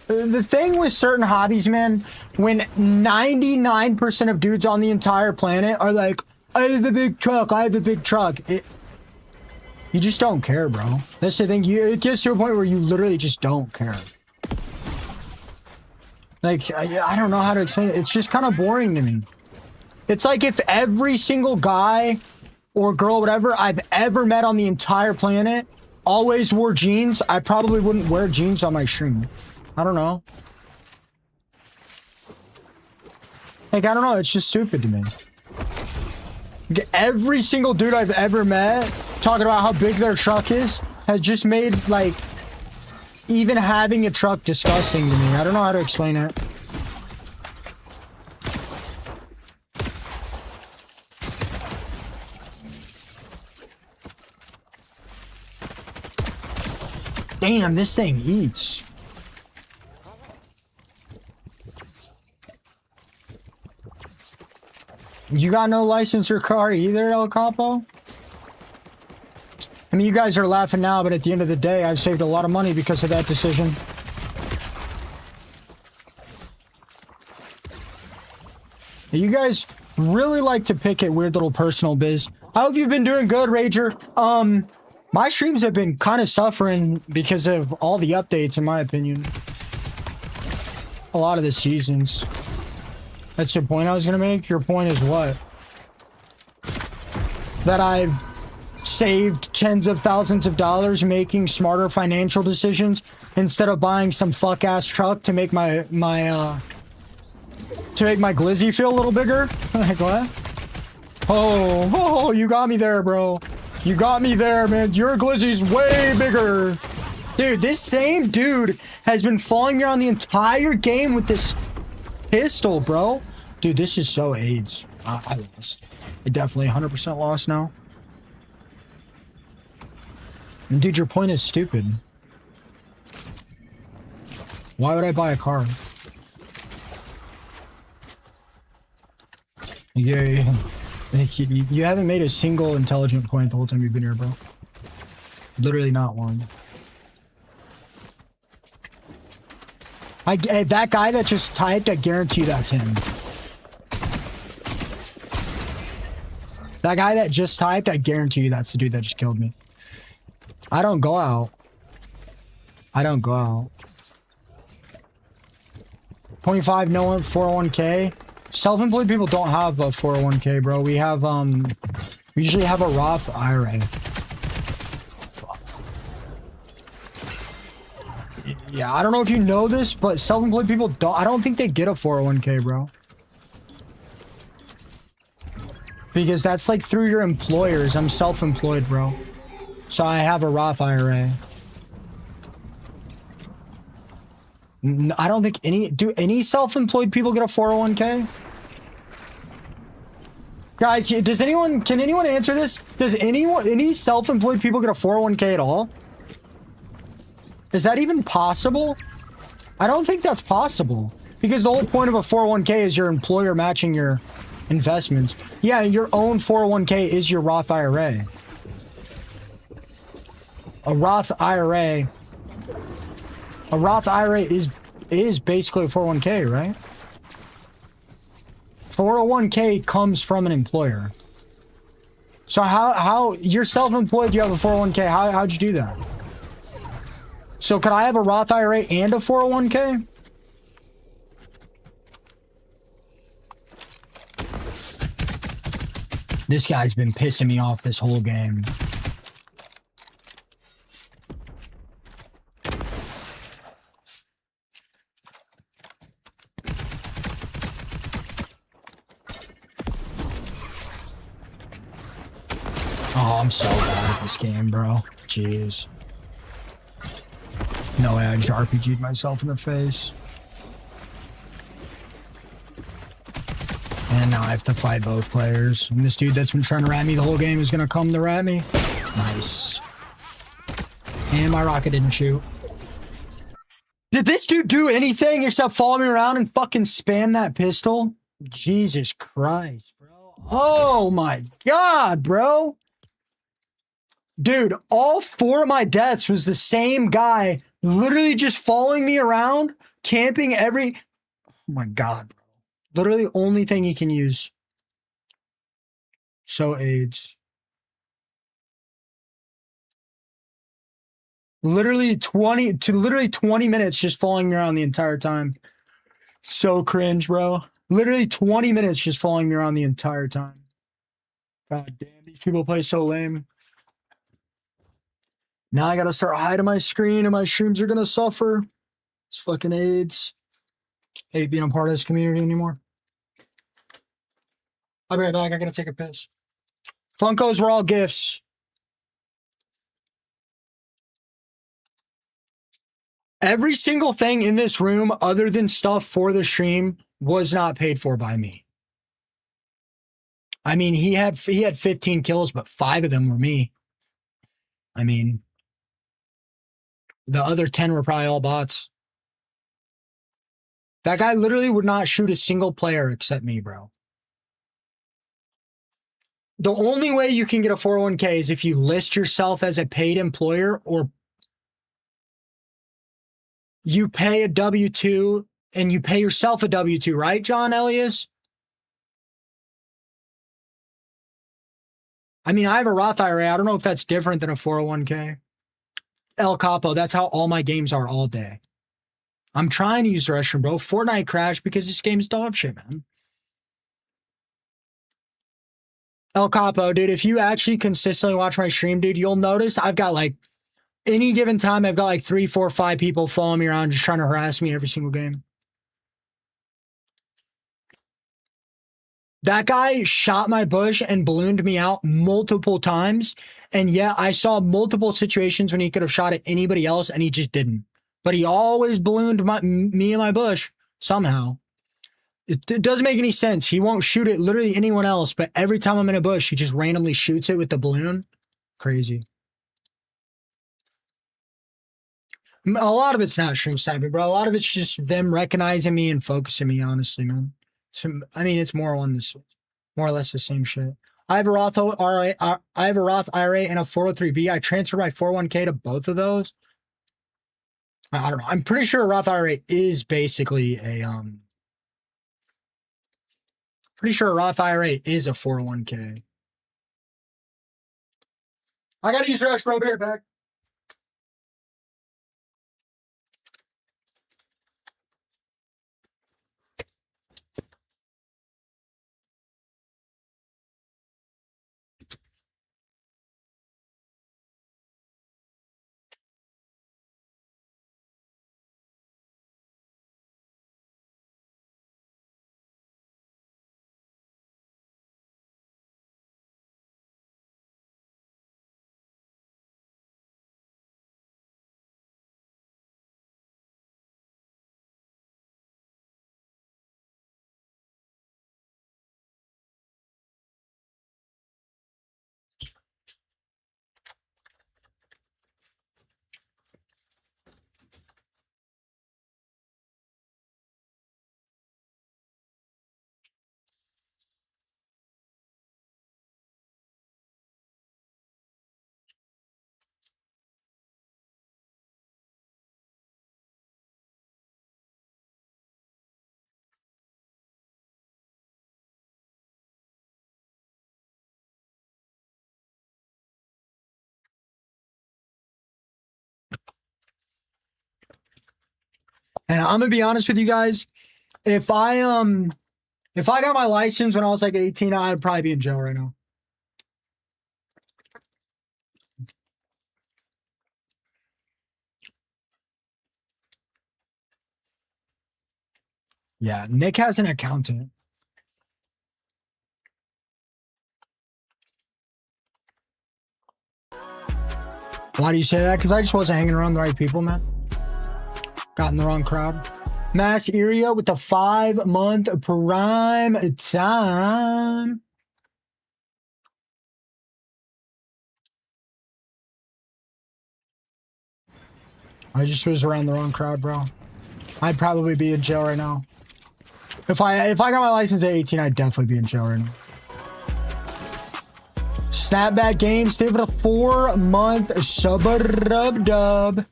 The thing with certain hobbies, man, when 99% of dudes on the entire planet are like, I have a big truck, I have a big truck. You just don't care, bro. That's the thing. It gets to a point where you literally just don't care. Like, I don't know how to explain it. It's just kind of boring to me. It's like if every single guy or girl, whatever, I've ever met on the entire planet always wore jeans, I probably wouldn't wear jeans on my stream. I don't know. Like, I don't know. It's just stupid to me. Every single dude I've ever met talking about how big their truck is has just made, like, even having a truck disgusting to me. I don't know how to explain it. Damn, this thing eats. You got no license or car either, El Capo? I mean, you guys are laughing now, but at the end of the day, I've saved a lot of money because of that decision. You guys really like to pick at weird little personal biz. I hope you've been doing good, Rager. My streams have been kind of suffering because of all the updates, in my opinion. A lot of the seasons. That's your point I was gonna make? Your point is what? That I've saved tens of thousands of dollars making smarter financial decisions instead of buying some fuck-ass truck to make my glizzy feel a little bigger? Like what? Oh, you got me there, bro. You got me there, man. Your glizzy's way bigger. Dude, this same dude has been following me around the entire game with this pistol, bro. Dude, this is so AIDS. I lost. I definitely 100% lost now. And dude, your point is stupid. Why would I buy a car? Yeah. You haven't made a single intelligent point the whole time you've been here, bro. Literally not one. That guy that just typed, I guarantee that's him. That guy that just typed, I guarantee you that's the dude that just killed me. I don't go out. I don't go out. 25, no one, 401k. Self-employed people don't have a 401k, bro. We have, we usually have a Roth IRA. Yeah, I don't know if you know this, but self-employed people don't, I don't think they get a 401k, bro. Because that's like through your employers. I'm self-employed, bro. So I have a Roth IRA. I don't think do any self-employed people get a 401k? Guys, can anyone answer this? Does any self-employed people get a 401k at all? Is that even possible? I don't think that's possible. Because the whole point of a 401k is your employer matching your investments. Yeah, your own 401k is your Roth IRA. A Roth IRA is basically a 401k, right? 401k comes from an employer. So how you're self-employed, you have a 401k. How'd you do that? So could I have a Roth IRA and a 401k? This guy's been pissing me off this whole game. Oh, I'm so bad at this game, bro. Jeez. No way, I just RPG'd myself in the face. And now I have to fight both players. And this dude that's been trying to rat me the whole game is gonna come to rat me. Nice. And my rocket didn't shoot. Did this dude do anything except follow me around and fucking spam that pistol? Jesus Christ, bro. Oh my God, bro. Dude, all 4 of my deaths was the same guy literally just following me around, camping every... Oh my God, bro. Literally only thing he can use. So AIDS. Literally 20 minutes just following me around the entire time. So cringe, bro. Literally 20 minutes just following me around the entire time. God damn, these people play so lame. Now I gotta start hiding my screen and my streams are gonna suffer. It's fucking AIDS. Hate being a part of this community anymore. I'll be right back. I gotta take a piss. Funkos were all gifts. Every single thing in this room other than stuff for the stream was not paid for by me. I mean, he had 15 kills, but 5 of them were me. I mean, the other 10 were probably all bots. That guy literally would not shoot a single player except me, bro. The only way you can get a 401k is if you list yourself as a paid employer or you pay a W-2 and you pay yourself a W-2, right, John Elias? I mean, I have a Roth IRA. I don't know if that's different than a 401k. El Capo, that's how all my games are all day. I'm trying to use the restroom, bro. Fortnite crashed because this game's dog shit, man. El Capo, dude, if you actually consistently watch my stream, dude, you'll notice I've got like, any given time, I've got like 3, 4, 5 people following me around just trying to harass me every single game. That guy shot my bush and ballooned me out multiple times. And yeah, I saw multiple situations when he could have shot at anybody else and he just didn't. But he always ballooned me and my bush somehow. It doesn't make any sense. He won't shoot at literally anyone else, but every time I'm in a bush, he just randomly shoots it with the balloon. Crazy. A lot of it's not stream sniping, bro. A lot of it's just them recognizing me and focusing me, honestly, man. So, I mean, it's more or less the same shit. I have a Roth IRA, and a 403b. I transferred my 401k to both of those. I don't know. I'm pretty sure a Roth IRA is basically a pretty sure a Roth IRA is a 401k. I gotta use Rush, bro. Bear back. And I'm gonna be honest with you guys. If I got my license when I was like 18, I'd probably be in jail right now. Yeah, Nick has an accountant. Why do you say that? Because I just wasn't hanging around the right people, man. Got in the wrong crowd. Mass Area with the 5-month prime time. I just was around the wrong crowd, bro. I'd probably be in jail right now. If I got my license at 18, I'd definitely be in jail right now. Snapback Games, stay with a 4-month sub-dub.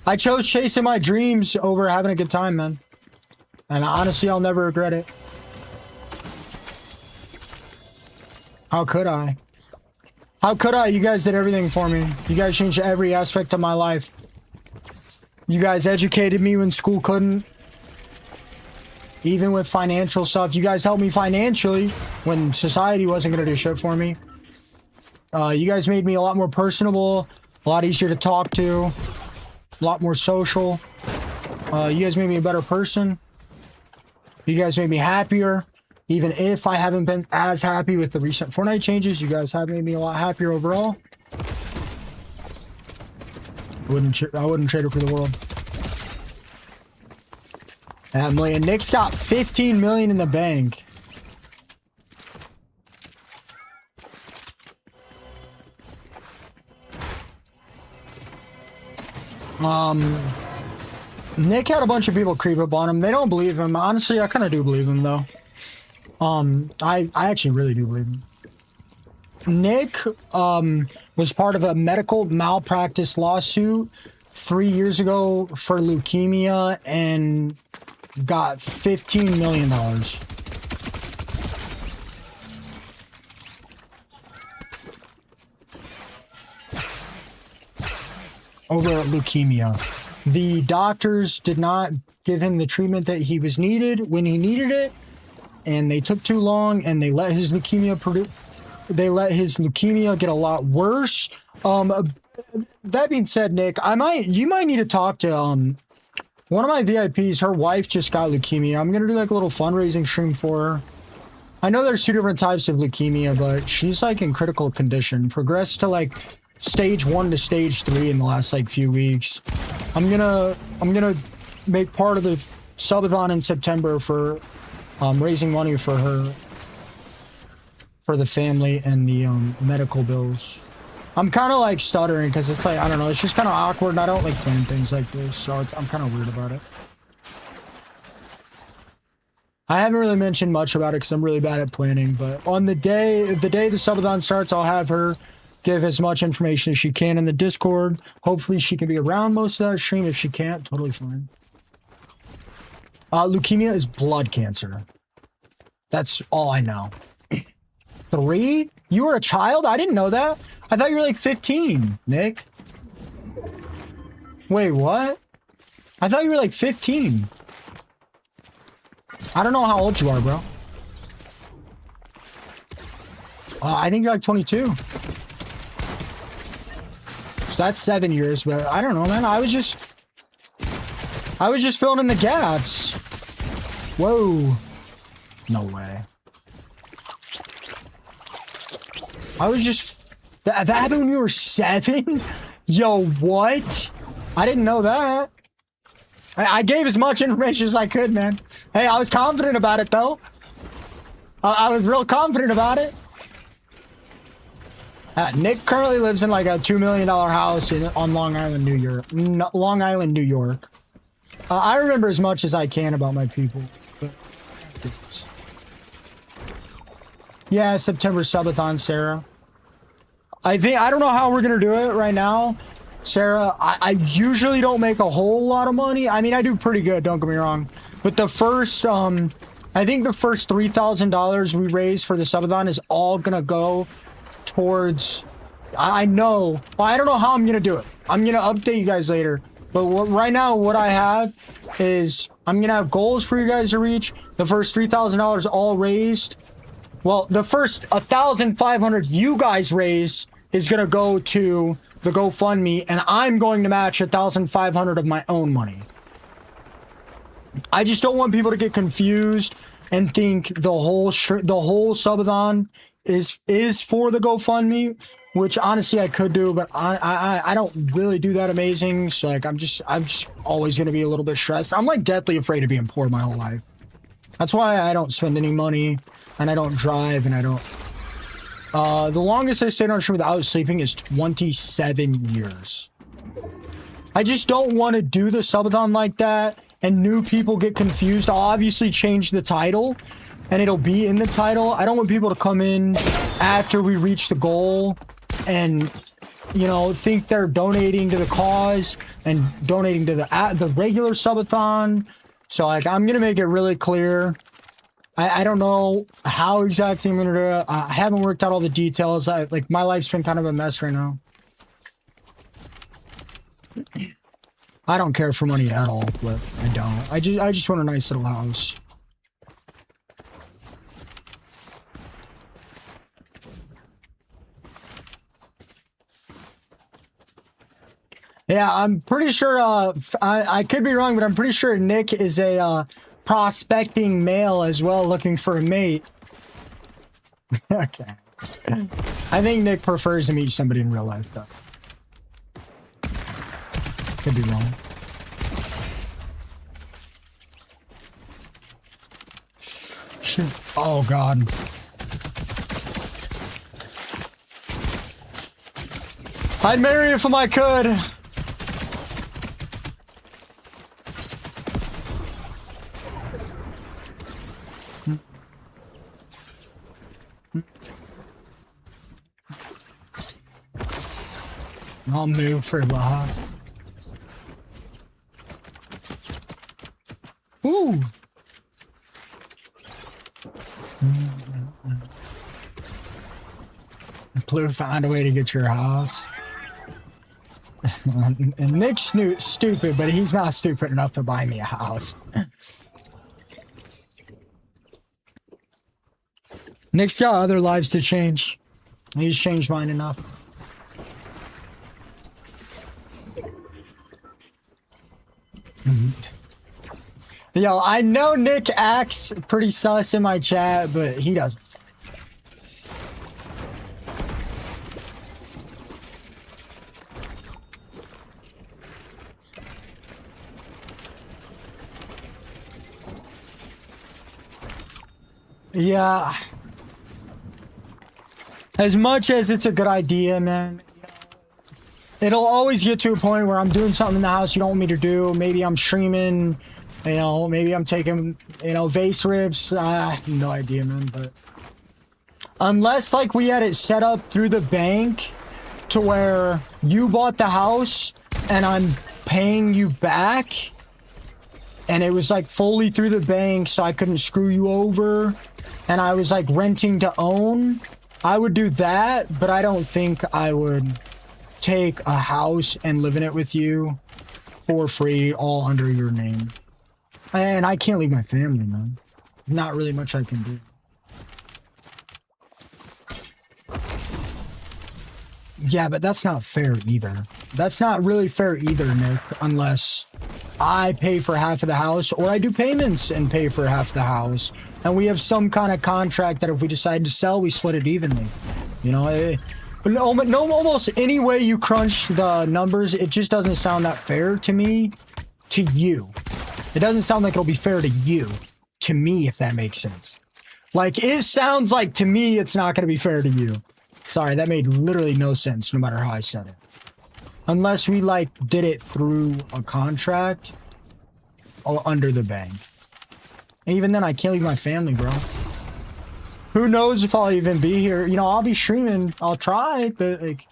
I chose chasing my dreams over having a good time, man. And honestly, I'll never regret it. How could I? How could I? You guys did everything for me. You guys changed every aspect of my life. You guys educated me when school couldn't. Even with financial stuff. You guys helped me financially when society wasn't going to do shit for me. You guys made me a lot more personable. A lot easier to talk to. A lot more social. You guys made me a better person. You guys made me happier. Even if I haven't been as happy with the recent Fortnite changes, you guys have made me a lot happier overall. I wouldn't trade it for the world. $1 million. Nick's got 15 million in the bank. Nick had a bunch of people creep up on him. They don't believe him. Honestly, I kind of do believe him though. I actually really do believe him. Nick was part of a medical malpractice lawsuit 3 years ago for leukemia and got $15 million. Over leukemia. The doctors did not give him the treatment that he was needed when he needed it, and they took too long, and they let his leukemia get a lot worse. That being said, Nick, you might need to talk to one of my VIPs. Her wife just got leukemia. I'm gonna do like a little fundraising stream for her. I know there's 2 different types of leukemia, but she's like in critical condition. Progressed to like stage 1 to stage 3 in the last like few weeks. I'm gonna make part of the subathon in September for raising money for her, for the family and the medical bills. I'm kind of like stuttering because it's like, I don't know, it's just kind of awkward and I don't like plan things like this, so I'm kind of weird about it. I haven't really mentioned much about it because I'm really bad at planning, but on the day the subathon starts, I'll have her give as much information as she can in the Discord. Hopefully she can be around most of that stream. If she can't, totally fine. Leukemia is blood cancer. That's all I know. 3? You were a child? I didn't know that. I thought you were like 15, Nick. Wait, what? I thought you were like 15. I don't know how old you are, bro. I think you're like 22. So that's 7 years, but I don't know, man. I was just filling in the gaps. Whoa. No way. I was just... That happened when you were 7? Yo, what? I didn't know that. I gave as much information as I could, man. Hey, I was confident about it, though. I was real confident about it. Nick currently lives in like a $2 million house on Long Island, New York. Long Island, New York. I remember as much as I can about my people. Yeah, September subathon, Sarah. I don't know how we're gonna do it right now, Sarah. I usually don't make a whole lot of money. I mean, I do pretty good, don't get me wrong. But the first, I think the first $3,000 we raise for the subathon is all gonna go towards... I know. I don't know how I'm gonna do it. I'm gonna update you guys later. But right now, what I have is I'm gonna have goals for you guys to reach. The first $3,000 all raised. Well, the first 1,500 you guys raise is gonna go to the GoFundMe, and I'm going to match 1,500 of my own money. I just don't want people to get confused and think the whole subathon is for the GoFundMe. which honestly I could do, but I don't really do that amazing. So like I'm just always gonna be a little bit stressed. I'm like deathly afraid of being poor my whole life. That's why I don't spend any money, and I don't drive, and I don't. The longest I stayed on a stream without sleeping is 27 years. I just don't want to do the subathon like that, and new people get confused. I'll obviously change the title, and it'll be in the title. I don't want people to come in after we reach the goal and, you know, think they're donating to the cause and donating to the regular subathon. So, like, I'm going to make it really clear. I don't know how exactly I'm going to do it. I haven't worked out all the details. Like, my life's been kind of a mess right now. I don't care for money at all, but I don't. I just want a nice little house. Yeah, I'm pretty sure, I could be wrong, but I'm pretty sure Nick is a, prospecting male as well, looking for a mate. Okay. I think Nick prefers to meet somebody in real life, though. Could be wrong. Shit. Oh, God. I'd marry if I could. I'll move for Baja. Ooh. Blue found a way to get your house. And Nick's stupid, but he's not stupid enough to buy me a house. Nick's got other lives to change. He's changed mine enough. Yo, I know Nick acts pretty sus in my chat, but he doesn't. Yeah. As much as it's a good idea, man, it'll always get to a point where I'm doing something in the house you don't want me to do. Maybe I'm streaming, you know, maybe I'm taking, you know, vase rips. I have no idea, man, but unless like we had it set up through the bank to where you bought the house and I'm paying you back and it was like fully through the bank so I couldn't screw you over and I was like renting to own, I would do that, but I don't think I would take a house and live in it with you for free, all under your name. And I can't leave my family, man. Not really much I can do. Yeah, but that's not fair either. That's not really fair either, Nick, unless I pay for half of the house or I do payments and pay for half the house. And we have some kind of contract that if we decide to sell, we split it evenly. You know, almost any way you crunch the numbers, it just doesn't sound that fair to me, to you. It doesn't sound like it'll be fair to you, to me, if that makes sense. Like, it sounds like to me it's not going to be fair to you. Sorry, that made literally no sense, no matter how I said it. Unless we, like, did it through a contract or under the bank. And even then, I can't leave my family, bro. Who knows if I'll even be here? You know, I'll be streaming. I'll try, but, like,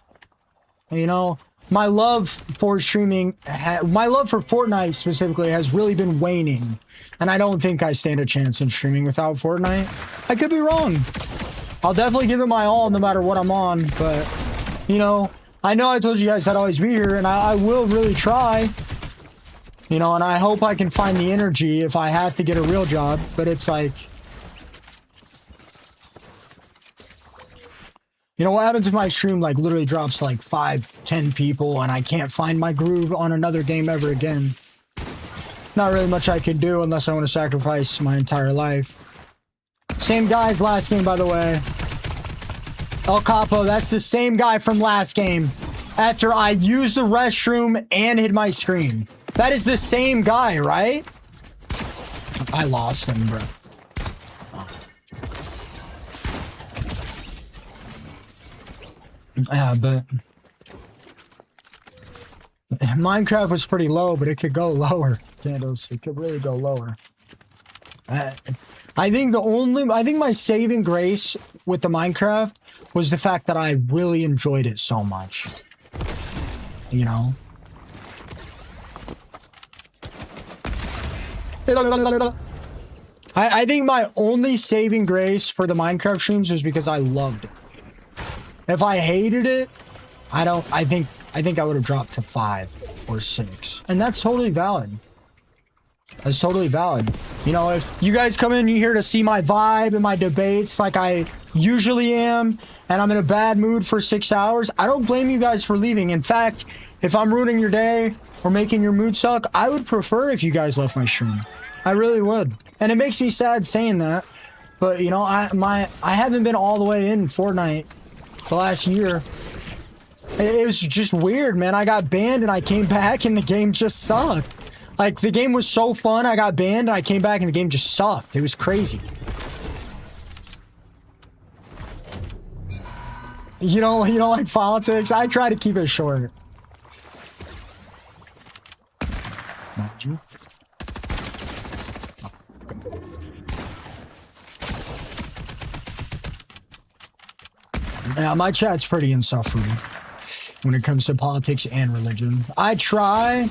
you know, my love for streaming, my love for Fortnite specifically has really been waning. And I don't think I stand a chance in streaming without Fortnite. I could be wrong. I'll definitely give it my all no matter what I'm on, but, you know I told you guys I'd always be here, and I will really try. You know, and I hope I can find the energy if I have to get a real job, but it's like, you know, what happens if my stream, like, literally drops, like, 5-10 people, and I can't find my groove on another game ever again? Not really much I can do unless I want to sacrifice my entire life. Same guys last game, by the way. El Capo, that's the same guy from last game. After I used the restroom and hid my screen. That is the same guy, right? I lost him, bro. Yeah, but Minecraft was pretty low, but it could go lower. Candles, it could really go lower. I think my saving grace with the Minecraft was the fact that I really enjoyed it so much. You know? I think my only saving grace for the Minecraft streams was because I loved it. If I hated it, I think I would have dropped to 5 or 6. And that's totally valid. That's totally valid. You know, if you guys come in here to see my vibe and my debates like I usually am, and I'm in a bad mood for 6 hours, I don't blame you guys for leaving. In fact, if I'm ruining your day or making your mood suck, I would prefer if you guys left my stream. I really would. And it makes me sad saying that. But, you know, I haven't been all the way in Fortnite the last year. It was just weird, man. I got banned and I came back and the game just sucked. Like, the game was so fun, I got banned and I came back and the game just sucked. It was crazy. You know, like politics? I try to keep it short. Not you. Yeah, my chat's pretty insufferable when it comes to politics and religion. I try.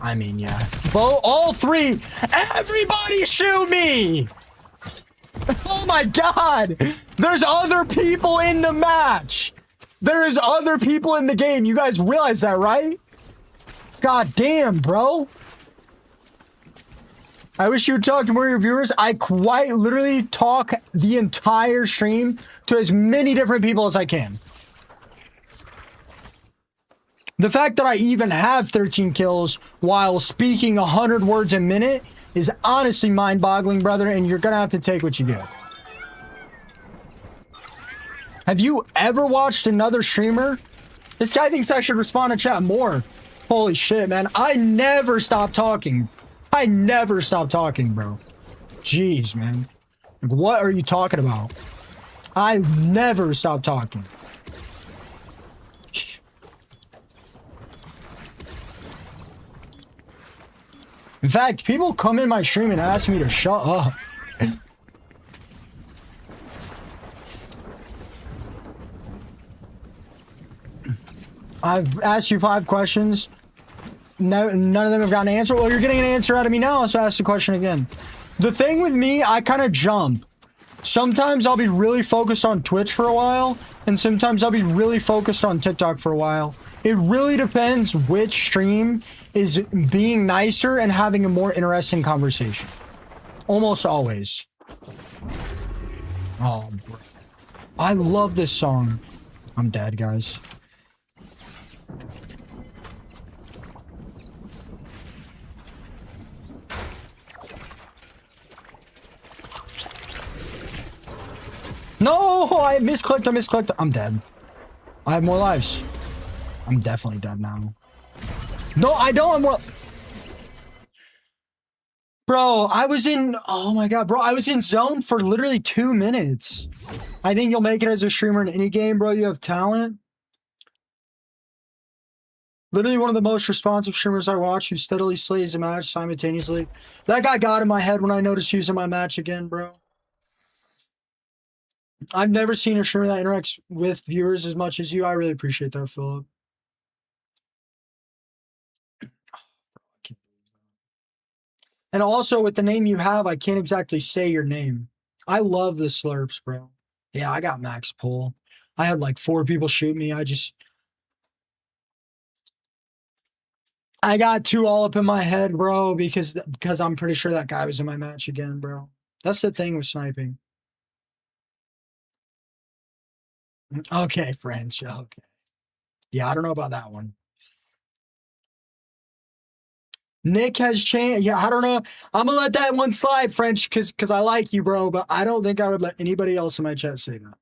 I mean, yeah. All three. Everybody shoot me. Oh my God. There's other people in the match. There is other people in the game. You guys realize that, right? God damn, bro. I wish you would talk to more of your viewers. I quite literally talk the entire stream to as many different people as I can. The fact that I even have 13 kills while speaking 100 words a minute is honestly mind-boggling, brother, and you're gonna have to take what you get. Have you ever watched another streamer? This guy thinks I should respond to chat more. Holy shit, man. I never stop talking. I never stop talking, bro. Jeez, man. What are you talking about? I never stop talking. In fact, people come in my stream and ask me to shut up. I've asked you 5 questions. No, none of them have gotten an answer. Well, you're getting an answer out of me now, so ask the question again. The thing with me, I kind of jump. Sometimes I'll be really focused on Twitch for a while, and sometimes I'll be really focused on TikTok for a while. It really depends which stream is being nicer and having a more interesting conversation. Almost always. Oh, bro. I love this song. I'm dead, guys. No, I misclicked. I'm dead. I have more lives. I'm definitely dead now. No, I don't. I'm well. Bro, I was in. Oh my God, bro. I was in zone for literally 2 minutes. I think you'll make it as a streamer in any game, bro. You have talent. Literally one of the most responsive streamers I watch who steadily slays a match simultaneously. That guy got in my head when I noticed he was in my match again, bro. I've never seen a streamer that interacts with viewers as much as you. I really appreciate that, Philip. And also, with the name you have, I can't exactly say your name. I love the slurps, bro. Yeah, I got max pull. I had like 4 people shoot me. I got 2 all up in my head, bro, because I'm pretty sure that guy was in my match again, bro. That's the thing with sniping. Okay, French. Okay. Yeah, I don't know about that one. Nick has changed. Yeah, I don't know. I'm gonna let that one slide, French, because I like you, bro. But I don't think I would let anybody else in my chat say that.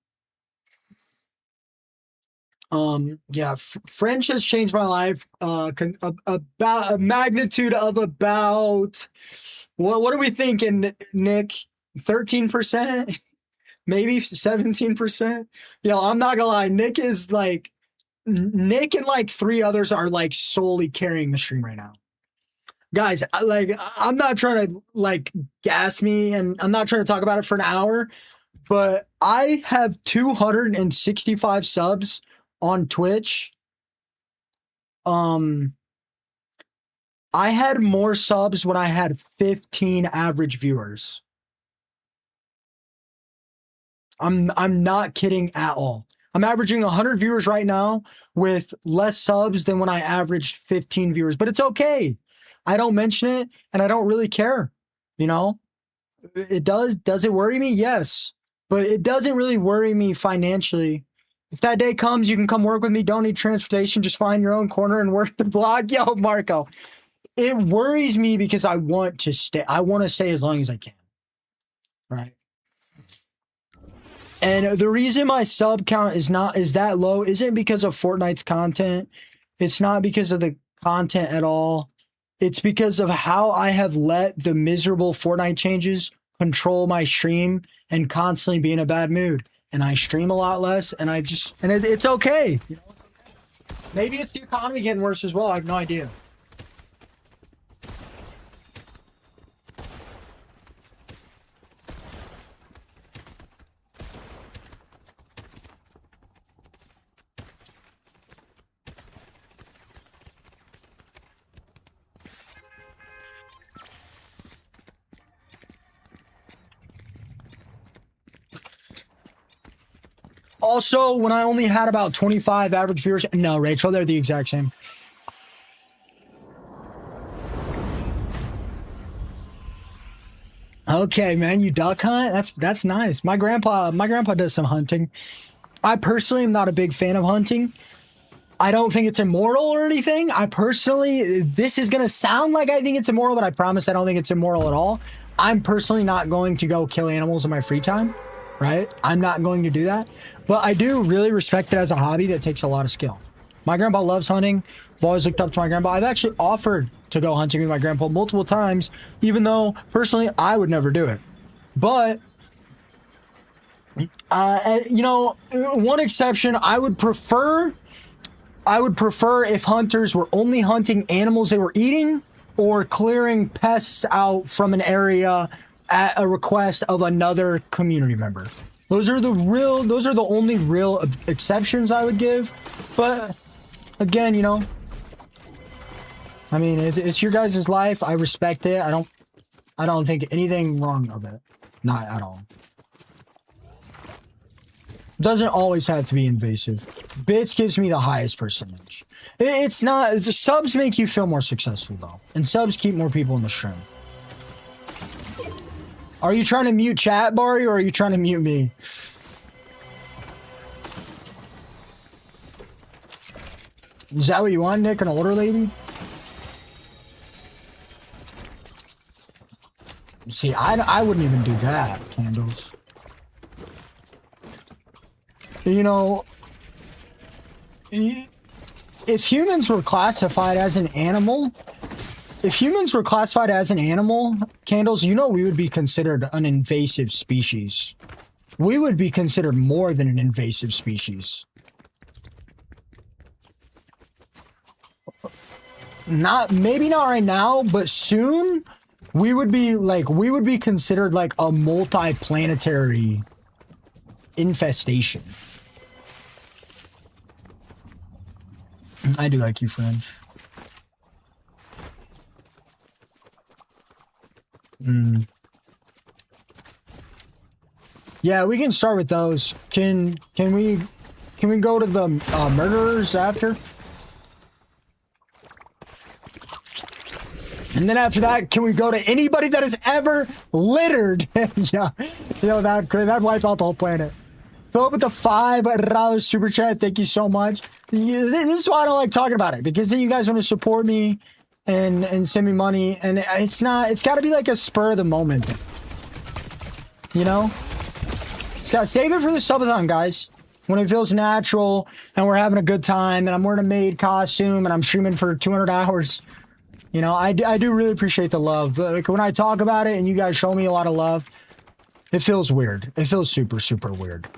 Yeah, French has changed my life. About a magnitude of about what are we thinking, Nick? 13%, maybe 17%. Yo, I'm not gonna lie. Nick and like three others are like solely carrying the stream right now. Guys, I'm not trying to like gas me, and I'm not trying to talk about it for an hour, but I have 265 subs on Twitch. I had more subs when I had 15 average viewers. I'm not kidding at all. I'm averaging 100 viewers right now with less subs than when I averaged 15 viewers, but it's okay. I don't mention it and I don't really care. You know, does it worry me? Yes, but it doesn't really worry me financially. If that day comes, you can come work with me. Don't need transportation. Just find your own corner and work the blog. Yo, Marco, it worries me because I want to stay. I want to stay as long as I can. Right. And the reason my sub count is that low isn't because of Fortnite's content. It's not because of the content at all. It's because of how I have let the miserable Fortnite changes control my stream and constantly be in a bad mood. And I stream a lot less, and it's okay. You know? Maybe it's the economy getting worse as well. I have no idea. Also, when I only had about 25 average viewers, no, Rachel, they're the exact same. Okay, man, you duck hunt? That's nice. My grandpa does some hunting. I personally am not a big fan of hunting. I don't think it's immoral or anything. This is going to sound like I think it's immoral, but I promise I don't think it's immoral at all. I'm personally not going to go kill animals in my free time. Right? I'm not going to do that. But I do really respect it as a hobby that takes a lot of skill. My grandpa loves hunting. I've always looked up to my grandpa. I've actually offered to go hunting with my grandpa multiple times, even though personally I would never do it. But, you know, one exception, I would prefer if hunters were only hunting animals they were eating or clearing pests out from an area at a request of another community member. Those are the only real exceptions I would give. But again, you know, I mean, it's your guys' life. I respect it. I don't think anything wrong of it. Not at all. Doesn't always have to be invasive. Bits gives me the highest percentage. It's not. Subs make you feel more successful though, and subs keep more people in the stream. Are you trying to mute chat, Barry, or are you trying to mute me? Is that what you want, Nick? An older lady? See, I wouldn't even do that, Candles. You know, if humans were classified as an animal... Candles, you know we would be considered an invasive species. We would be considered more than an invasive species. Maybe not right now, but soon we would be considered like a multi-planetary infestation. I do like you, French. Yeah, we can start with those. Can we go to the murderers after? And then after that, can we go to anybody that has ever littered? Yeah, that wiped out the whole planet. Fill up with the $5 super chat. Thank you so much. This is why I don't like talking about it, because then you guys want to support me and send me money, and it's got to be like a spur of the moment thing. You know? It's got to save it for the subathon, guys. When it feels natural and we're having a good time and I'm wearing a maid costume and I'm streaming for 200 hours. You know, I do really appreciate the love. Like when I talk about it and you guys show me a lot of love, it feels weird. It feels super, super weird.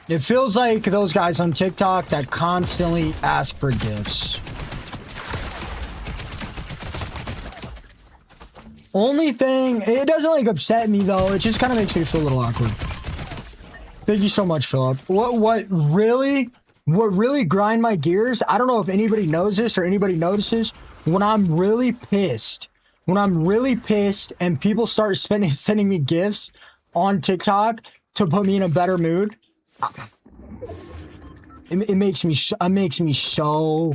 It feels like those guys on TikTok that constantly ask for gifts. Only thing, it doesn't like upset me though. It just kind of makes me feel a little awkward. Thank you so much, Philip. What really grind my gears? I don't know if anybody knows this or anybody notices. When I'm really pissed and people start sending me gifts on TikTok to put me in a better mood, it makes me so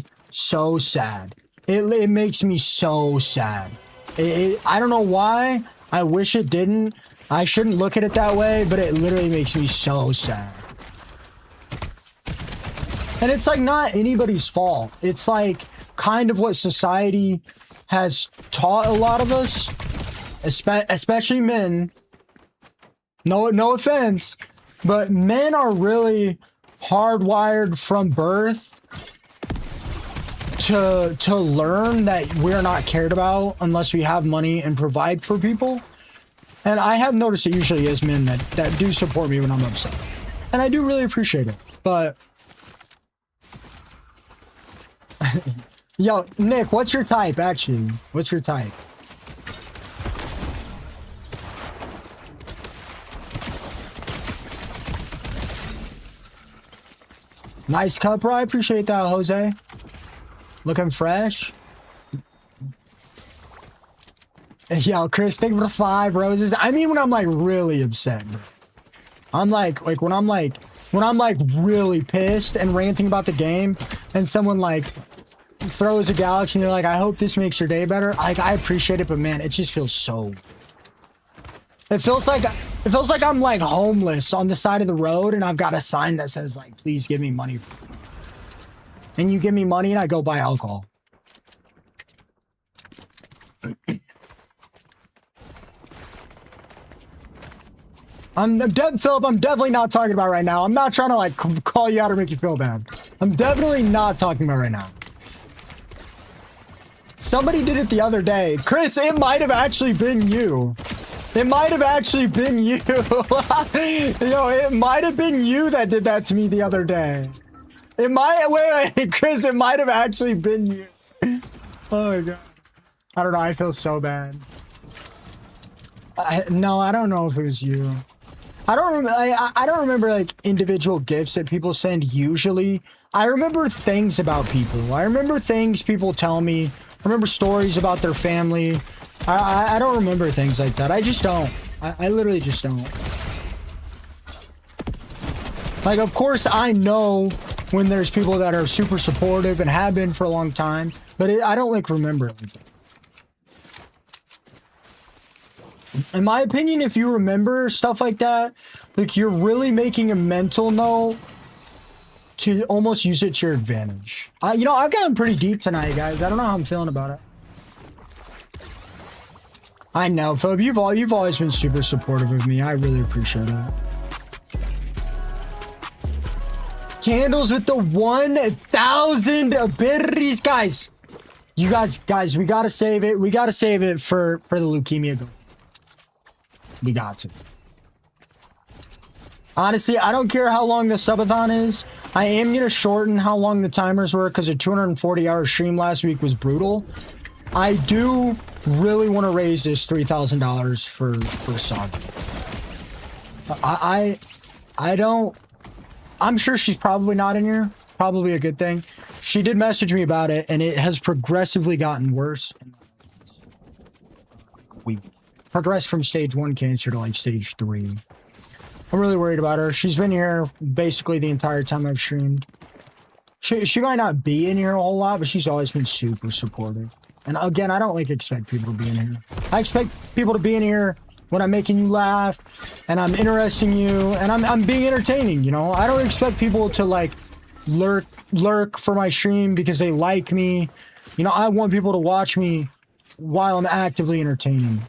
sad. It makes me so sad. I don't know why. I wish it didn't. I shouldn't look at it that way, but it literally makes me so sad. And it's like not anybody's fault. It's like kind of what society has taught a lot of us, especially men. No offense, but men are really hardwired from birth to learn that we're not cared about unless we have money and provide for people. And I have noticed it usually is men that do support me when I'm upset. And I do really appreciate it. But yo, Nick, what's your type actually? What's your type? Nice cup, bro. I appreciate that, Jose. Looking fresh. Yo, Chris, thank you for the 5 roses. I mean, when I'm like really upset, bro. I'm like when I'm like really pissed and ranting about the game, and someone like throws a galaxy and they're like, "I hope this makes your day better." I appreciate it, but man, it just feels so. It feels like I'm like homeless on the side of the road, and I've got a sign that says like, "Please give me money." And you give me money, and I go buy alcohol. Philip, I'm definitely not talking about right now. I'm not trying to like call you out or make you feel bad. I'm definitely not talking about right now. Somebody did it the other day. Chris, it might have actually been you. It might have actually been you. Yo, it might have been you that did that to me the other day. It might, wait, Chris, it might have actually been you. Oh my God. I don't know, I feel so bad. No, I don't know if it was you. I don't remember like individual gifts that people send usually. I remember things about people. I remember things people tell me. I remember stories about their family. I don't remember things like that. I just don't. I literally just don't. Like, of course, I know when there's people that are super supportive and have been for a long time, but I don't like remember it. In my opinion, if you remember stuff like that, like you're really making a mental note to almost use it to your advantage. You know, I've gotten pretty deep tonight, guys. I don't know how I'm feeling about it. I know, Philip, you've always been super supportive of me. I really appreciate it. Candles with the 1,000 abilities, guys. You guys, we gotta save it. We gotta save it for the leukemia goal. We got to. Honestly, I don't care how long the subathon is. I am gonna shorten how long the timers were because a 240-hour stream last week was brutal. I do really want to raise this $3,000 for Saga. I don't. I'm sure she's probably not in here. Probably a good thing. She did message me about it, and it has progressively gotten worse. We progressed from stage 1 cancer to like stage 3. I'm really worried about her. She's been here basically the entire time I've streamed. She might not be in here a whole lot, but she's always been super supportive. And again, I don't like expect people to be in here. I expect people to be in here when I'm making you laugh and I'm interesting you and I'm being entertaining, you know? I don't expect people to like lurk for my stream because they like me. You know, I want people to watch me while I'm actively entertaining.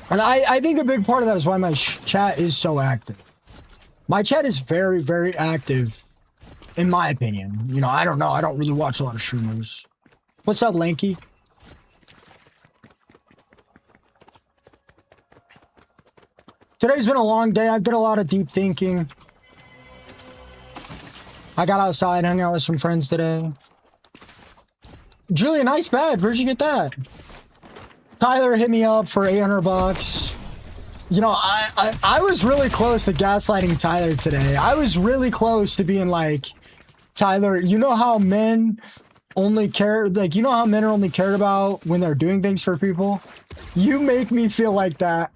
And I think a big part of that is why my chat is so active. My chat is very, very active, in my opinion. You know, I don't know. I don't really watch a lot of streamers. What's up, Lanky? Today's been a long day. I did a lot of deep thinking. I got outside, hung out with some friends today. Julia, nice bag. Where'd you get that? Tyler hit me up for 800 bucks. You know, I was really close to gaslighting Tyler today. I was really close to being like, Tyler, you know how men only care, like, you know how men are only cared about when they're doing things for people? You make me feel like that.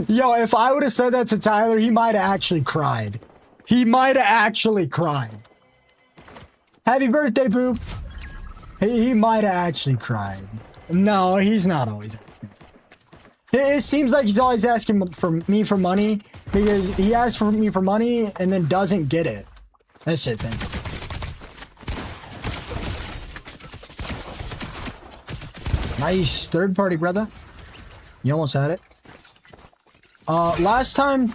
Yo, if I would have said that to Tyler, he might have actually cried. He might have actually cried. Happy birthday, Boop. He might have actually cried. No, he's not always asking. It seems like he's always asking for me for money because he asks for me for money and then doesn't get it. That's it then. Nice third party, brother. You almost had it. Last time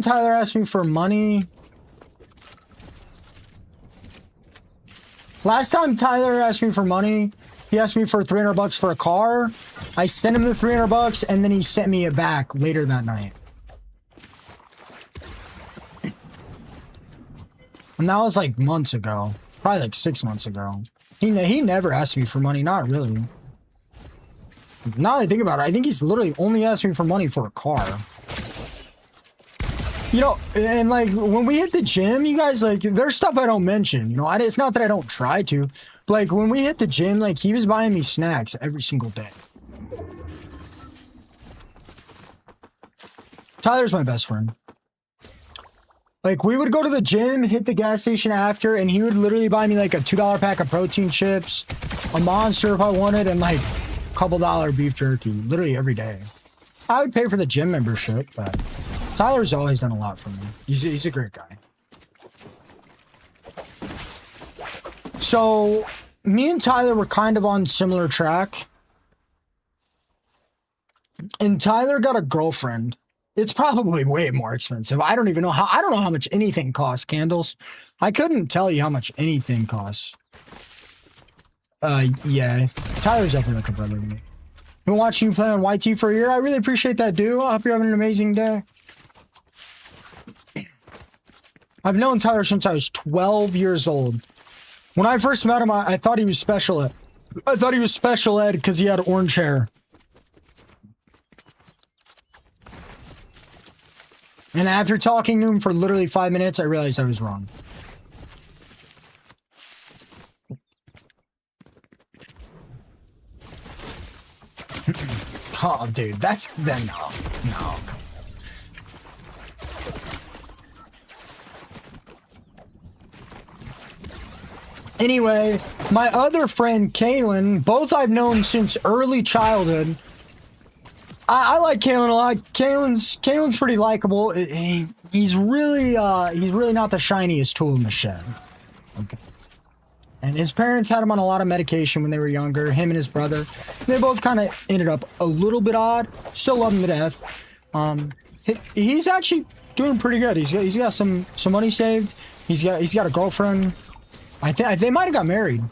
Tyler asked me for money. Last time Tyler asked me for money, he asked me for 300 bucks for a car. I sent him the 300 bucks and then he sent me it back later that night. And that was like months ago. Probably like 6 months ago. He never asked me for money, not really. Now that I think about it, I think he's literally only asked me for money for a car. You know, and like when we hit the gym, you guys, like, there's stuff I don't mention. You know, it's not that I don't try to. But like when we hit the gym, like he was buying me snacks every single day. Tyler's my best friend. Like we would go to the gym, hit the gas station after, and he would literally buy me like a $2 pack of protein chips, a Monster if I wanted, and like a couple dollar beef jerky, literally every day. I would pay for the gym membership, but Tyler's always done a lot for me. He's a great guy. So me and Tyler were kind of on similar track. And Tyler got a girlfriend. It's probably way more expensive. I don't know how much anything costs, Candles. I couldn't tell you how much anything costs. Yeah. Tyler's definitely like a brother to me. Been watching you play on YT for a year. I really appreciate that, dude. I hope you're having an amazing day. I've known Tyler since I was 12 years old. When I first met him, I thought he was special ed. I thought he was special ed because he had orange hair. And after talking to him for literally 5 minutes, I realized I was wrong. Oh, dude, that's... then no. Anyway, my other friend, Kaylin, both I've known since early childhood. I like Kaylin a lot. Kaylin's pretty likable. He's really not the shiniest tool in the shed. Okay. And his parents had him on a lot of medication when they were younger, him and his brother. They both kind of ended up a little bit odd. Still love him to death. He's actually doing pretty good. He's got some money saved. He's got a girlfriend. They might have got married.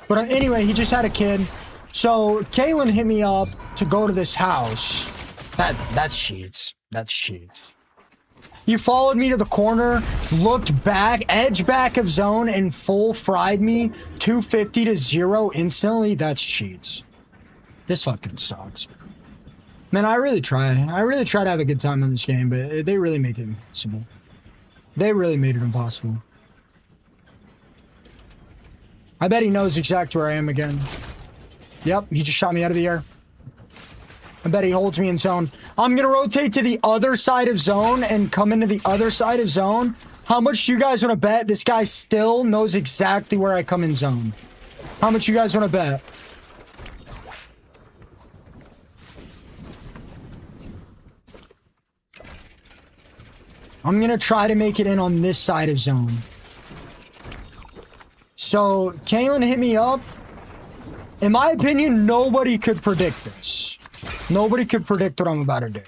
But anyway, he just had a kid. So Kaylin hit me up to go to this house. That's cheats. That's cheats. You followed me to the corner, looked back, edge back of zone, and full fried me 250 to 0 instantly. That's cheats. This fucking sucks. Man, I really try. I really try to have a good time in this game, but they really make it impossible. They really made it impossible. I bet he knows exactly where I am again. Yep, he just shot me out of the air. I bet he holds me in zone. I'm gonna rotate to the other side of zone and come into the other side of zone. How much do you guys want to bet this guy still knows exactly where I come in zone? How much you guys want to bet? I'm gonna try to make it in on this side of zone. So So, Kalen hit me up. In my opinion, nobody could predict this. Nobody could predict what I'm about to do.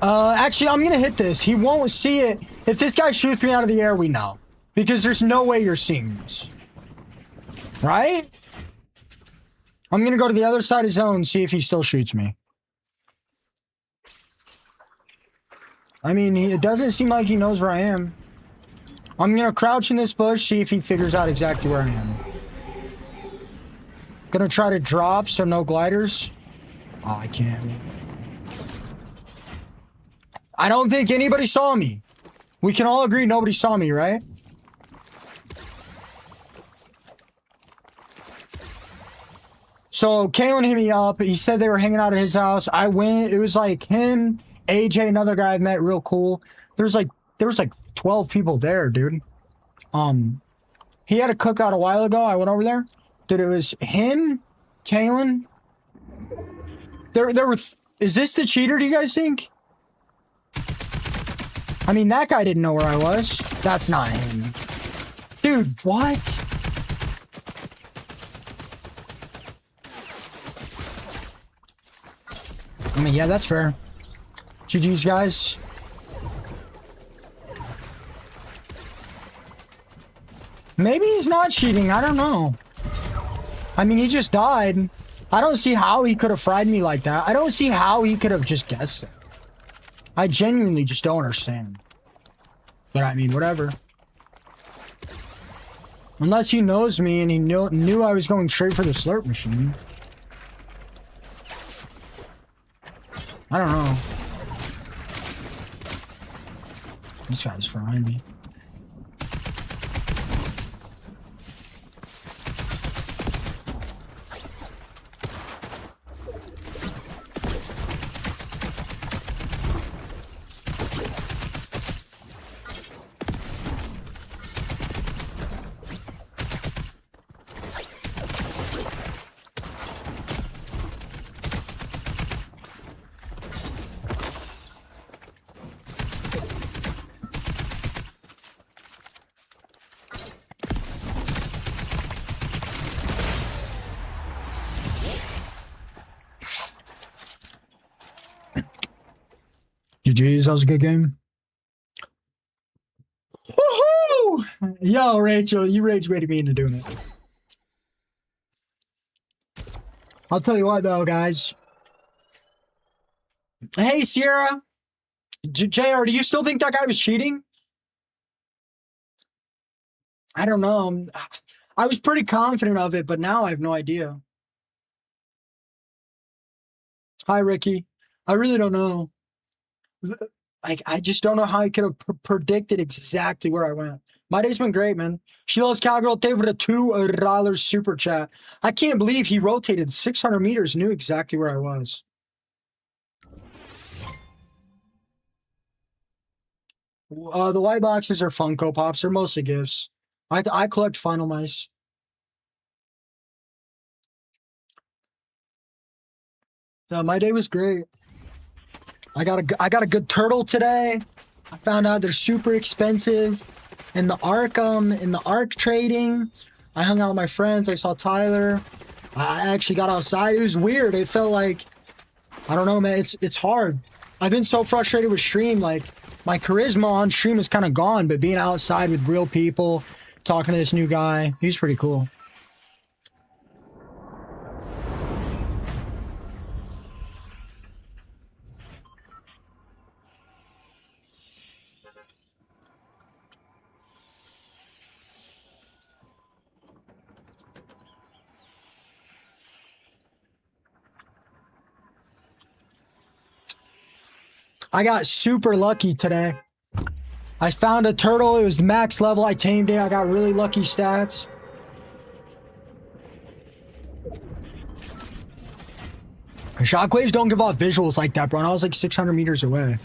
Actually, I'm gonna hit this. He won't see it. If this guy shoots me out of the air, we know. Because there's no way you're seeing this. Right? I'm gonna go to the other side of zone, see if he still shoots me. I mean, it doesn't seem like he knows where I am. I'm gonna crouch in this bush, see if he figures out exactly where I am. Gonna try to drop, so no gliders. Oh, I can't. I don't think anybody saw me. We can all agree nobody saw me, right? So, Kalen hit me up. He said they were hanging out at his house. I went. It was like him, AJ, another guy I've met, real cool. There was like 12 people there, dude. He had a cookout a while ago. I went over there. Dude, it was him, Kalen. There were... Is this the cheater, do you guys think? I mean, that guy didn't know where I was. That's not him. Dude, what? I mean, yeah, that's fair. GG's, guys. Maybe he's not cheating. I don't know. I mean, he just died. I don't see how he could have fried me like that. I don't see how he could have just guessed it. I genuinely just don't understand. But I mean, whatever. Unless he knows me and he knew I was going straight for the slurp machine. I don't know. This guy's frying me. GG's, that was a good game. Woohoo! Yo, Rachel, you rage baited me into doing it. I'll tell you what, though, guys. Hey, Sierra. JR, do you still think that guy was cheating? I don't know. I was pretty confident of it, but now I have no idea. Hi, Ricky. I really don't know. I just don't know how he could have predicted exactly where I went. My day's been great, man. She loves Cowgirl. They with a $2 super chat. I can't believe he rotated 600 meters, knew exactly where I was. The white boxes are Funko Pops. They're mostly gifts. I collect Final Mice. My day was great. I got a good turtle today. I found out they're super expensive. In the ARK trading, I hung out with my friends. I saw Tyler. I actually got outside. It was weird. It felt like, I don't know, man. It's hard. I've been so frustrated with stream. Like, my charisma on stream is kind of gone, but being outside with real people, talking to this new guy, he's pretty cool. I got super lucky today. I found a turtle. It was max level. I tamed it. I got really lucky stats. Shockwaves don't give off visuals like that, bro. And I was like 600 meters away.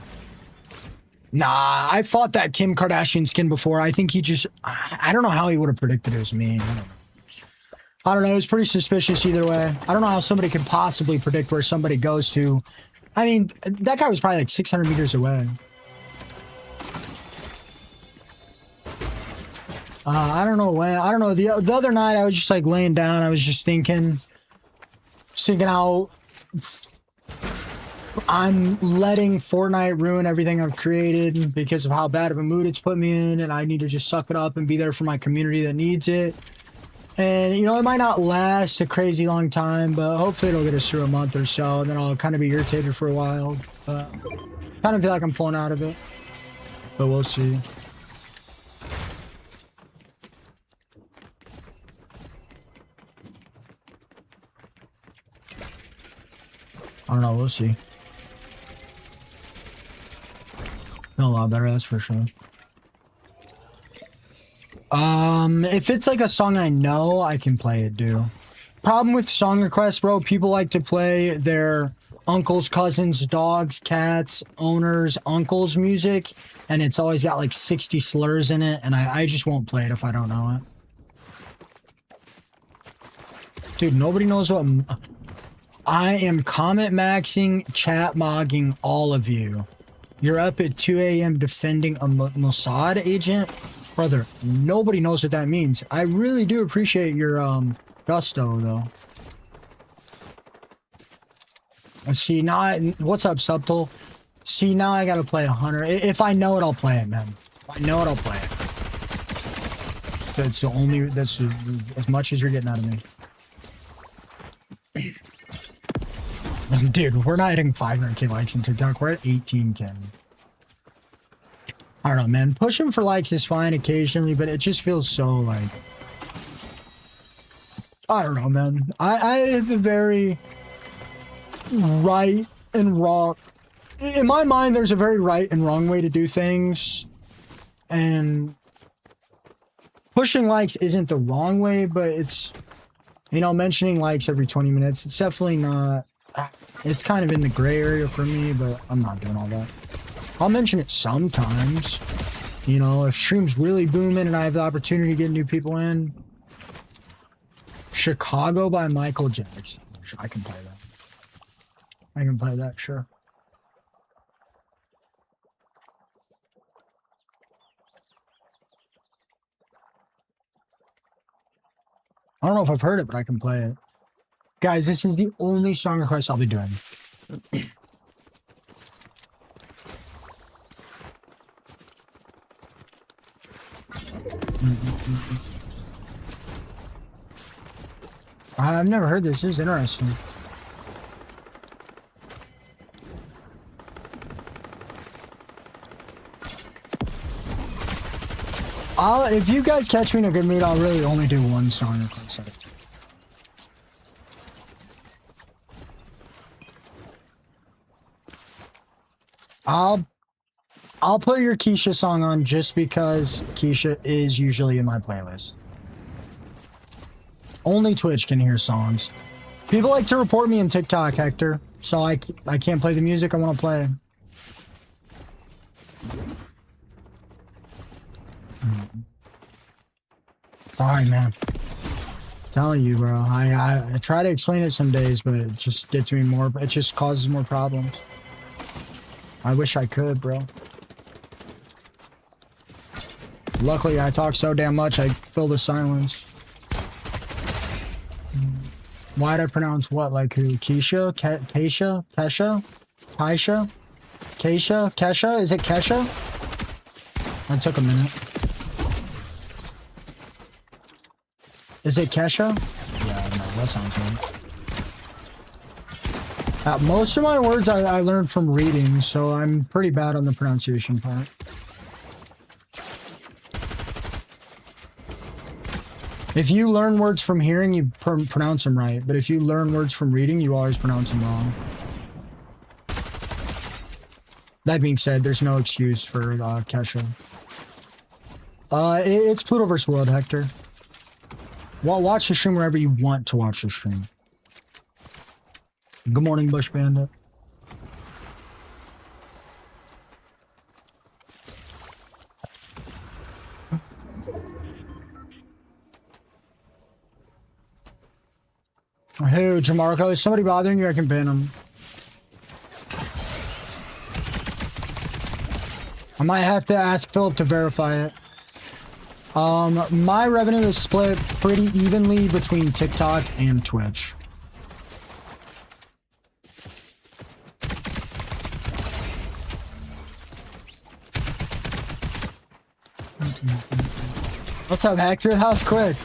Nah, I fought that Kim Kardashian skin before. I think he just... I don't know how he would have predicted it was me. I don't know. It was pretty suspicious either way. I don't know how somebody could possibly predict where somebody goes to. I mean, that guy was probably like 600 meters away. I don't know when. I don't know. The other night I was just like laying down. I was just thinking how I'm letting Fortnite ruin everything I've created because of how bad of a mood it's put me in, and I need to just suck it up and be there for my community that needs it. And, you know, it might not last a crazy long time, but hopefully it'll get us through a month or so, and then I'll kind of be irritated for a while. But kind of feel like I'm pulling out of it. But we'll see. I don't know, we'll see. Feel a lot better, that's for sure. If it's like a song I know, I can play it, dude. Problem with song requests, bro, people like to play their uncles, cousins, dogs, cats, owners, uncles music, and it's always got like 60 slurs in it, and I just won't play it if I don't know it. Dude, nobody knows what... I am comment maxing, chat mogging all of you. You're up at 2 a.m. defending a Mossad agent? Brother, nobody knows what that means. I really do appreciate your gusto, though. See, now what's up, Subtle? See, now I gotta play 100. If I know it, I'll play it, man. If I know it, I'll play it. That's the only... That's as much as you're getting out of me. Dude, we're not hitting 500k likes in TikTok. We're at 18k. I don't know, man. Pushing for likes is fine occasionally, but it just feels so like... I don't know, man. I have a very right and wrong... In my mind, there's a very right and wrong way to do things. And pushing likes isn't the wrong way, but it's... You know, mentioning likes every 20 minutes, it's definitely not... It's kind of in the gray area for me, but I'm not doing all that. I'll mention it sometimes. You know, if stream's really booming and I have the opportunity to get new people in. Chicago by Michael Jackson. I can play that. I can play that, sure. I don't know if I've heard it, but I can play it. Guys, this is the only song request I'll be doing. I've never heard this. This is interesting. If you guys catch me in a good mood, I'll really only do one song request at a time. I'll put your Keisha song on just because Keisha is usually in my playlist. Only Twitch can hear songs. People like to report me in TikTok, Hector, so I can't play the music I want to play. Sorry, man. I'm telling you, bro. I try to explain it some days, but it just gets me more. It just causes more problems. I wish I could, bro. Luckily, I talk so damn much, I fill the silence. Why'd I pronounce what? Like who? Keisha? Keisha? Kesha? Kaisha? Keisha? Kesha? Is it Kesha? That took a minute. Is it Kesha? Yeah, I don't know. That sounds right. Most of my words I learned from reading, so I'm pretty bad on the pronunciation part. If you learn words from hearing, you pronounce them right. But if you learn words from reading, you always pronounce them wrong. That being said, there's no excuse for Kesha. It's Pluto vs. World, Hector. Well, watch the stream wherever you want to watch the stream. Good morning, Bush Bandit. Hey, Jamarco, is somebody bothering you? I can ban him. I might have to ask Philip to verify it. My revenue is split pretty evenly between TikTok and Twitch. What's up, Hector? That was quick.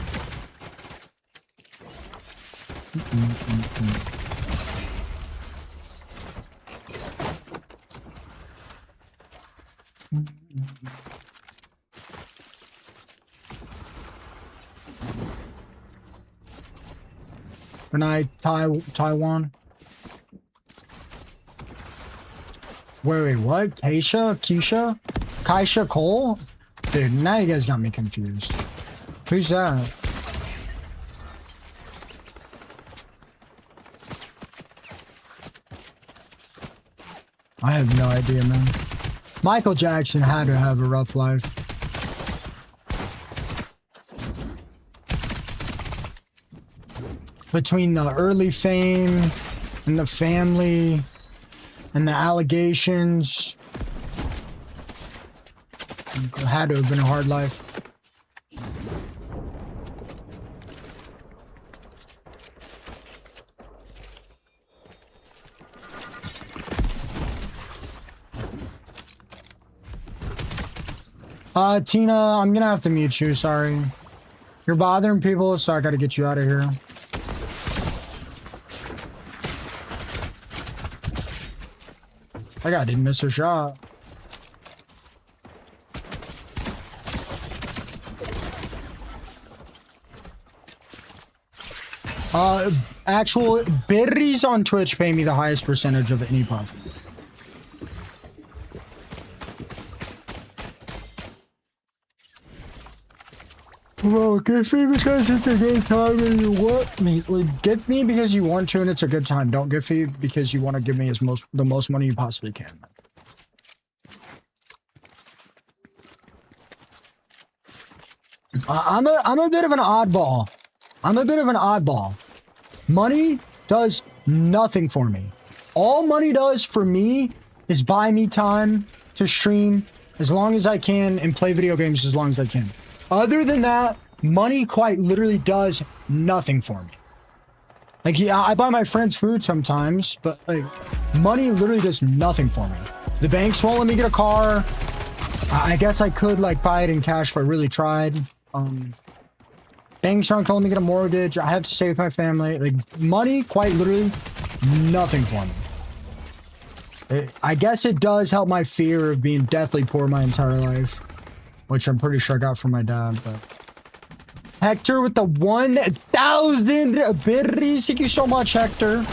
Good night, Taiwan. Wait, what? Kaisha Cole? Dude, now you guys got me confused. Who's that? I have no idea, man. Michael Jackson had to have a rough life. Between the early fame and the family and the allegations, it had to have been a hard life. Tina, I'm gonna have to mute you, sorry. You're bothering people, so I gotta get you out of here. That guy didn't miss a shot. Actual berries on Twitch pay me the highest percentage of any puff. Well, gift me because it's a good time and you want me. Gift me because you want to and it's a good time. Don't gift me because you want to give me the most money you possibly can. I'm a bit of an oddball. Money does nothing for me. All money does for me is buy me time to stream as long as I can and play video games as long as I can. Other than that, money quite literally does nothing for me. Like, yeah, I buy my friends food sometimes, but like, money literally does nothing for me. The banks won't let me get a car. I guess I could like buy it in cash if I really tried. Banks aren't letting me get a mortgage. I have to stay with my family. Like, money quite literally nothing for me. I guess it does help my fear of being deathly poor my entire life, which I'm pretty sure I got from my dad, but... Hector with the 1,000 berries. Thank you so much, Hector.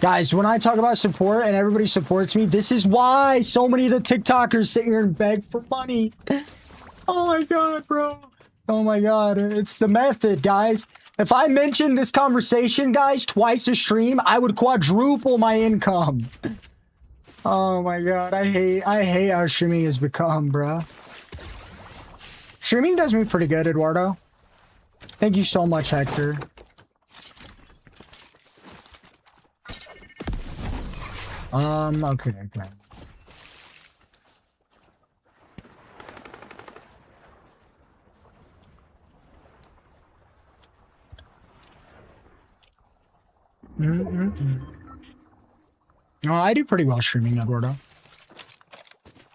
Guys, when I talk about support and everybody supports me, this is why so many of the TikTokers sit here and beg for money. Oh my god, bro. Oh my god. It's the method, guys. If I mentioned this conversation, guys, twice a stream, I would quadruple my income. Oh my god, I hate how streaming has become, bro. Streaming does me pretty good, Eduardo. Thank you so much, Hector. Okay. Oh, I do pretty well streaming, Eduardo.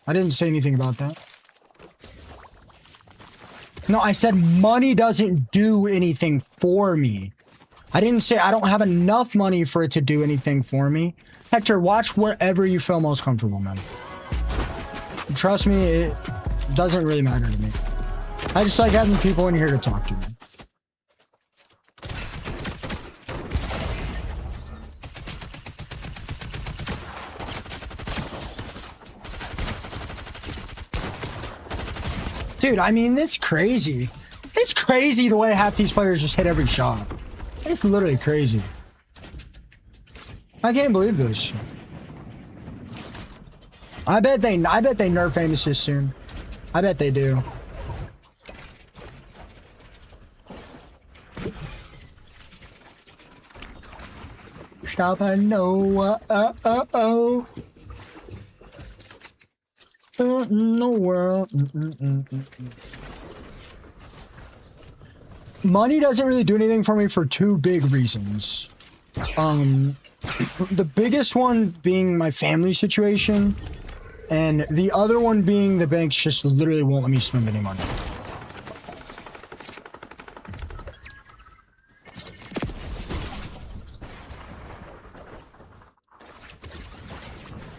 I didn't say anything about that. No, I said money doesn't do anything for me. I didn't say I don't have enough money for it to do anything for me. Hector, watch wherever you feel most comfortable, man. Trust me, it doesn't really matter to me. I just like having people in here to talk to, man. Dude, I mean, this crazy. It's crazy the way half these players just hit every shot. It's literally crazy. I can't believe this. I bet they nerf Amesis soon. I bet they do. Stop, I know. Oh. What in the world? Money doesn't really do anything for me for two big reasons. The biggest one being my family situation, and the other one being the banks just literally won't let me spend any money.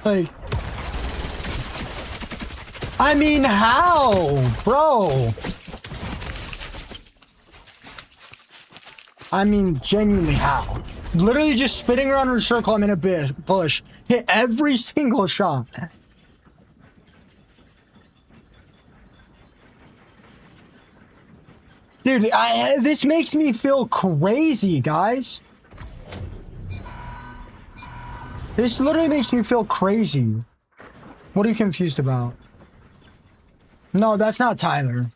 Like, I mean, how, bro? I mean, genuinely, how? Literally just spinning around in a circle. I'm in a bush. Hit every single shot. Dude, this makes me feel crazy, guys. This literally makes me feel crazy. What are you confused about? No, that's not Tyler.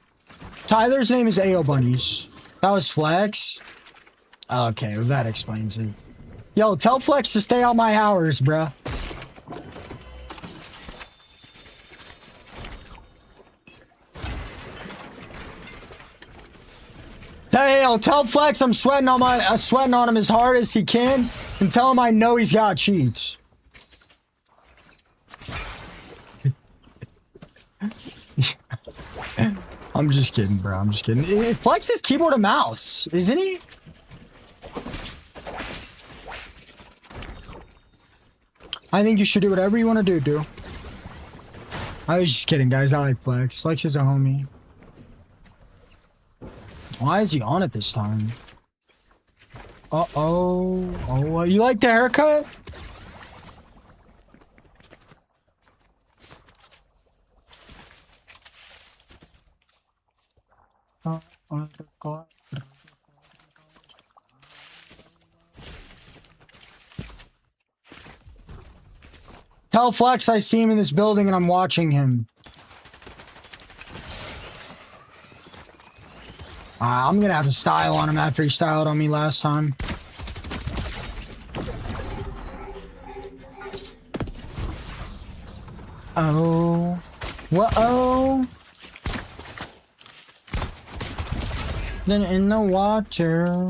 Tyler's name is AO Bunnies. That was Flex? Okay, well, that explains it. Yo, tell Flex to stay on my hours, bruh. Hey, yo, tell Flex I'm sweating on him as hard as he can, and tell him I know he's got cheats. I'm just kidding, bro. I'm just kidding. Flex is keyboard and mouse, isn't he? I think you should do whatever you want to do. I was just kidding, guys. I like Flex. Flex is a homie. Why is he on it this time? Uh-oh. Oh, you like the haircut? Tell Flex I see him in this building and I'm watching him. I'm gonna have to style on him after he styled on me last time. Oh. Whoa. Then in the water.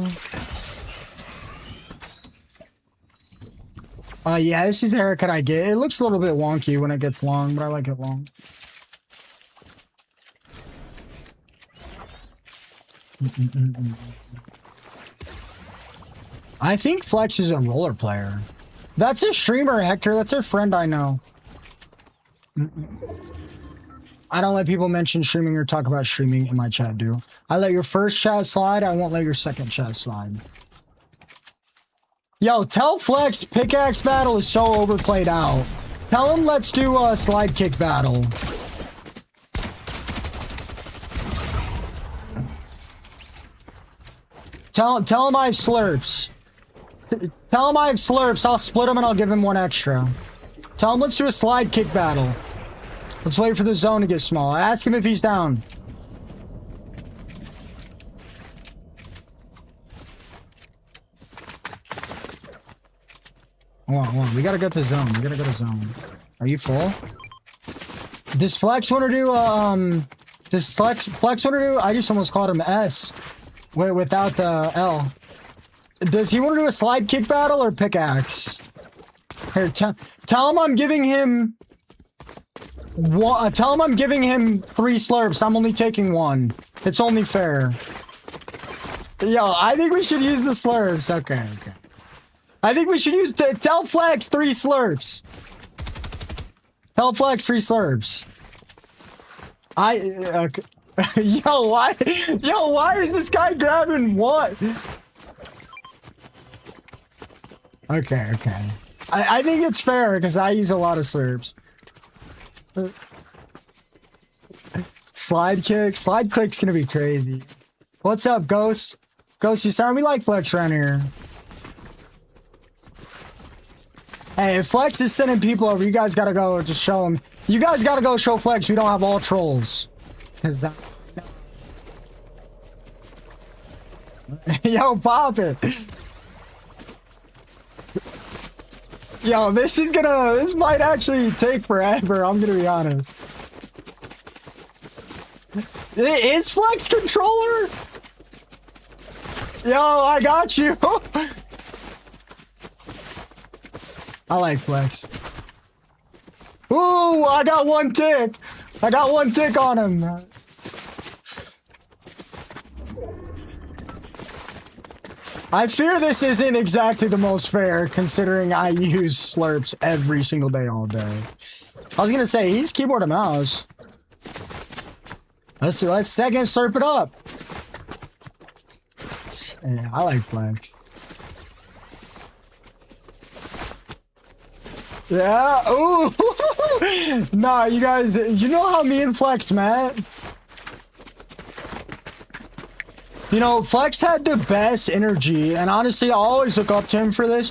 Yeah, this is the haircut I get. It looks a little bit wonky when it gets long, but I like it long. I think Flex is a roller player. That's a streamer, Hector. That's a friend I know. I don't let people mention streaming or talk about streaming in my chat, do. I let your first chat slide. I won't let your second chat slide. Yo, tell Flex pickaxe battle is so overplayed out. Tell him let's do a slide kick battle. Tell him I have slurps. Tell him I have slurps. I'll split him and I'll give him one extra. Tell him let's do a slide kick battle. Let's wait for the zone to get small. Ask him if he's down. Hold on. We gotta get to zone. We gotta go to zone. Are you full? Does Flex want to do, Does Flex want to do... I just almost called him S. Without the L. Does he want to do a slide kick battle or pickaxe? Here, tell him I'm giving him... tell him I'm giving him 3 slurps. I'm only taking 1. It's only fair. Yo, I think we should use the slurps. Okay. I think we should use... Tell Flex 3 slurps. Tell Flex 3 slurps. Okay. Yo, why is this guy grabbing what? Okay. I think it's fair because I use a lot of slurps. Slide click's gonna be crazy. What's up, Ghost? Ghost, you sound me like Flex around here. Hey, if Flex is sending people over, you guys gotta go just show him. You guys gotta go show Flex we don't have all trolls. Cause that... Yo, pop it. Yo, this might actually take forever, I'm gonna be honest. It is Flex controller? Yo, I got you. I like Flex. Ooh, I got one tick. I got one tick on him. I fear this isn't exactly the most fair, considering I use slurps every single day, all day. I was gonna say, he's keyboard and mouse. Let's second slurp it up. Yeah, I like Flex. Yeah, ooh. Nah, you guys, you know how me and Flex met? You know, Flex had the best energy, and honestly, I always look up to him for this.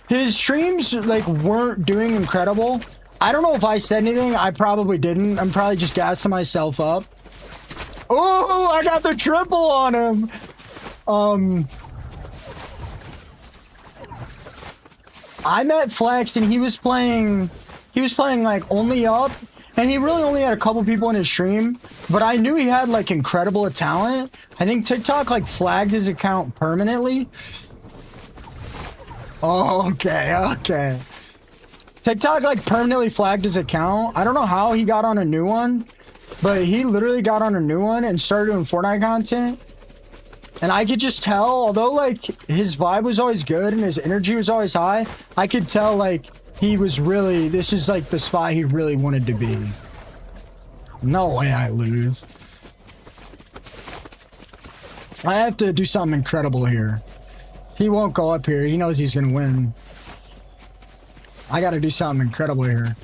His streams, like, weren't doing incredible. I don't know if I said anything. I probably didn't. I'm probably just gassing myself up. Oh, I got the triple on him. I met Flex, and he was playing like only up, and he really only had a couple people in his stream, but I knew he had like incredible talent. I think TikTok like flagged his account permanently. Oh, okay. TikTok like permanently flagged his account. I don't know how he got on a new one, but he literally got on a new one and started doing Fortnite content. And I could just tell, although like his vibe was always good and his energy was always high, I could tell like he was really, this is like the spot he really wanted to be. No way I lose. I have to do something incredible here. He won't go up here. He knows he's gonna win. I gotta do something incredible here.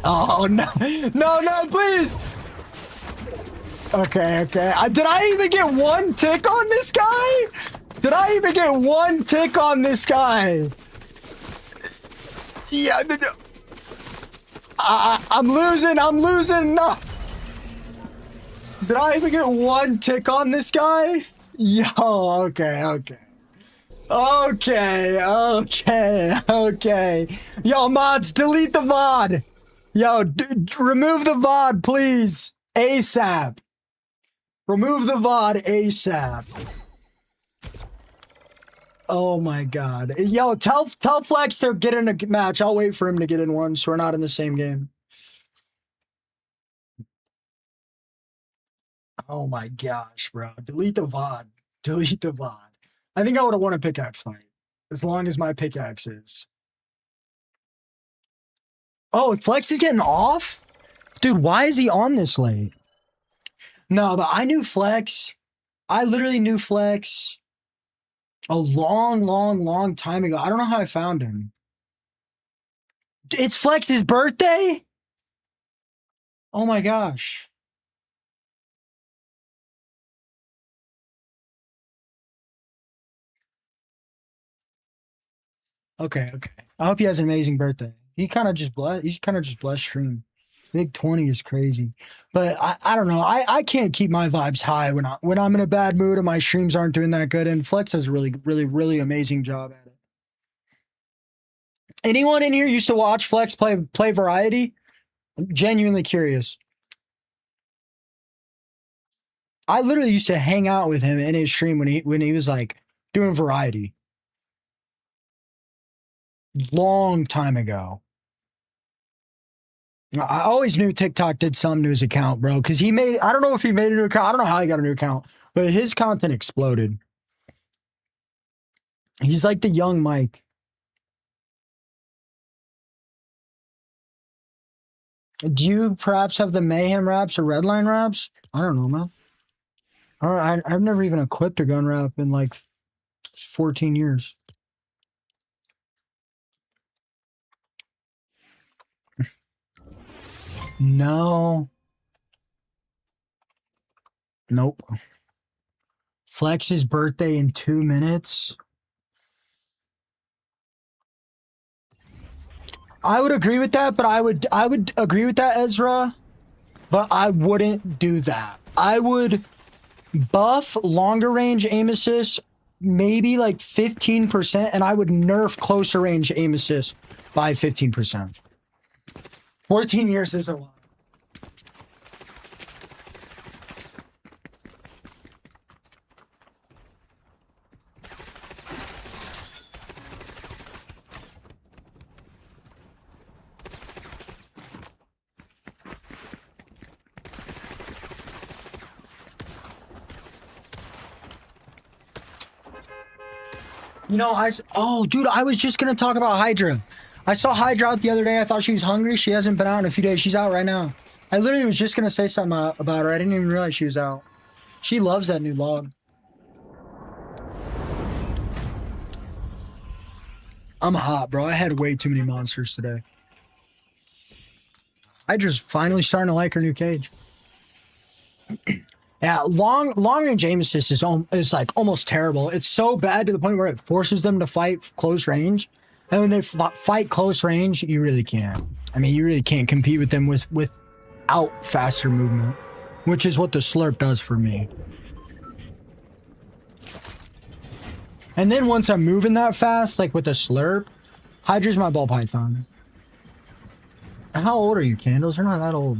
Oh no, no, please. Okay. Did I even get one tick on this guy? Did I even get one tick on this guy? Yeah, no. I'm losing. No. Did I even get one tick on this guy? Yo, okay. Yo, mods, delete the VOD. Yo, remove the VOD, please. ASAP. Remove the VOD ASAP. Oh my god. Yo, tell Flex to get in a match. I'll wait for him to get in one so we're not in the same game. Oh my gosh, bro. Delete the VOD. I think I would have won a pickaxe fight. As long as my pickaxe is. Oh, Flex is getting off? Dude, why is he on this late? No, but I knew Flex. I literally knew Flex a long time ago. I don't know how I found him. It's Flex's birthday? Oh my gosh. Okay. I hope he has an amazing birthday. He kind of just blessed stream. Big 20 is crazy. But I don't know. I can't keep my vibes high when I'm in a bad mood and my streams aren't doing that good. And Flex does a really amazing job at it. Anyone in here used to watch Flex play Variety? I'm genuinely curious. I literally used to hang out with him in his stream when he was like doing Variety. Long time ago. I always knew TikTok did something to his account, bro. Because I don't know if he made a new account. I don't know how he got a new account. But his content exploded. He's like the young Mike. Do you perhaps have the Mayhem wraps or Redline wraps? I don't know, man. I've never even equipped a gun wrap in like 14 years. No. Nope. Flex's birthday in 2 minutes. I would agree with that, but I would agree with that, Ezra. But I wouldn't do that. I would buff longer range aim assist, maybe like 15%, and I would nerf closer range aim assist by 15%. 14 years is a lot. You know, oh, dude, I was just gonna talk about Hydra. I saw Hydra out the other day. I thought she was hungry. She hasn't been out in a few days. She's out right now. I literally was just gonna say something about her. I didn't even realize she was out. She loves that new log. I'm hot, bro. I had way too many monsters today. Hydra's finally starting to like her new cage. Yeah, long range aim assist is like almost terrible. It's so bad to the point where it forces them to fight close range, and when they fight close range, you really can't. I mean, you really can't compete with them without faster movement, which is what the slurp does for me. And then once I'm moving that fast, like with the slurp, Hydra's my ball python. How old are you, Candles? You're not that old.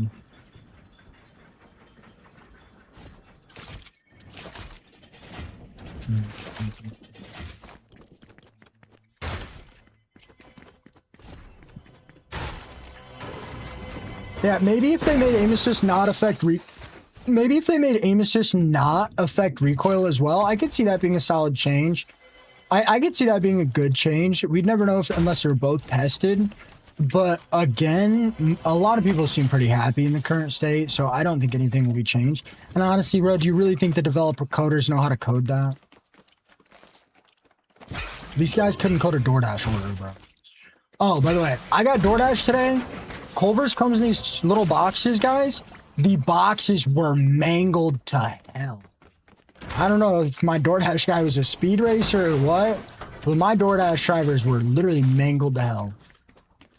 Yeah, maybe if they made aim assist not affect maybe if they made aim assist not affect recoil as well, I could see that being a solid change. I could see that being a good change. We'd never know unless they're both tested. But again, a lot of people seem pretty happy in the current state, so I don't think anything will be changed. And honestly, bro, do you really think the developer coders know how to code that? These guys couldn't code a DoorDash order, bro. Oh, by the way, I got DoorDash today. Culver's comes in these little boxes, guys. The boxes were mangled to hell. I don't know if my DoorDash guy was a speed racer or what, but my DoorDash drivers were literally mangled to hell.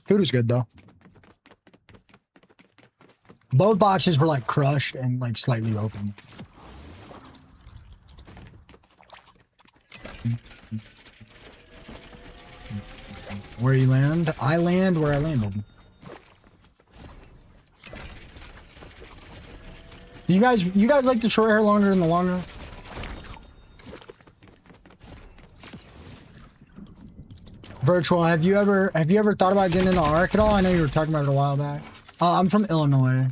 Food was good, though. Both boxes were, like, crushed and, like, slightly open. Where you land? I land where I landed. You guys like the short hair longer than the long hair? Virtual, have you ever thought about getting into ARK at all? I know you were talking about it a while back. I'm from Illinois.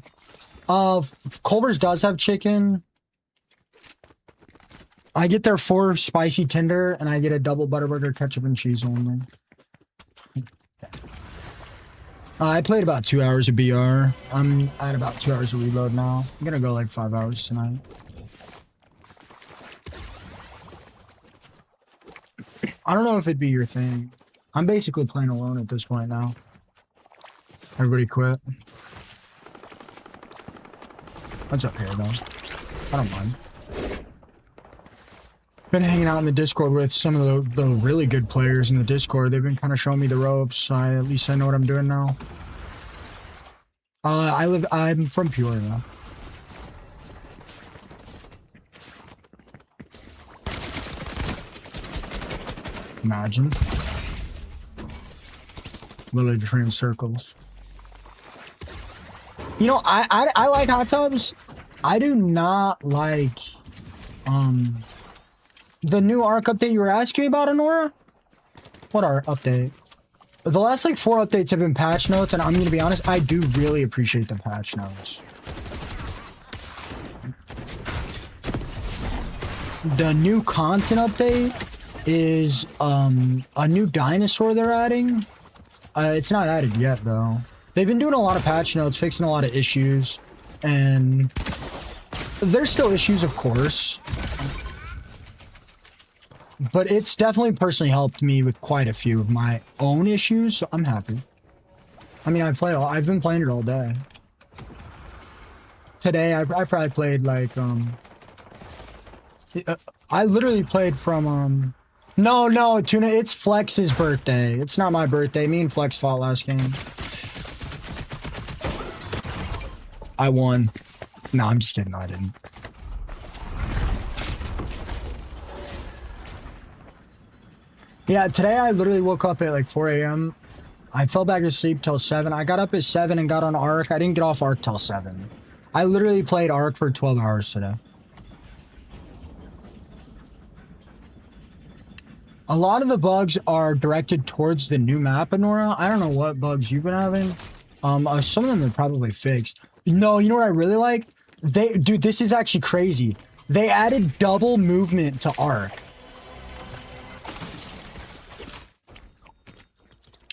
Culver's does have chicken. I get their 4 spicy tender, and I get a double butterburger, ketchup, and cheese only. I played about 2 hours of BR. I'm at about 2 hours of reload now. I'm gonna go like 5 hours tonight. I don't know if it'd be your thing. I'm basically playing alone at this point now. Everybody quit. That's okay though. I don't mind. Been hanging out in the Discord with some of the really good players in the Discord. They've been kind of showing me the ropes. At least I know what I'm doing now. I'm from Peoria. Imagine. Literally just ran circles. You know, I like hot tubs. I do not like the new ARK update you were asking me about, Honora? What ARK update? The last like 4 updates have been patch notes, and I'm gonna be honest, I do really appreciate the patch notes. The new content update is a new dinosaur they're adding. It's not added yet though. They've been doing a lot of patch notes, fixing a lot of issues, and there's still issues, of course. But it's definitely personally helped me with quite a few of my own issues, so I'm happy. I mean, I've been playing it all day. Today, I probably played like, I literally played from, no, Tuna, it's Flex's birthday. It's not my birthday. Me and Flex fought last game. I won. No, I'm just kidding. No, I didn't. Yeah, today I literally woke up at like 4 a.m. I fell back asleep till 7. I got up at 7 and got on ARK. I didn't get off ARK till 7. I literally played ARK for 12 hours today. A lot of the bugs are directed towards the new map, Honora. I don't know what bugs you've been having. Some of them are probably fixed. No, you know what I really like? Dude, this is actually crazy. They added double movement to ARK.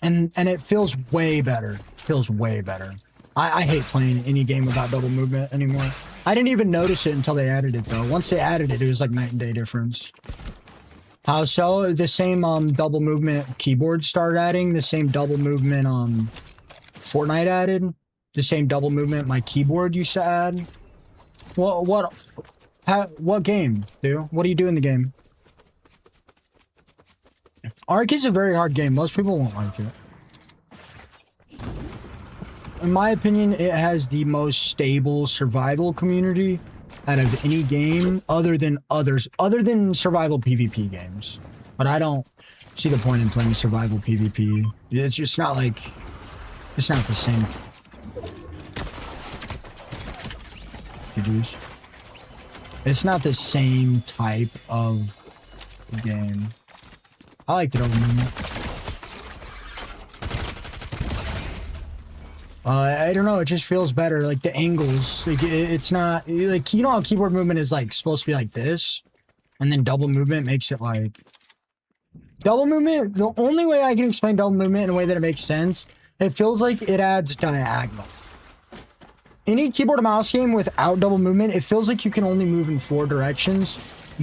And it feels way better. Feels way better. I hate playing any game without double movement anymore. I didn't even notice it until they added it though. Once they added it, it was like night and day difference. How so? The same double movement keyboard started adding, the same double movement Fortnite added, the same double movement my keyboard used to add. What game, dude? What do you do in the game? Ark is a very hard game. Most people won't like it. In my opinion, it has the most stable survival community out of any game other than survival PvP games. But I don't see the point in playing survival PvP. It's just not like, it's not the same. GG's. It's not the same type of game. I like the double movement. I don't know, it just feels better. Like the angles, like it's not like, you know how keyboard movement is like supposed to be like this, and then double movement makes it like double movement. The only way I can explain double movement in a way that it makes sense, it feels like it adds diagonal. Any keyboard and mouse game without double movement, it feels like you can only move in 4 directions.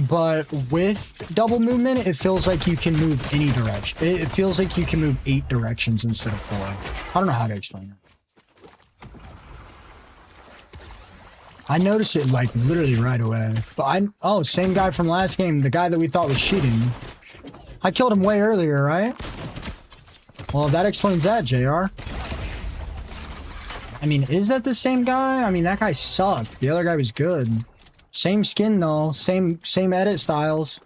But with double movement, it feels like you can move any direction. It feels like you can move 8 directions instead of 4. I don't know how to explain it. I noticed it like literally right away. But oh, same guy from last game, the guy that we thought was cheating. I killed him way earlier, right? Well, that explains that, JR. I mean, is that the same guy? I mean, that guy sucked. The other guy was good. Same skin though, same edit styles.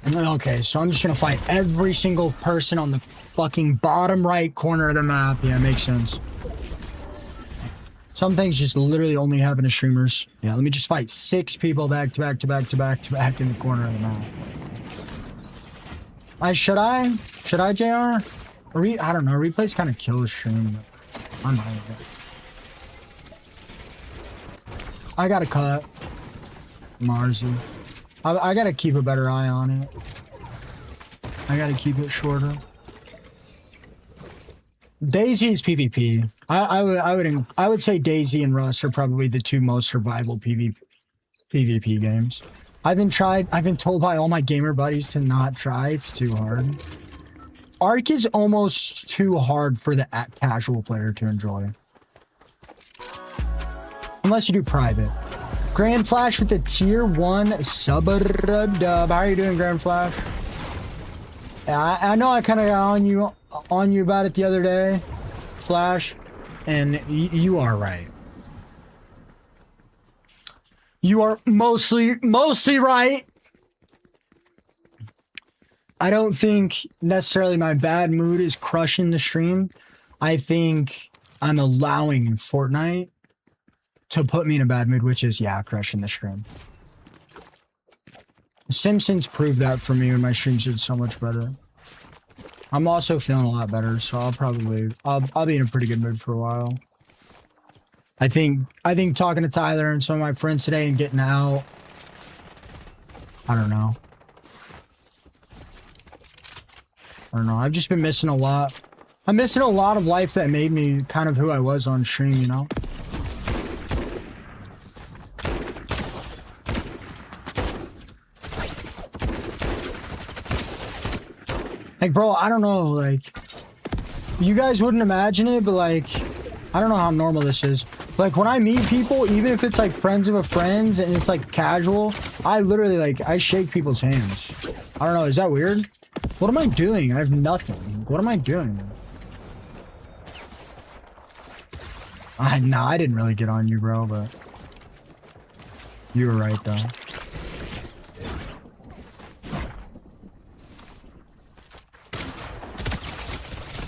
Okay, so I'm just gonna fight every single person on the fucking bottom right corner of the map. Yeah, makes sense. Some things just literally only happen to streamers. Yeah, let me just fight 6 people back to back to back to back to back in the corner of the map. Should I, JR? I don't know, replays kind of kill the stream. I'm not with it. I gotta cut Marzi. I gotta keep a better eye on it. I gotta keep it shorter. DayZ is PvP. I would say DayZ and Rust are probably the 2 most survival PvP games. I've been told by all my gamer buddies to not try. It's too hard. Ark is almost too hard for the casual player to enjoy. Unless you do private. Grand Flash with the tier 1 sub dub. How are you doing, Grand Flash? Yeah, I know I kind of got on you about it the other day, Flash, and you are right. You are mostly right. I don't think necessarily my bad mood is crushing the stream. I think I'm allowing Fortnite to put me in a bad mood, which is, yeah, crushing the stream. Simpsons proved that for me when my streams did so much better. I'm also feeling a lot better, so I'll be in a pretty good mood for a while. I think talking to Tyler and some of my friends today and getting out, I don't know. I've just been missing a lot. I'm missing a lot of life that made me kind of who I was on stream, you know? Like, bro, I don't know, like, you guys wouldn't imagine it, but like, I don't know how normal this is. Like, when I meet people, even if it's like friends of a friends and it's like casual, I literally like, I shake people's hands. I don't know, is that weird? What am I doing? I have nothing. What am I doing? Nah, I didn't really get on you, bro, but you were right, though.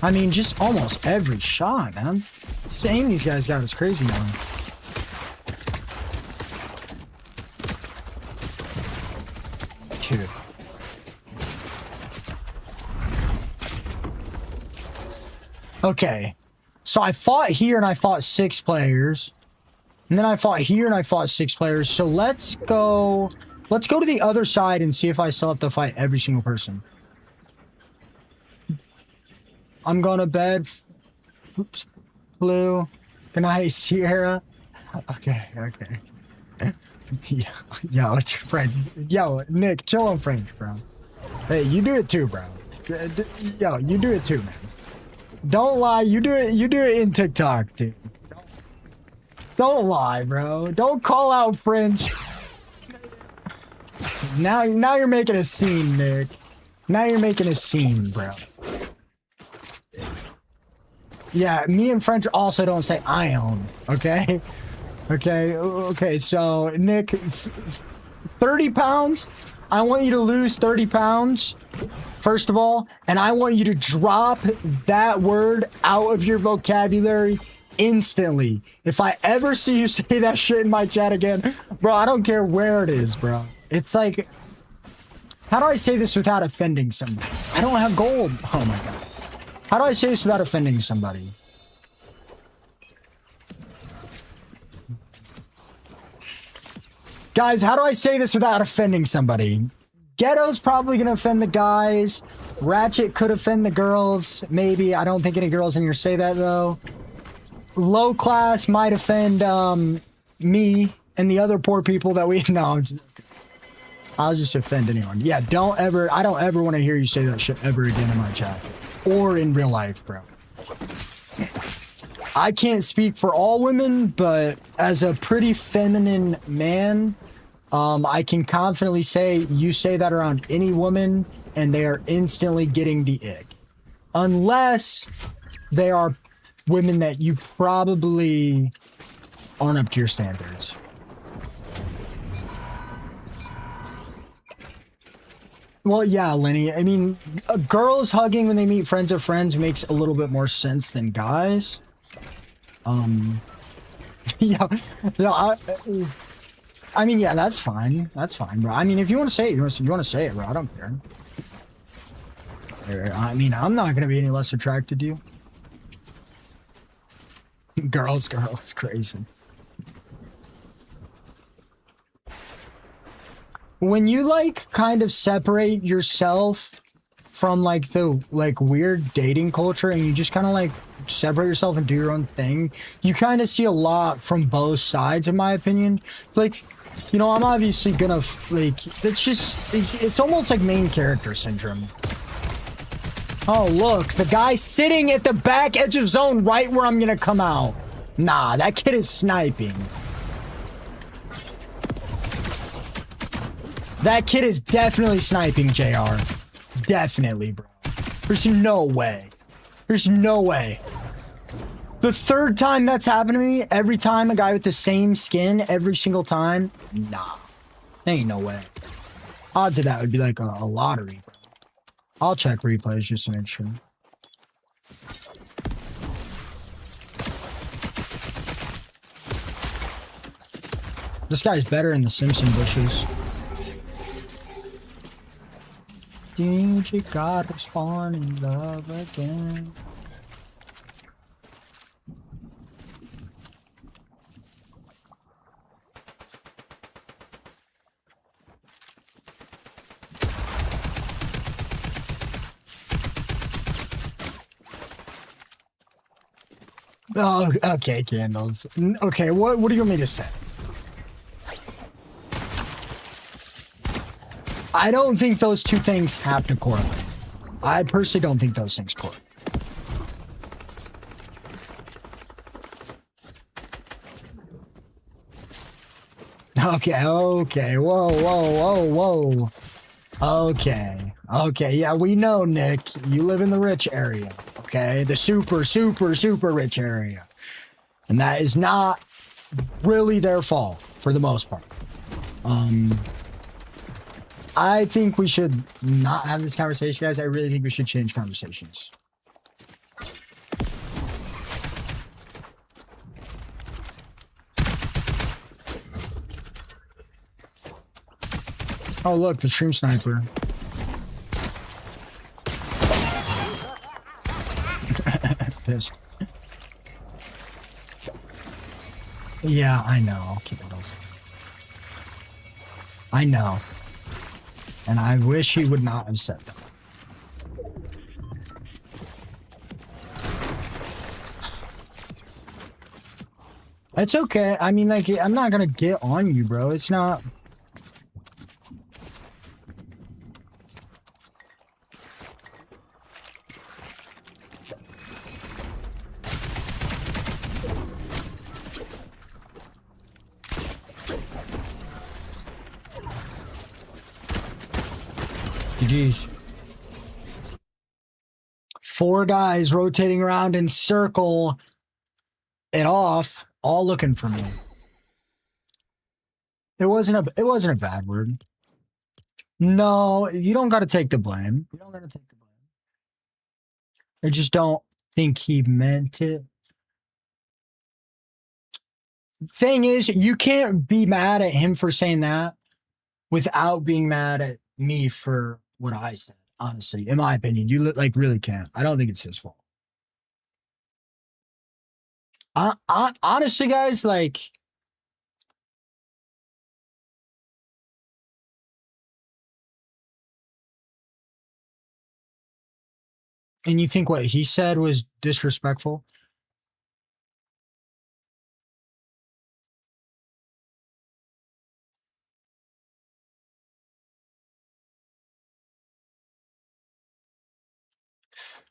I mean, just almost every shot, man. Just aim these guys got is crazy now. Dude. Okay. So I fought here and I fought 6 players. And then I fought here and I fought 6 players. So let's go Let's go to the other side and see if I still have to fight every single person. I'm going to bed. Oops. Blue. Good night, Sierra. Okay. Yo, it's your friend. Yo, Nick, chill on French, bro. Hey, you do it too, bro. Yo, you do it too, man. Don't lie. You do it in TikTok, dude. Don't lie, bro. Don't call out French. Now you're making a scene, Nick. Now you're making a scene, bro. Yeah, me and French also don't say ion, okay? Okay, so, Nick, 30 pounds? I want you to lose 30 pounds, first of all, and I want you to drop that word out of your vocabulary instantly. If I ever see you say that shit in my chat again, bro, I don't care where it is, bro. It's like, how do I say this without offending somebody? I don't have gold. Oh my god. How do I say this without offending somebody? Guys, how do I say this without offending somebody? Ghetto's probably gonna offend the guys. Ratchet could offend the girls. Maybe. I don't think any girls in here say that, though. Low class might offend me and the other poor people that we... No, I'll just offend anyone. Yeah, I don't ever want to hear you say that shit ever again in my chat. Or in real life, bro. I can't speak for all women, but as a pretty feminine man, I can confidently say you say that around any woman and they are instantly getting the ick. Unless they are women that you probably aren't up to your standards. Well, yeah, Lenny. I mean, girls hugging when they meet friends of friends makes a little bit more sense than guys. Yeah, I mean, yeah, that's fine. That's fine, bro. I mean, if you want to say it, you want to say it, bro. I don't care. I mean, I'm not gonna be any less attracted to you. Girls, crazy. When you like kind of separate yourself from like the weird dating culture and you just kind of like separate yourself and do your own thing, you kind of see a lot from both sides, in my opinion. Like, you know, I'm obviously gonna it's almost like main character syndrome. Oh, look, the guy sitting at the back edge of zone right where I'm gonna come out. Nah, that kid is sniping. That kid is definitely sniping, JR. Definitely, bro. There's no way. There's no way. The third time that's happened to me, every time a guy with the same skin, every single time, nah. Ain't no way. Odds of that would be like a lottery, bro. I'll check replays just to make sure. This guy's better in the Simpson bushes. Dude, you gotta spawn in love again. Oh, okay, candles. Okay, what do you want me to say? I don't think those two things have to correlate. I personally don't think those things correlate. Okay, whoa. Okay, yeah, we know, Nick. You live in the rich area, okay? The super rich area. And that is not really their fault, for the most part. I think we should not have this conversation, guys. I really think we should change conversations. Oh, look, the stream sniper. Pissed. Yeah, I know. I'll keep it also. I know. And I wish he would not have said that. It's okay. I mean, like, I'm not gonna get on you, bro. It's not... GG's. 4 guys rotating around in circle it off, all looking for me. It wasn't a bad word. No, you don't got to take the blame. You don't got to take the blame. I just don't think he meant it. Thing is, you can't be mad at him for saying that without being mad at me for what I said. Honestly, in my opinion, you like really can't. I don't think it's his fault. Honestly, guys, like, and you think what he said was disrespectful?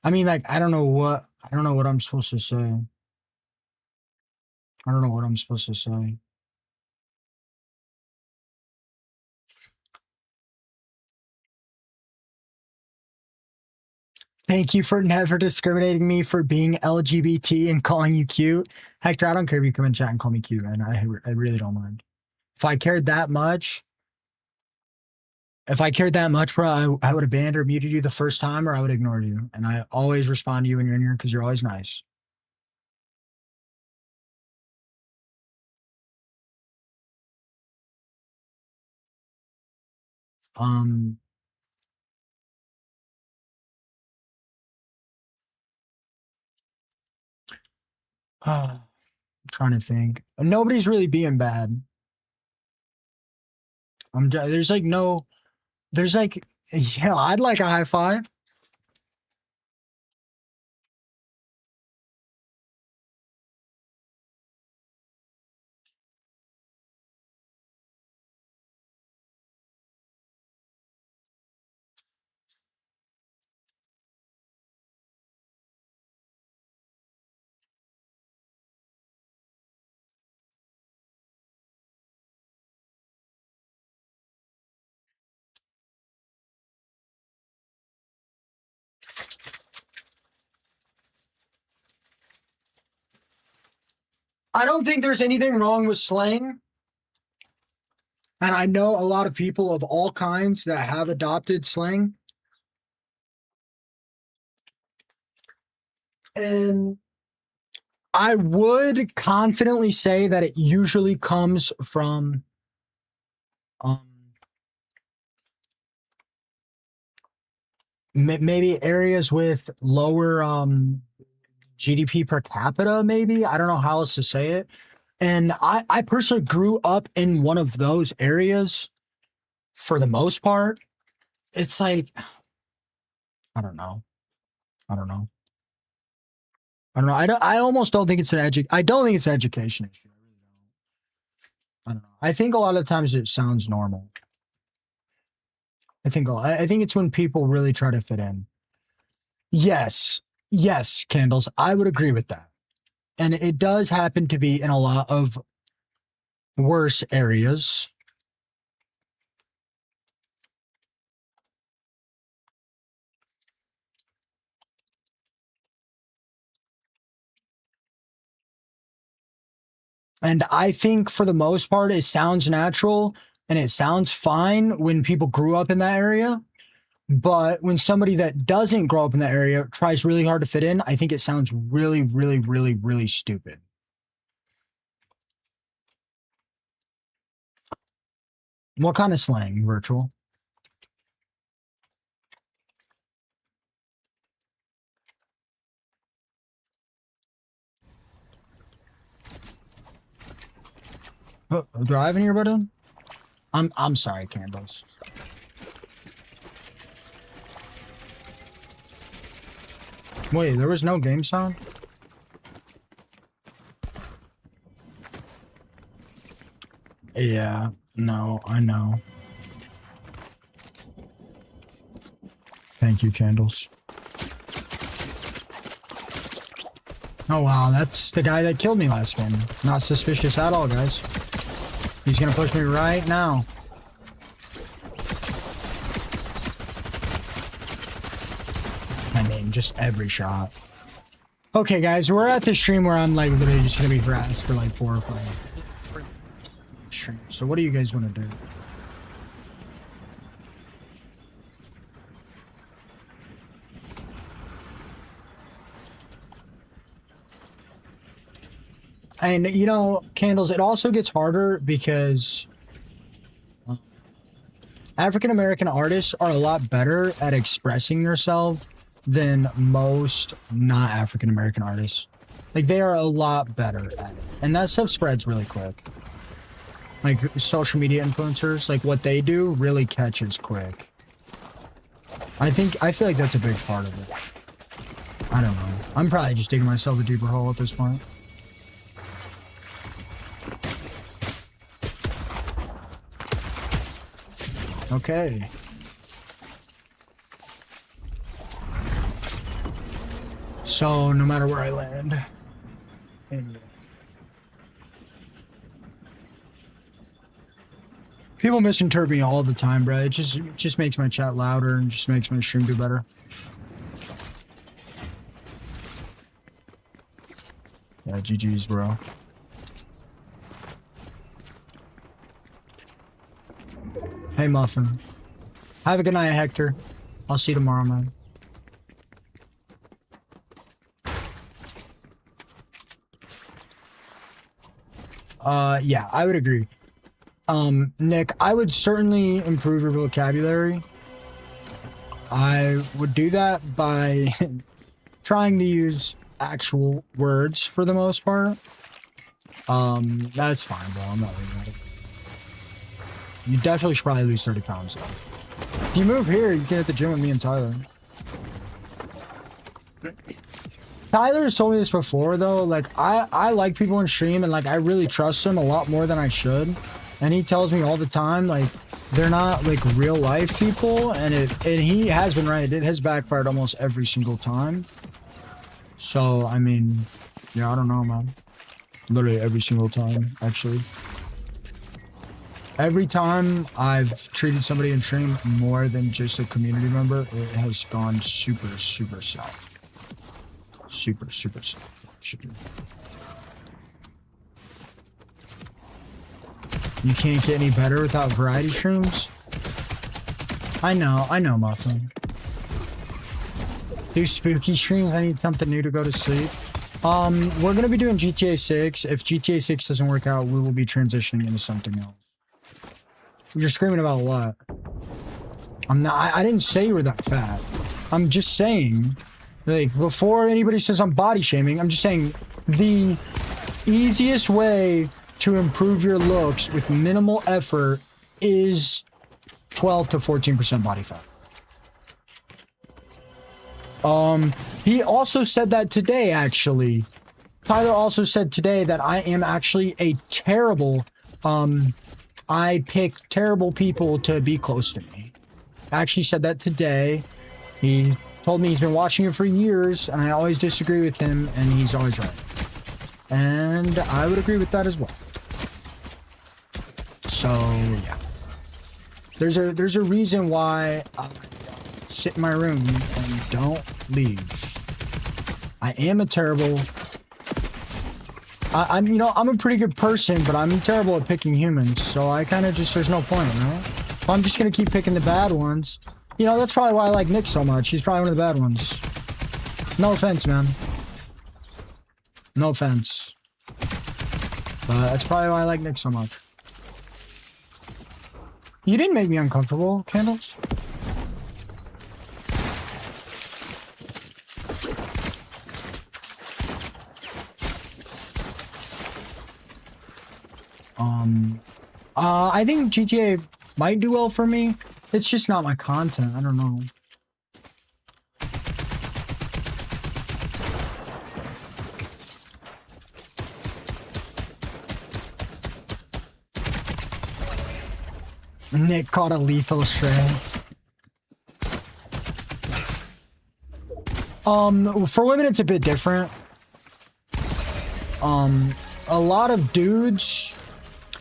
I mean, like, I don't know what I'm supposed to say. I don't know what I'm supposed to say. Thank you for never discriminating me for being LGBT and calling you cute. Hector, I don't care if you come in chat and call me cute, man. I really don't mind. If I cared that much, bro, I would have banned or muted you the first time, or I would have ignored you. And I always respond to you when you're in here because you're always nice. I'm trying to think. Nobody's really being bad. There's like, yeah, I'd like a high five. I don't think there's anything wrong with slang. And I know a lot of people of all kinds that have adopted slang. And I would confidently say that it usually comes from maybe areas with lower GDP per capita, maybe. I don't know how else to say it. And I personally grew up in one of those areas for the most part. It's like, I don't know. I almost don't think it's I don't think it's an education issue. I don't know. I think a lot of times it sounds normal. I think it's when people really try to fit in. Yes, Candles. I would agree with that. And it does happen to be in a lot of worse areas. And I think for the most part, it sounds natural and it sounds fine when people grew up in that area. But when somebody that doesn't grow up in that area tries really hard to fit in, I think it sounds really, really, really, really stupid. What kind of slang, Virtual? Driving here, brother? I'm sorry, Candles. Wait, there was no game sound? Yeah, no, I know. Thank you, Candles. Oh wow, that's the guy that killed me last game. Not suspicious at all, guys. He's gonna push me right now. I mean, just every shot. Okay, guys, we're at the stream where I'm like literally just gonna be harassed for like 4 or 5 streams. So what do you guys want to do? And you know, Candles, it also gets harder because African American artists are a lot better at expressing themselves than most not African American artists. Like, they are a lot better at it. And that stuff spreads really quick. Like, social media influencers, like what they do really catches quick. I feel like that's a big part of it. I don't know. I'm probably just digging myself a deeper hole at this point. Okay. So, no matter where I land. People misinterpret me all the time, bro. It just makes my chat louder and just makes my stream do better. Yeah, GG's, bro. Hey, Muffin. Have a good night, Hector. I'll see you tomorrow, man. Yeah, I would agree. Nick, I would certainly improve your vocabulary. I would do that by trying to use actual words for the most part. That's fine, bro. I'm not worried about it. You definitely should probably lose 30 pounds, though. If you move here, you can hit the gym with me and Tyler. Tyler has told me this before, though. Like, I like people in stream, and, like, I really trust them a lot more than I should. And he tells me all the time, like, they're not, like, real-life people, and he has been right. It has backfired almost every single time. So, I mean, yeah, I don't know, man. Literally every single time, actually. Every time I've treated somebody in stream more than just a community member, it has gone super, super south. Super, super south. You can't get any better without variety streams? I know, Muffin. Do spooky streams, I need something new to go to sleep. We're gonna be doing GTA 6. If GTA 6 doesn't work out, we will be transitioning into something else. You're screaming about what? I didn't say you were that fat. I'm just saying, like, before anybody says I'm body shaming, I'm just saying the easiest way to improve your looks with minimal effort is 12 to 14% body fat. He also said that today, actually. Tyler also said today that I am actually a terrible, I pick terrible people to be close to me. I actually said that today. He told me he's been watching it for years, and I always disagree with him, and he's always right. And I would agree with that as well. So, yeah. There's a reason why I sit in my room and don't leave. I am a terrible... I'm a pretty good person, but I'm terrible at picking humans, so I kind of just, there's no point, right? If I'm just gonna keep picking the bad ones. You know, that's probably why I like Nick so much. He's probably one of the bad ones. No offense, man. No offense. But that's probably why I like Nick so much. You didn't make me uncomfortable, Candles. I think GTA might do well for me. It's just not my content. I don't know. Nick caught a lethal stray. For women, it's a bit different. A lot of dudes.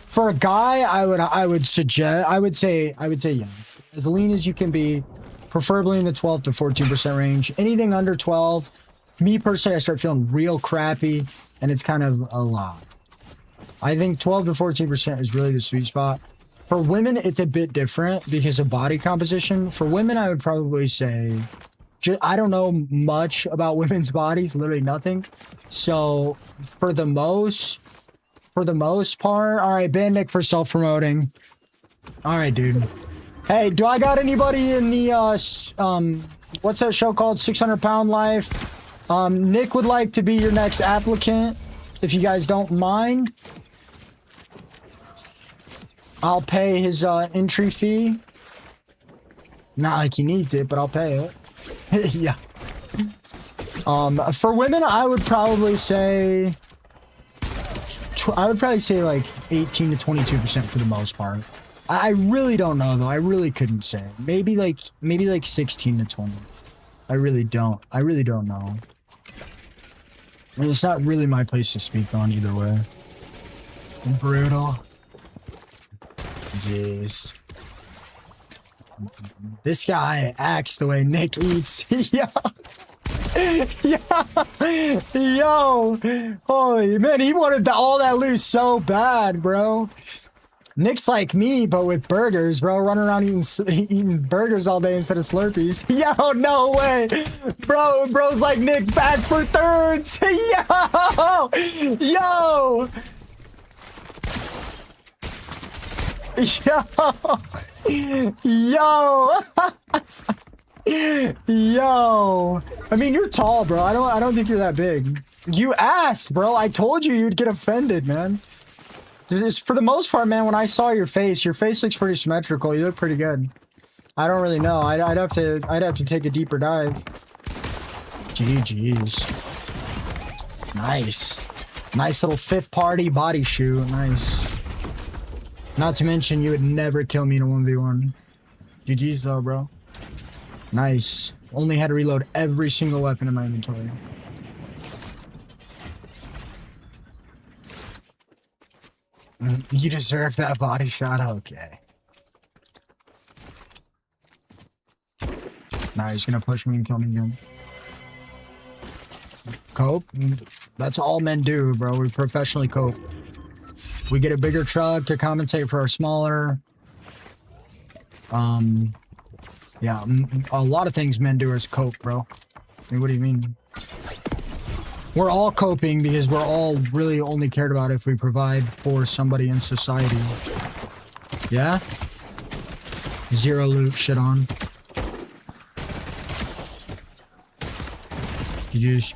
For a guy, I would say yeah. As lean as you can be, preferably in the 12 to 14% range. Anything under 12, me personally, I start feeling real crappy, and it's kind of a lot. I think 12 to 14% is really the sweet spot. For women, it's a bit different because of body composition. For women, I would probably say, I don't know much about women's bodies, literally nothing. So for the most part, all right, ban Nick for self-promoting. All right, dude. Hey, do I got anybody in the, what's that show called? 600 Pound Life? Nick would like to be your next applicant, if you guys don't mind. I'll pay his, entry fee. Not like he needs it, but I'll pay it. Yeah. For women, I would probably say like 18 to 22% for the most part. I really don't know though. I really couldn't say. Maybe like 16 to 20. I really don't know. I mean, it's not really my place to speak on either way. Brutal. Jeez. This guy acts the way Nick eats. Yeah. Yo. Holy man, he wanted all that loot so bad, bro. Nick's like me, but with burgers, bro. Running around eating burgers all day instead of Slurpees. Yo, no way. Bro's like Nick back for thirds. Yo. Yo. Yo. I mean, you're tall, bro. I don't think you're that big. You asked, bro. I told you you'd get offended, man. Just for the most part, man, when I saw your face looks pretty symmetrical. You look pretty good. I don't really know. I'd have to take a deeper dive. GG's. Nice little fifth party body shoot. Nice. Not to mention, you would never kill me in a 1v1. GG's though, bro. Nice. Only had to reload every single weapon in my inventory. You deserve that body shot? Okay. Nah, he's gonna push me and kill me again. Cope? That's all men do, bro. We professionally cope. We get a bigger truck to compensate for our smaller. Yeah, a lot of things men do is cope, bro. I mean, what do you mean? We're all coping because we're all really only cared about if we provide for somebody in society. Yeah? Zero loot, shit on. GG's.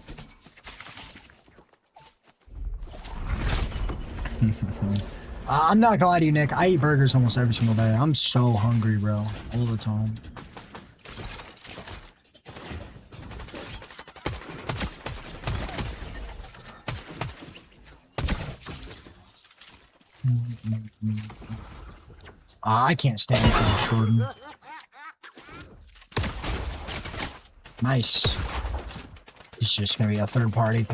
I'm not gonna lie to you, Nick. I eat burgers almost every single day. I'm so hungry, bro. All the time. I can't stand Flash Jordan. Nice. It's just gonna be a third party.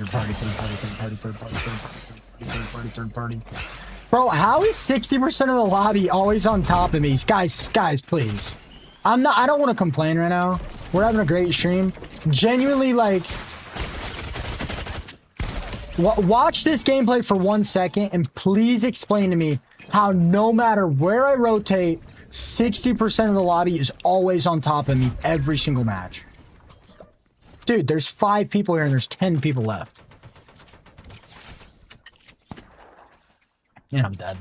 Bro, how is 60% of the lobby always on top of me? Guys, please. I don't want to complain right now. We're having a great stream. Genuinely, like, watch this gameplay for 1 second and please explain to me how no matter where I rotate, 60% of the lobby is always on top of me every single match. Dude, there's 5 people here and there's 10 people left. And I'm dead.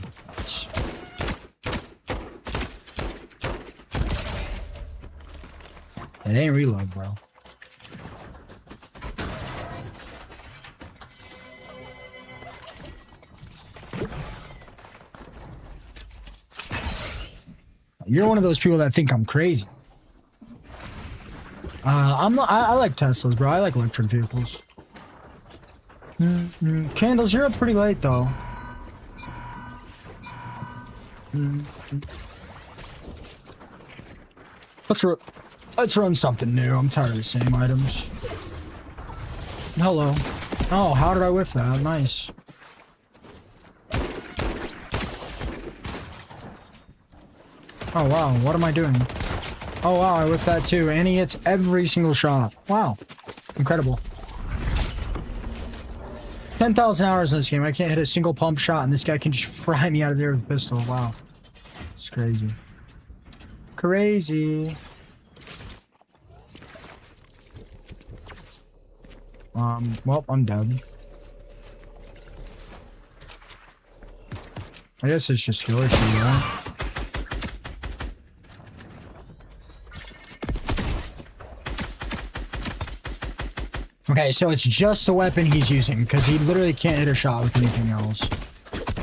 It ain't reload, bro. You're one of those people that think I'm crazy. I'm not, I like Teslas, bro. I like electric vehicles. Candles, you're up pretty late, though. Let's run something new. I'm tired of the same items. Hello. Oh, how did I whiff that? Nice. Oh, wow. What am I doing? Oh, wow. I whiffed that too. And he hits every single shot. Wow. Incredible. 10,000 hours in this game. I can't hit a single pump shot, and this guy can just fry me out of there with a pistol. Wow. It's crazy. Crazy. Well, I'm dead. I guess it's just skill issue, right? Okay, so it's just the weapon he's using, because he literally can't hit a shot with anything else.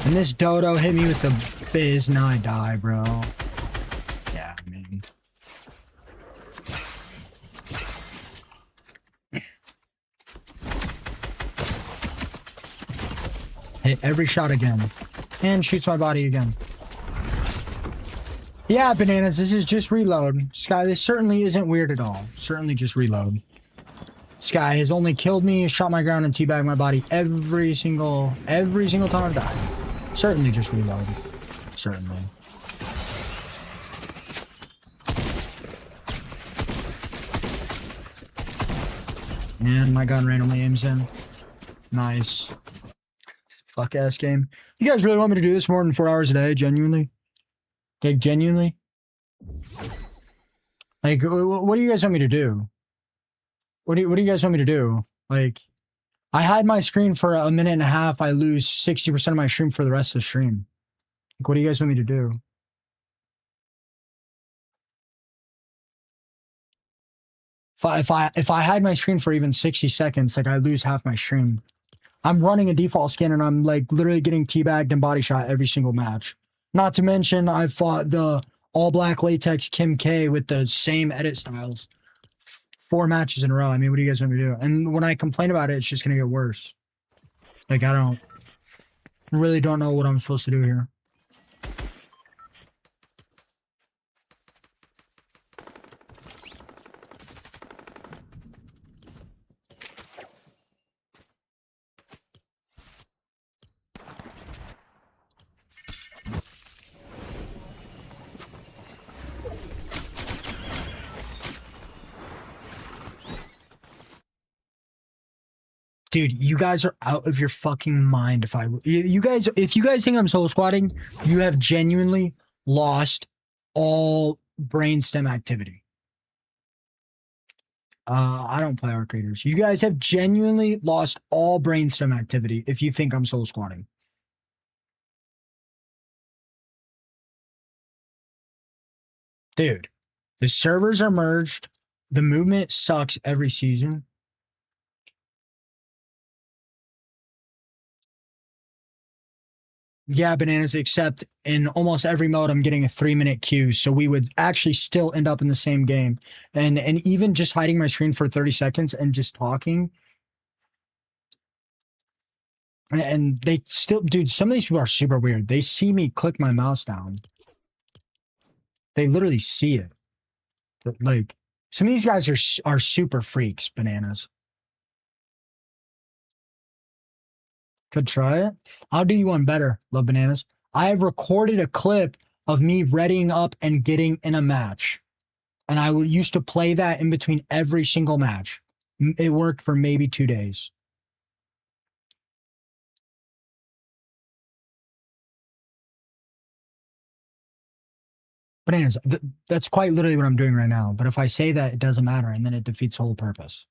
And this dodo hit me with the biz, now I die, bro. Yeah, maybe. Hit every shot again. And shoots my body again. Yeah, bananas, this is just reload. Sky, this certainly isn't weird at all. Certainly just reload. This guy has only killed me, shot my ground, and teabagged my body every single time I've died. Certainly just reload. Certainly. And my gun randomly aims in. Nice. Fuck ass game. You guys really want me to do this more than 4 hours a day? Genuinely? Like, genuinely? Like, what do you guys want me to do? What do you guys want me to do? Like, I hide my screen for a minute and a half. I lose 60% of my stream for the rest of the stream. Like, what do you guys want me to do? If I hide my screen for even 60 seconds, like, I lose half my stream. I'm running a default skin and I'm like literally getting teabagged and body shot every single match. Not to mention I fought the all black latex Kim K with the same edit styles 4 matches in a row. I mean, what do you guys want me to do? And when I complain about it, it's just gonna get worse. Like, I really don't know what I'm supposed to do here. Dude, you guys are out of your fucking mind. If you guys think I'm solo squatting, you have genuinely lost all brainstem activity. I don't play Arc Raiders. You guys have genuinely lost all brainstem activity if you think I'm solo squatting. Dude, the servers are merged. The movement sucks every season. Yeah, bananas, except in almost every mode, I'm getting a 3-minute queue. So we would actually still end up in the same game. And even just hiding my screen for 30 seconds and just talking. And they still, dude, some of these people are super weird. They see me click my mouse down. They literally see it. But like, some of these guys are super freaks, bananas. Could try it. I'll do you one better, Love Bananas. I have recorded a clip of me readying up and getting in a match. And I used to play that in between every single match. It worked for maybe 2 days. Bananas, that's quite literally what I'm doing right now. But if I say that, it doesn't matter, and then it defeats the whole purpose.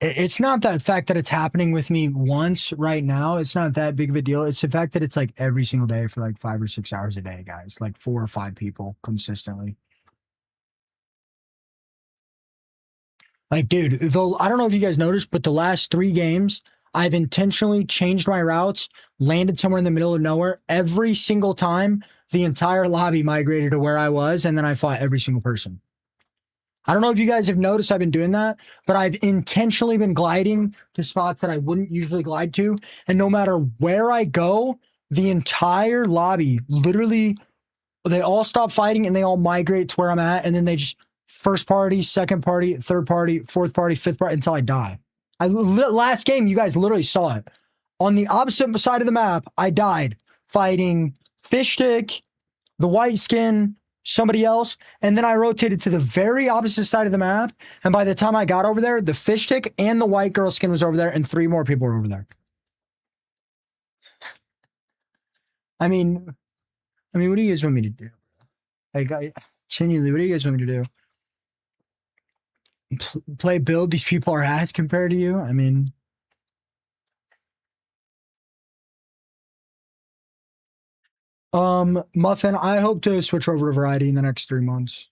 It's not that fact that it's happening with me once right now. It's not that big of a deal. It's the fact that it's like every single day for like 5 or 6 hours a day, guys. Like 4 or 5 people consistently. Like, dude, though, I don't know if you guys noticed, but the last 3 games, I've intentionally changed my routes, landed somewhere in the middle of nowhere. Every single time, the entire lobby migrated to where I was, and then I fought every single person. I don't know if you guys have noticed I've been doing that, but I've intentionally been gliding to spots that I wouldn't usually glide to. And no matter where I go, the entire lobby, literally, they all stop fighting and they all migrate to where I'm at. And then they just first party, second party, third party, fourth party, fifth party until I die. Last game, you guys literally saw it. On the opposite side of the map, I died fighting Fish Stick, the white skin, somebody else, and then I rotated to the very opposite side of the map, and by the time I got over there, the Fish Stick and the white girl skin was over there, and 3 more people were over there. I mean, what do you guys want me to do? Like, genuinely, what do you guys want me to do? Play build? These people are ass compared to you? I mean... Muffin, I hope to switch over to Variety in the next 3 months.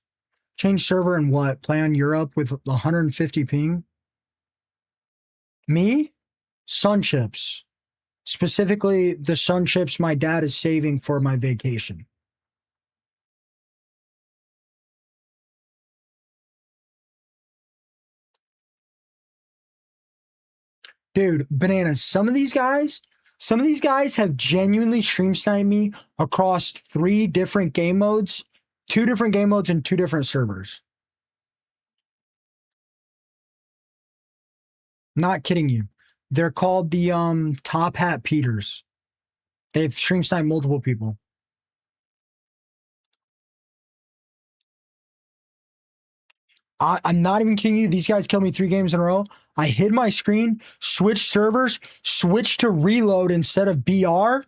Change server and what? Play on Europe with 150 ping? Me? Sun chips. Specifically, the sun chips my dad is saving for my vacation. Dude, bananas. Some of these guys have genuinely stream sniped me across 3 different game modes, 2 different game modes and 2 different servers. Not kidding you. They're called the Top Hat Peters. They've stream sniped multiple people. I'm not even kidding you. These guys killed me 3 games in a row. I hid my screen, switched servers, switched to reload instead of BR.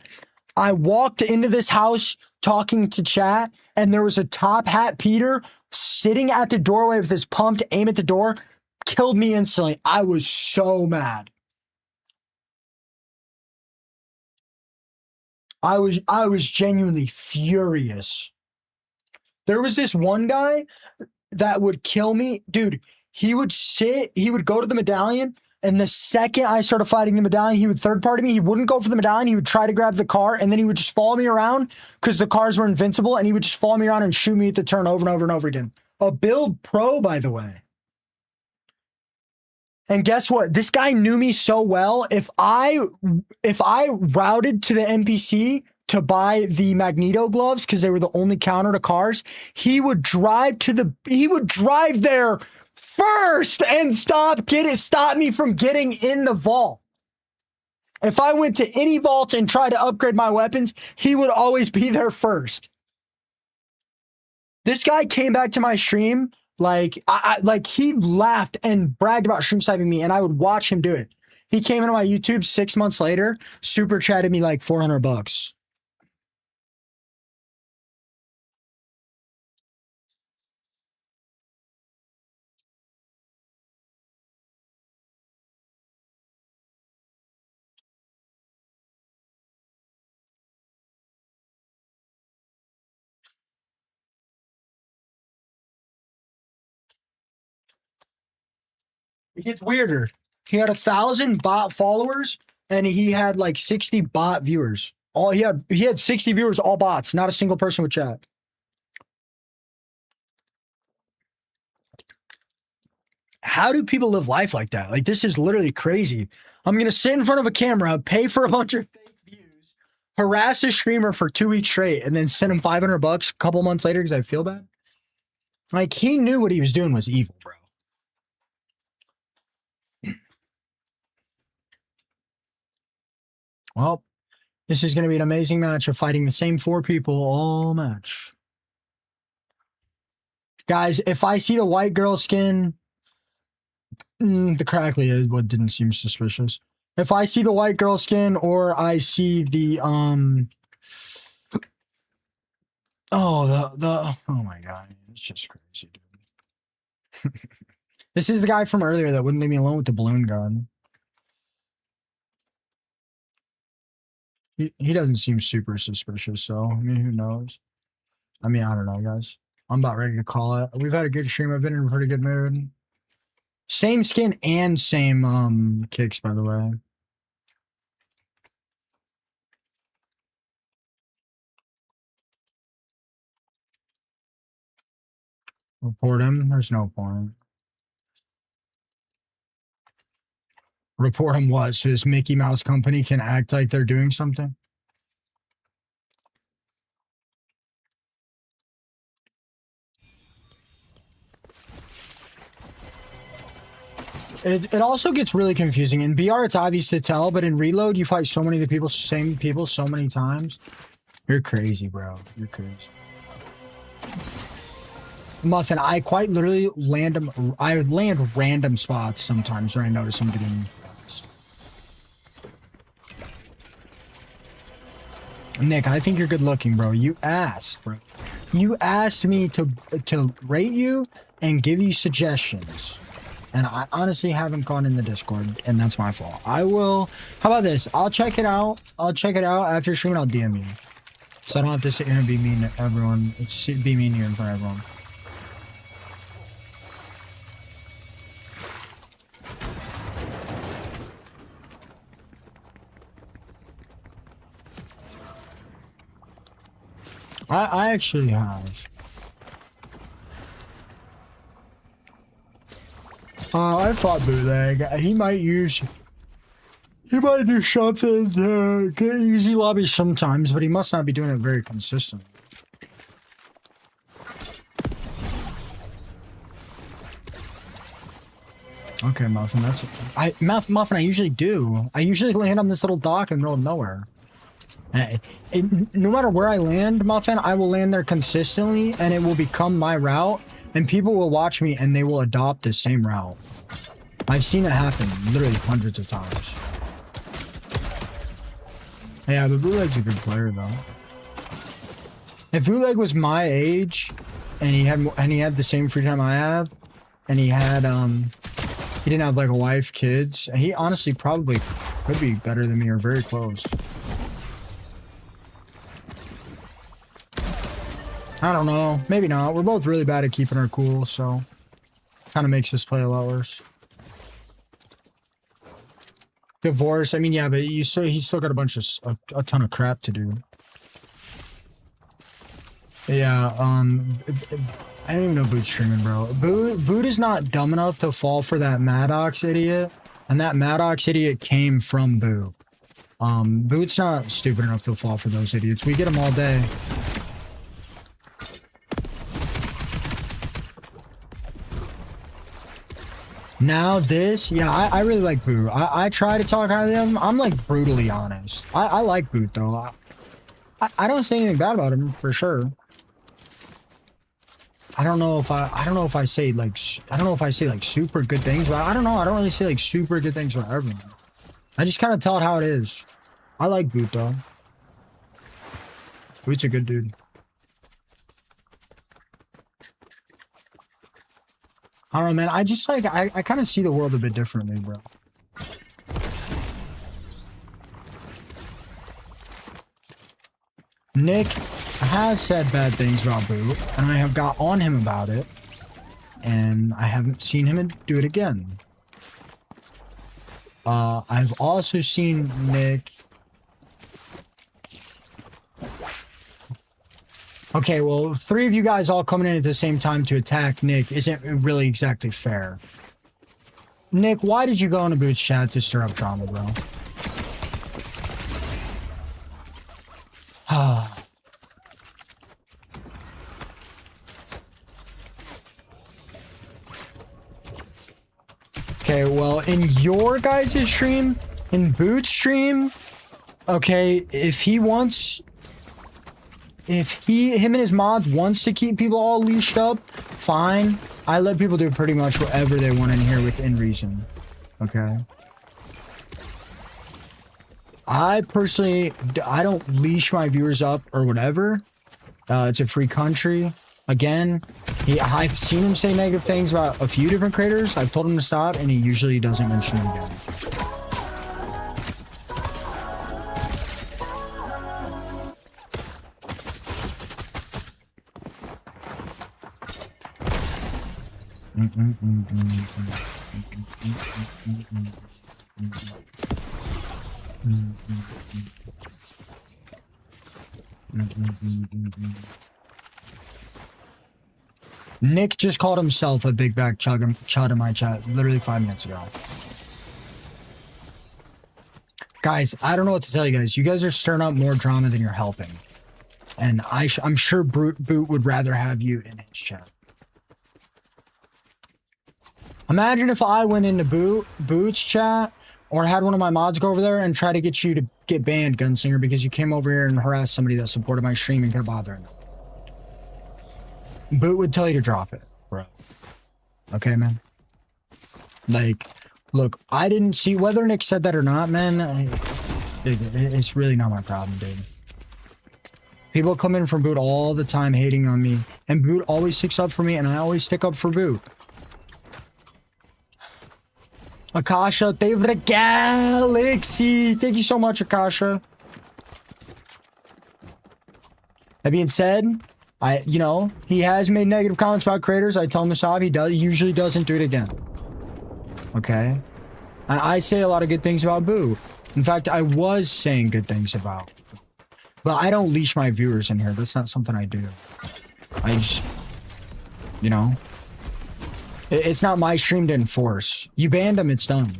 I walked into this house talking to chat, and there was a Top Hat Peter sitting at the doorway with his pump to aim at the door. Killed me instantly. I was so mad. I was genuinely furious. There was this one guy that would kill me. Dude, he would go to the medallion, and the second I started fighting the medallion, he would third party me. He wouldn't go for the medallion. He would try to grab the car, and then he would just follow me around because the cars were invincible, and he would just follow me around and shoot me at the turn over and over and over again. A build pro, by the way. And guess what? This guy knew me so well. If I routed to the NPC to buy the Magneto gloves because they were the only counter to cars, he would drive there first and stop me from getting in the vault. If I went to any vault and tried to upgrade my weapons, he would always be there first. This guy came back to my stream like he laughed and bragged about stream sniping me, and I would watch him do it. He came into my YouTube 6 months later, super chatted me like $400. It gets weirder. He had 1,000 bot followers, and he had like 60 bot viewers. He had 60 viewers, all bots, not a single person with chat. How do people live life like that? Like, this is literally crazy. I'm gonna sit in front of a camera, pay for a bunch of fake views, harass a streamer for 2 weeks straight, and then send him $500 a couple months later because I feel bad. Like, he knew what he was doing was evil, bro. Well, this is going to be an amazing match of fighting the same 4 people all match. Guys, if I see the white girl skin, the crackly is what didn't seem suspicious. If I see the white girl skin or I see the, oh my God, it's just crazy, dude. This is the guy from earlier that wouldn't leave me alone with the balloon gun. He doesn't seem super suspicious, so, I mean, who knows? I mean, I don't know, guys. I'm about ready to call it. We've had a good stream. I've been in a pretty good mood. Same skin and same kicks, by the way. Report him. There's no point. Report him what? So this Mickey Mouse company can act like they're doing something? It also gets really confusing. In BR, it's obvious to tell, but in Reload, you fight so many of the people, same people so many times. You're crazy, bro. You're crazy. Muffin, I quite literally land random spots sometimes where I notice I'm getting fast. Nick, I think you're good looking, bro. You asked, bro. You asked me to rate you and give you suggestions. And I honestly haven't gone in the Discord, and that's my fault. I will. How about this? I'll check it out. I'll check it out after streaming. I'll DM you, so I don't have to sit here and be mean to everyone. Be mean here in front of everyone. I actually have. I fought Bootleg. He might do something to get easy lobbies sometimes, but he must not be doing it very consistent. Okay, Muffin, that's Muffin, I usually do. I usually land on this little dock in the middle of nowhere. No matter where I land, Muffin, I will land there consistently, and it will become my route. And people will watch me and they will adopt the same route. I've seen it happen literally hundreds of times. Yeah, but Bootleg's a good player though. If Bootleg was my age and he had the same free time I have, and he didn't have like a wife, kids, he honestly probably could be better than me or very close. I don't know. Maybe not. We're both really bad at keeping our cool, so kind of makes this play a lot worse. Divorce. I mean, yeah, but he's still got a ton of crap to do. Yeah. I don't even know Boot's streaming, bro. Boot is not dumb enough to fall for that Maddox idiot, and that Maddox idiot came from Boot. Boot's not stupid enough to fall for those idiots. We get them all day. Now this, yeah, I really like Boot. I try to talk out of him. I'm like brutally honest. I like Boot though. I don't say anything bad about him for sure. I don't know if I say like super good things, but I don't know. I don't really say like super good things about everyone. I just kind of tell it how it is. I like Boot though. Boot's a good dude. I don't know, man. I just like, I kind of see the world a bit differently, bro. Nick has said bad things about Boot, and I have got on him about it, and I haven't seen him do it again. I've also seen Nick... Okay, well, 3 of you guys all coming in at the same time to attack Nick isn't really exactly fair. Nick, why did you go into Boot's chat to stir up drama, bro? Okay, well, in your guys' stream, in Boot's stream, okay, if him and his mods wants to keep people all leashed up, fine. I let people do pretty much whatever they want in here within reason. Okay. I personally, I don't leash my viewers up or whatever. It's a free country. Again, I've seen him say negative things about a few different creators. I've told him to stop, and he usually doesn't mention it again. Nick just called himself a big back chud in my chat literally 5 minutes ago. Guys, I don't know what to tell you guys. You guys are stirring up more drama than you're helping. And I'm sure Boot would rather have you in his chat. Imagine if I went into Boot's chat or had one of my mods go over there and try to get you to get banned, Gunslinger, because you came over here and harassed somebody that supported my stream and kept bothering them. Boot would tell you to drop it, bro. Okay, man? Like, look, I didn't see whether Nick said that or not, man. It's really not my problem, dude. People come in from Boot all the time hating on me, and Boot always sticks up for me, and I always stick up for Boot. Akasha, thank you for the galaxy. Thank you so much, Akasha. That being said, you know, he has made negative comments about creators. I tell him to stop. He usually doesn't do it again. Okay? And I say a lot of good things about Boo. In fact, I was saying good things about. But I don't leash my viewers in here. That's not something I do. I just, you know, it's not my stream to enforce. You banned him, it's done.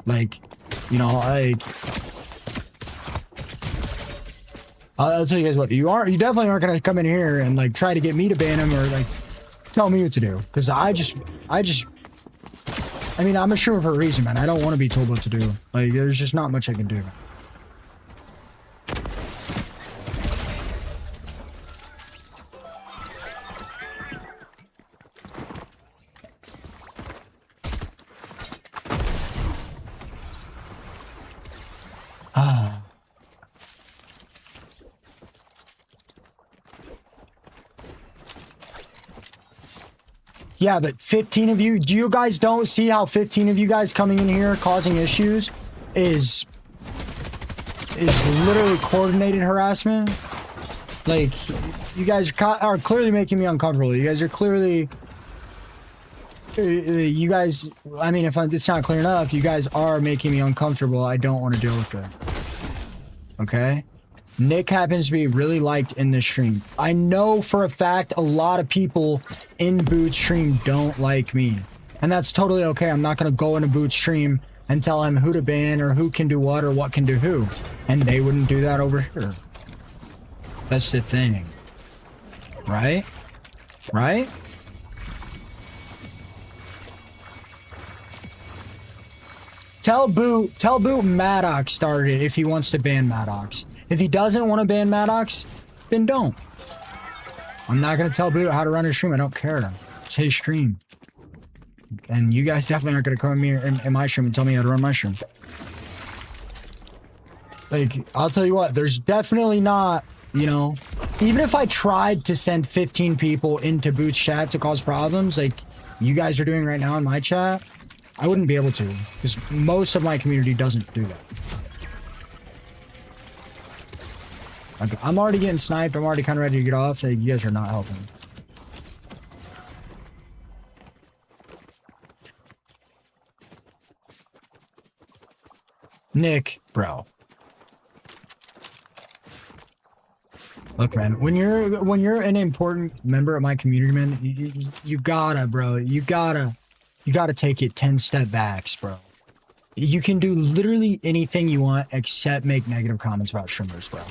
Like, you know, I'll tell you guys what, you definitely aren't gonna come in here and like try to get me to ban him or like tell me what to do. Cause I mean, I'm a streamer for a reason, man. I don't want to be told what to do. Like, there's just not much I can do. Yeah, but 15 of you, do you guys don't see how 15 of you guys coming in here causing issues is literally coordinated harassment? Like, you guys are clearly making me uncomfortable. You guys are clearly, you guys, I mean, if it's not clear enough, you guys are making me uncomfortable. I don't want to deal with it. Okay? Nick happens to be really liked in this stream. I know for a fact a lot of people in Boot's stream don't like me. And that's totally okay. I'm not going to go into Boot's stream and tell him who to ban or who can do what or what can do who. And they wouldn't do that over here. That's the thing. Right? Right? Tell Boot Maddox started it if he wants to ban Maddox. If he doesn't want to ban Maddox, then don't. I'm not going to tell Boot how to run his stream. I don't care. It's his stream. And you guys definitely aren't going to come in my stream and tell me how to run my stream. Like, I'll tell you what, there's definitely not, you know, even if I tried to send 15 people into Boot's chat to cause problems, like you guys are doing right now in my chat, I wouldn't be able to, because most of my community doesn't do that. I'm already getting sniped. I'm already kind of ready to get off. So you guys are not helping. Nick, bro. Look, man. When you're an important member of my community, man, you gotta, bro. You gotta take it 10 step backs, bro. You can do literally anything you want except make negative comments about streamers, bro.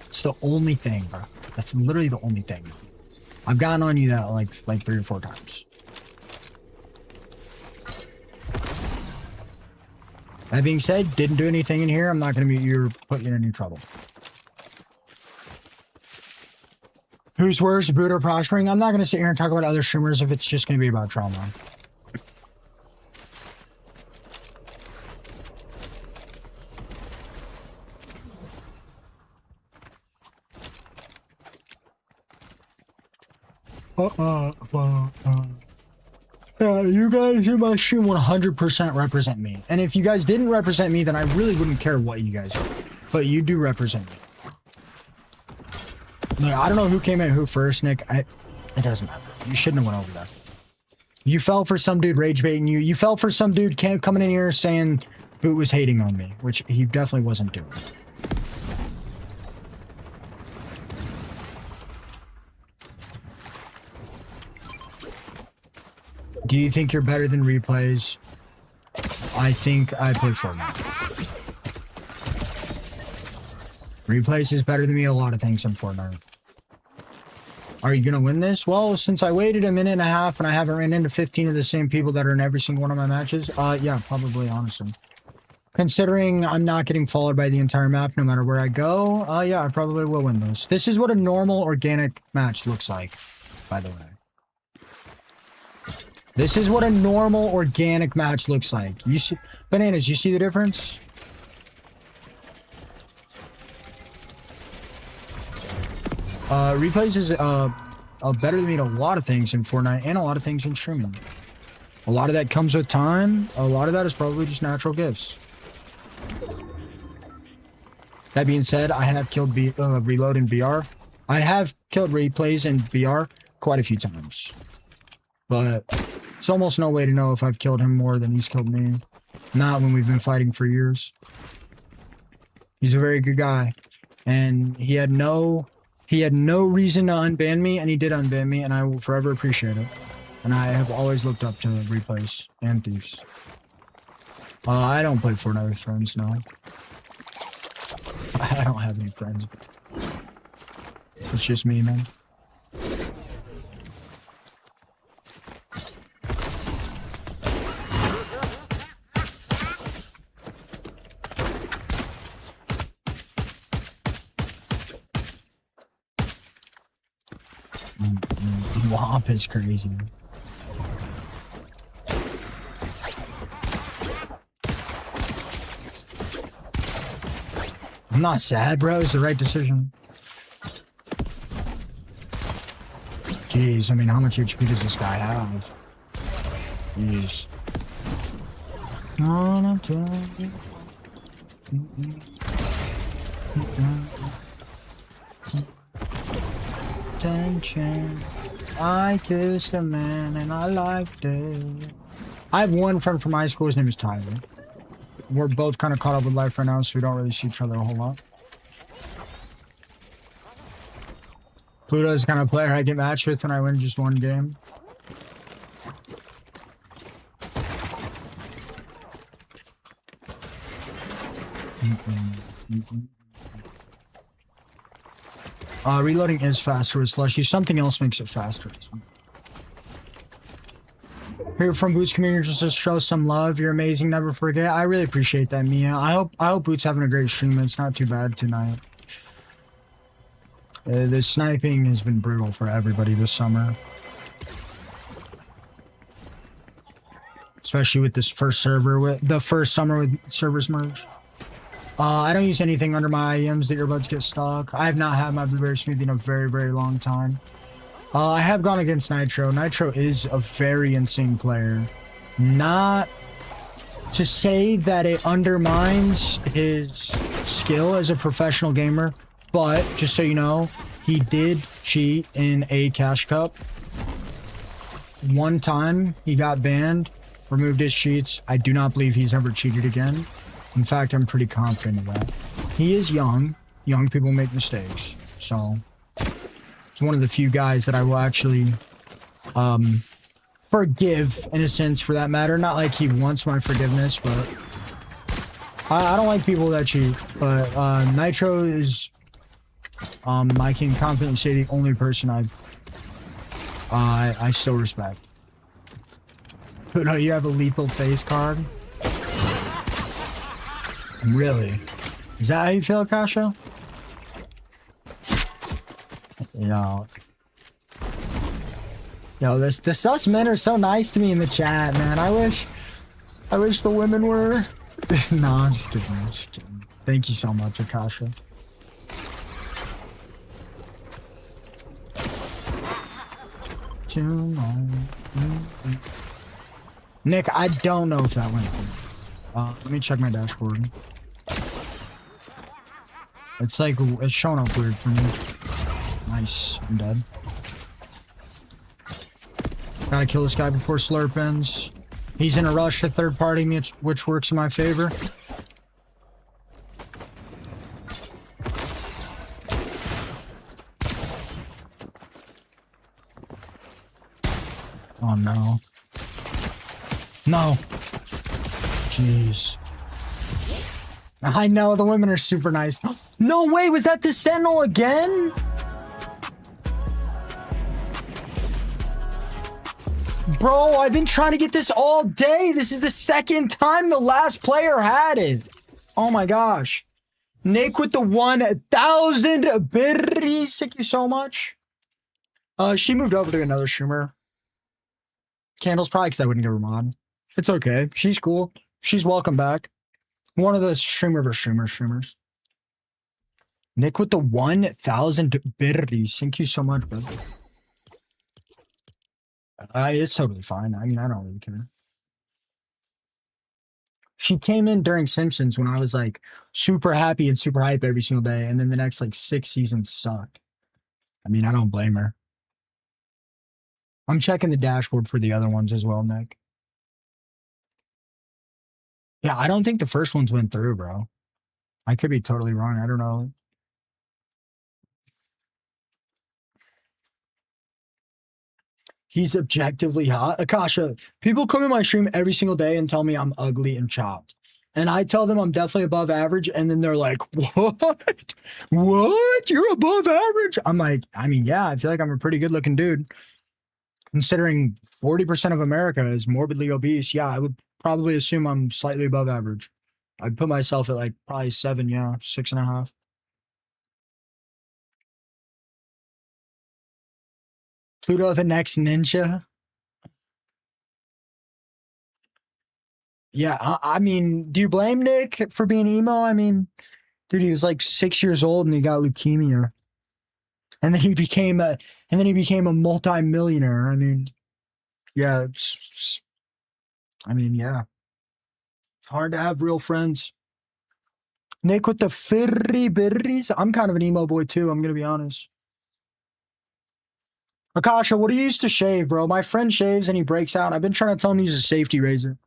It's the only thing, bro. That's literally the only thing. I've gotten on you that like 3 or 4 times. That being said, didn't do anything in here. I'm not gonna mute you or put you in any trouble. Who's worse, Boot or Prospering? I'm not gonna sit here and talk about other streamers if it's just gonna be about trauma. Yeah, you guys in my stream 100% represent me. And if you guys didn't represent me, then I really wouldn't care what you guys do. But you do represent me. Like, I don't know who came in who first, Nick. It doesn't matter. You shouldn't have went over that. You fell for some dude rage baiting you. You fell for some dude coming in here saying Boot was hating on me, which he definitely wasn't doing. Do you think you're better than replays? I think I play Fortnite. Replays is better than me at a lot of things in Fortnite. Are you gonna win this? Well, since I waited a minute and a half and I haven't ran into 15 of the same people that are in every single one of my matches, yeah, probably, honestly. Considering I'm not getting followed by the entire map no matter where I go, yeah, I probably will win this. This is what a normal organic match looks like, by the way. This is what a normal organic match looks like. You see, Bananas, you see the difference? Replays is better than me at a lot of things in Fortnite and a lot of things in streaming. A lot of that comes with time. A lot of that is probably just natural gifts. That being said, I have killed Reload in BR. I have killed Replays in BR quite a few times. But there's almost no way to know if I've killed him more than he's killed me. Not when we've been fighting for years. He's a very good guy. And he had no reason to unban me, and he did unban me, and I will forever appreciate it. And I have always looked up to Replays and Thieves. I don't play Fortnite with friends, no. I don't have any friends. It's just me, man. Womp is crazy. I'm not sad, bro. It's the right decision. Jeez, I mean, how much HP does this guy have? Jeez. Tension. I kissed a man and I liked it. I have one friend from high school. His name is Tyler. We're both kind of caught up with life right now, so we don't really see each other a whole lot. Pluto is the kind of player I get matched with when I win just one game. Reloading is faster with Slushy. Something else makes it faster. Here from Boots community just to show some love. You're amazing. Never forget. I really appreciate that, Mia. I hope Boots having a great stream. It's not too bad tonight. The sniping has been brutal for everybody this summer. Especially with this first server, with the first summer with servers merge. I don't use anything under my IEMs. The earbuds get stuck. I have not had my Blueberry Smoothie in a very, very long time. I have gone against Nitro. Nitro is a very insane player. Not to say that it undermines his skill as a professional gamer, but just so you know, he did cheat in a Cash Cup. One time, he got banned, removed his cheats. I do not believe he's ever cheated again. In fact, I'm pretty confident of that. He is young. Young people make mistakes. So, he's one of the few guys that I will actually forgive, in a sense, for that matter. Not like he wants my forgiveness, but I don't like people that cheat. But Nitro is, I can confidently say, the only person I still respect. But no, you have a lethal face card? Really? Is that how you feel, Kasha? Yo, the sus men are so nice to me in the chat, man. I wish the women were. No, I'm just kidding. I'm just kidding. Thank you so much, Akasha. Nick, I don't know if that went through. Let me check my dashboard. It's like, it's showing up weird for me. Nice, I'm dead. Gotta kill this guy before Slurp ends. He's in a rush to third party, which works in my favor. Oh no. No. Jeez. I know, the women are super nice. No way, was that the Sentinel again? Bro, I've been trying to get this all day. This is the second time the last player had it. Oh my gosh. Nick with the 1,000 biddies. Thank you so much. She moved over to another streamer. Candles probably because I wouldn't give her mod. It's okay. She's cool. She's welcome back. One of the streamers. Nick with the 1,000 biddies. Thank you so much, brother. It's totally fine. I mean, I don't really care. She came in during Simpsons when I was like super happy and super hype every single day. And then the next like 6 seasons sucked. I mean, I don't blame her. I'm checking the dashboard for the other ones as well, Nick. Yeah, I don't think the first ones went through, bro. I could be totally wrong. I don't know. He's objectively hot. Akasha, people come in my stream every single day and tell me I'm ugly and chopped. And I tell them I'm definitely above average. And then they're like, what? What? You're above average? I'm like, I mean, yeah, I feel like I'm a pretty good looking dude. Considering 40% of America is morbidly obese, yeah, I would probably assume I'm slightly above average. I'd put myself at like probably 7, yeah, 6.5. Pluto the next ninja. Yeah, I mean, do you blame Nick for being emo? I mean, dude, he was like 6 years old and he got leukemia. And then he became a multi-millionaire. I mean, yeah, yeah. It's hard to have real friends. Nick with the firry birries. I'm kind of an emo boy too, I'm gonna be honest. Akasha, what do you use to shave, bro? My friend shaves and he breaks out. I've been trying to tell him to use a safety razor.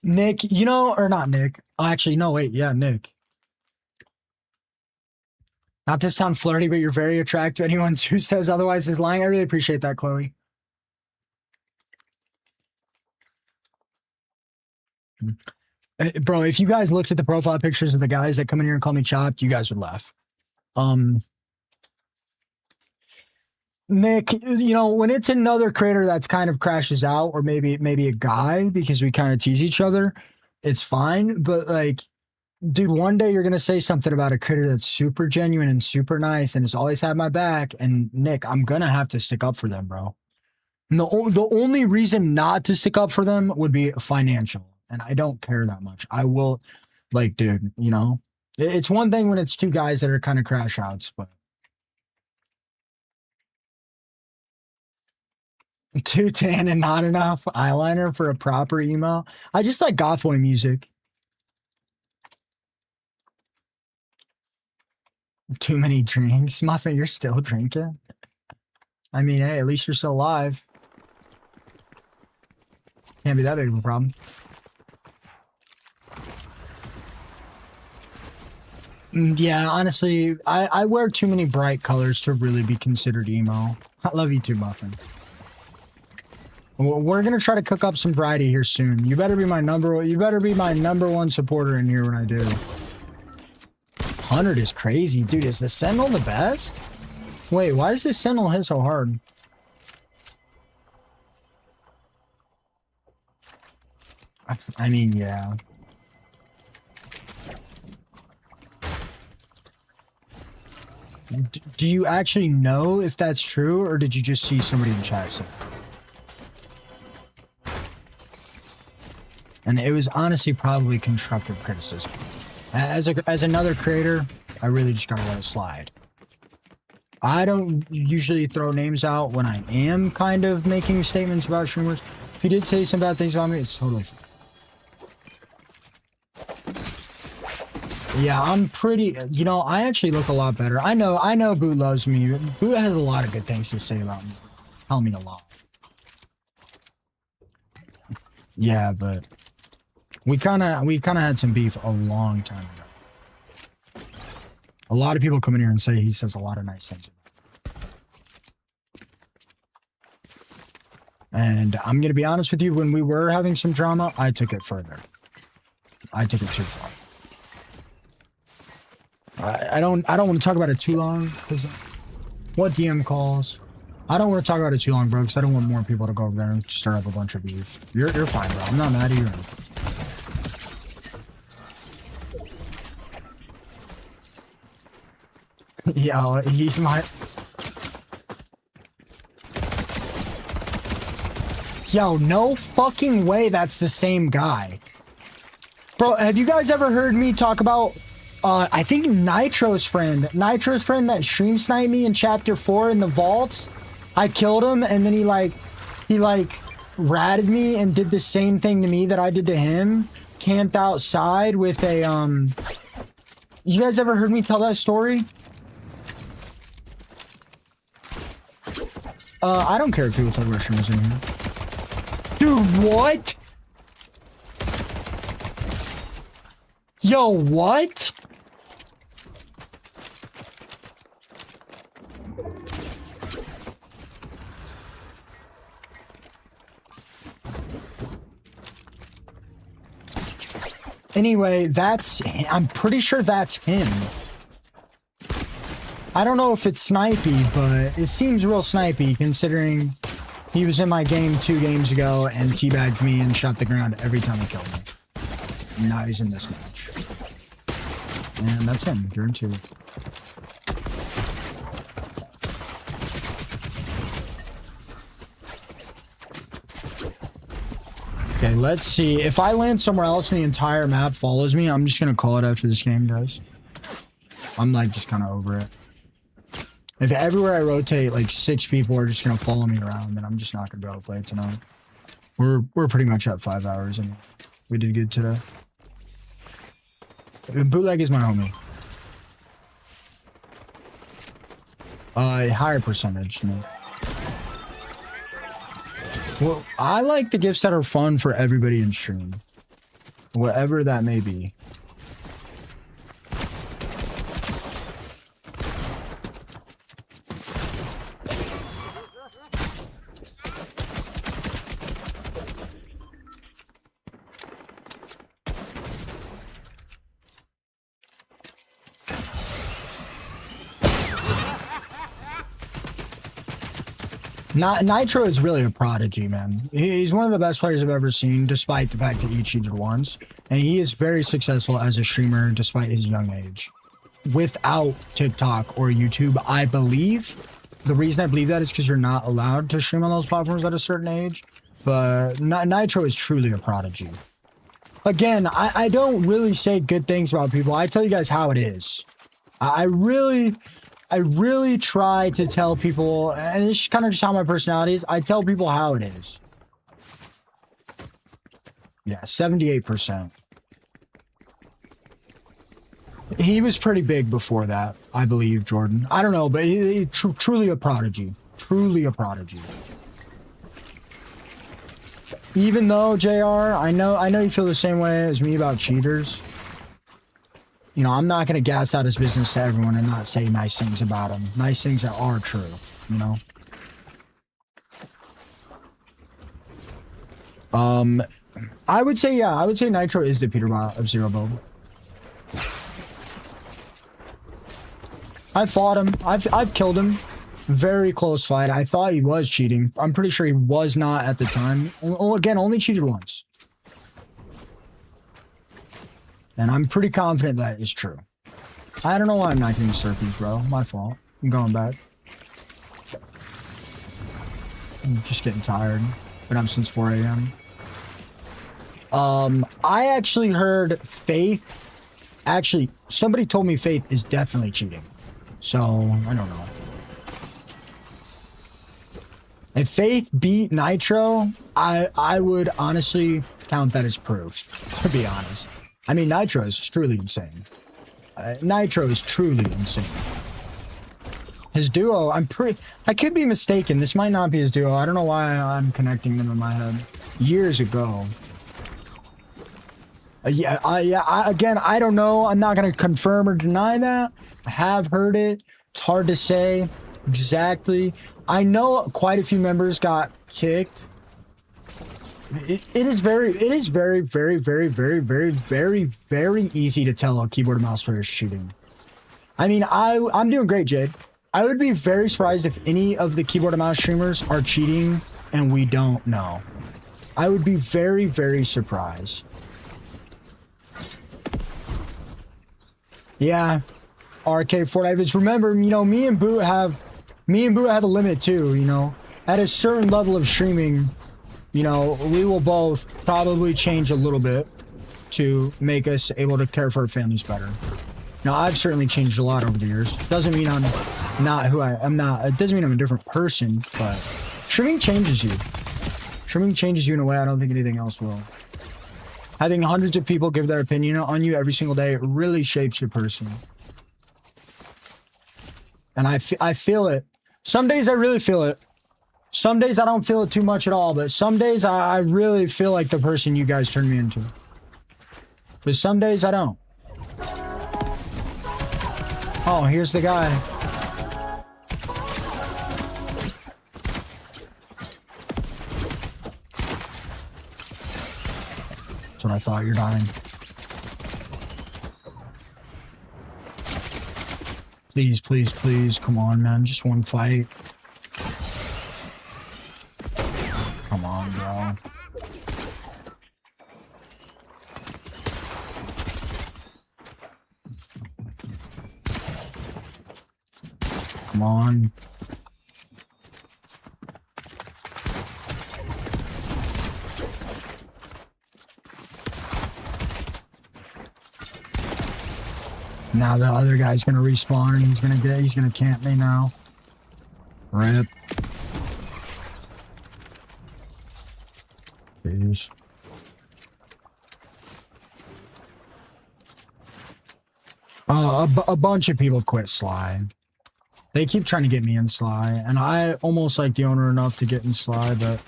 Nick, you know, or not Nick. Actually, no, wait. Yeah, Nick. Not to sound flirty, but you're very attractive. Anyone who says otherwise is lying. I really appreciate that, Chloe. Bro, if you guys looked at the profile pictures of the guys that come in here and call me chopped, you guys would laugh. Nick, you know, when it's another creator that's kind of crashes out, or maybe a guy, because we kind of tease each other, it's fine. But like, dude, one day you're gonna say something about a critter that's super genuine and super nice and has always had my back, and Nick, I'm gonna have to stick up for them, bro. And the only reason not to stick up for them would be financial, and I don't care that much. I will, like, dude, you know, it's one thing when it's two guys that are kind of crash outs, but too tan and not enough eyeliner for a proper emo. I just like goth boy music. Too many drinks. Muffin, you're still drinking? I mean, hey, at least you're still alive. Can't be that big of a problem. Yeah, honestly, I wear too many bright colors to really be considered emo. I love you too, Muffin. We're gonna try to cook up some variety here soon. You better be my number one supporter in here when I do. 100 is crazy. Dude, is the Sentinel the best? Wait, why does this Sentinel hit so hard? I mean, yeah. Do you actually know if that's true, or did you just see somebody in chat say? And it was honestly probably constructive criticism. As another creator, I really just gotta let it slide. I don't usually throw names out when I am kind of making statements about streamers. If you did say some bad things about me, it's totally fine. Yeah, I'm pretty, you know, I actually look a lot better. I know Boot loves me. Boot has a lot of good things to say about me. Tell me a lot. Yeah, but we kind of had some beef a long time ago. A lot of people come in here and say he says a lot of nice things. And I'm going to be honest with you, when we were having some drama, I took it further. I took it too far. I don't want to talk about it too long, because what DM calls? I don't want to talk about it too long, bro, because I don't want more people to go over there and start up a bunch of beef. You're fine, bro. I'm not mad at you. Yeah, he's my... Yo, no fucking way that's the same guy. Bro, have you guys ever heard me talk about... I think Nitro's friend that stream sniped me in chapter 4 in the vaults. I killed him, and then he ratted me and did the same thing to me that I did to him. Camped outside with a, You guys ever heard me tell that story? I don't care if people talk about streamers in here. Dude, what? Yo, what? Anyway, I'm pretty sure that's him. I don't know if it's snipey, but it seems real snipey considering he was in my game 2 games ago and teabagged me and shot the ground every time he killed me. And now he's in this match. And that's him, guaranteed. Okay, let's see. If I land somewhere else and the entire map follows me, I'm just gonna call it after this game, guys. I'm like just kind of over it. If everywhere I rotate, like 6 people are just gonna follow me around, then I'm just not gonna be able to play tonight. We're pretty much up 5 hours and we did good today. Bootleg is my homie. Higher percentage, no. Well, I like the gifts that are fun for everybody in stream. Whatever that may be. Nitro is really a prodigy, man. He's one of the best players I've ever seen, despite the fact that he cheated once. And he is very successful as a streamer, despite his young age. Without TikTok or YouTube, I believe. The reason I believe that is because you're not allowed to stream on those platforms at a certain age. But Nitro is truly a prodigy. Again, I don't really say good things about people. I tell you guys how it is. I really try to tell people, and it's kind of just how my personality is. I tell people how it is. Yeah, 78%. He was pretty big before that, I believe, Jordan. I don't know, but he truly a prodigy. Truly a prodigy. Even though, JR, I know you feel the same way as me about cheaters. You know, I'm not going to gas out his business to everyone and not say nice things about him. Nice things that are true, you know? I would say, yeah, I would say Nitro is the Peterbot of Zero Build. I fought him. I've killed him. Very close fight. I thought he was cheating. I'm pretty sure he was not at the time. Again, only cheated once. And I'm pretty confident that is true. I don't know why I'm not getting surfies, bro. My fault. I'm going back. I'm just getting tired. Been up since 4 a.m. I actually heard Faith. Actually, somebody told me Faith is definitely cheating. So, I don't know. If Faith beat Nitro, I would honestly count that as proof, to be honest. I mean, Nitro is truly insane. Nitro is truly insane. His duo, I could be mistaken. This might not be his duo. I don't know why I'm connecting them in my head. Years ago. Again, I don't know. I'm not going to confirm or deny that. I have heard it. It's hard to say exactly. I know quite a few members got kicked. It is very, very, very easy to tell a keyboard and mouse player is cheating. I mean, I'm doing great, Jade. I would be very surprised if any of the keyboard and mouse streamers are cheating and we don't know. I would be very, very surprised. Yeah, RK Fortnite. Remember, you know, me and Boo have a limit too. You know, at a certain level of streaming, you know, we will both probably change a little bit to make us able to care for our families better. Now, I've certainly changed a lot over the years. Doesn't mean I'm not who I'm not. It doesn't mean I'm a different person, but streaming changes you. Streaming changes you in a way I don't think anything else will. Having hundreds of people give their opinion on you every single day, it really shapes your person. And I feel it. Some days I really feel it. Some days I don't feel it too much at all, but some days I really feel like the person you guys turn me into. But some days I don't. Oh, here's the guy. That's what I thought. You're dying. Please, please, please. Come on, man. Just one fight. Come on, bro. Come on. Now the other guy's gonna respawn and he's gonna camp me now. Rip. Jeez. A bunch of people quit Sly. They keep trying to get me in Sly, and I almost like the owner enough to get in Sly, but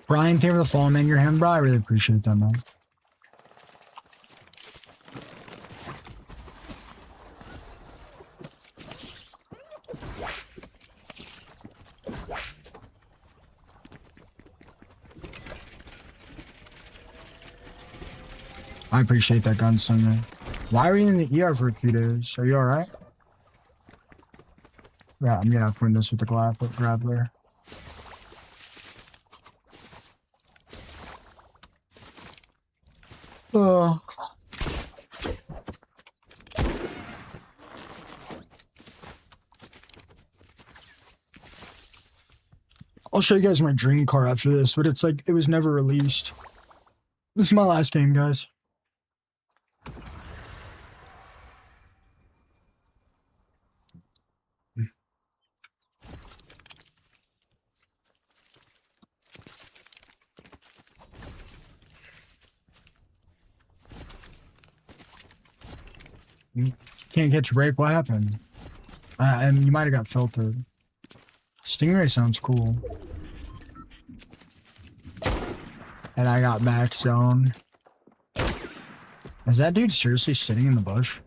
Brian, thank you for the follow, man. Your hand, bro. I really appreciate that, man. I appreciate that, Gunslinger. Why are you in the ER for a few days? Are you alright? Yeah, I'm gonna have to win this with the grappler. I'll show you guys my dream car after this, but it's like, it was never released. This is my last game, guys. You can't catch a break. What happened? And you might have got filtered. Stingray sounds cool. And I got back zone. Is that dude seriously sitting in the bush?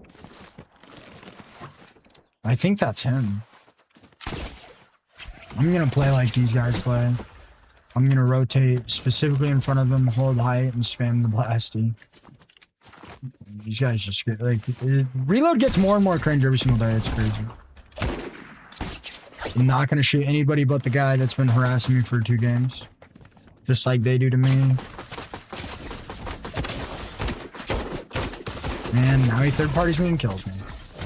I think that's him. I'm gonna play like these guys play. I'm gonna rotate specifically in front of them, hold height, and spam the blasty. These guys just get like reload gets more and more cringe every single day. It's crazy. I'm not gonna shoot anybody but the guy that's been harassing me for 2 games, just like they do to me. And now he third parties me and kills me.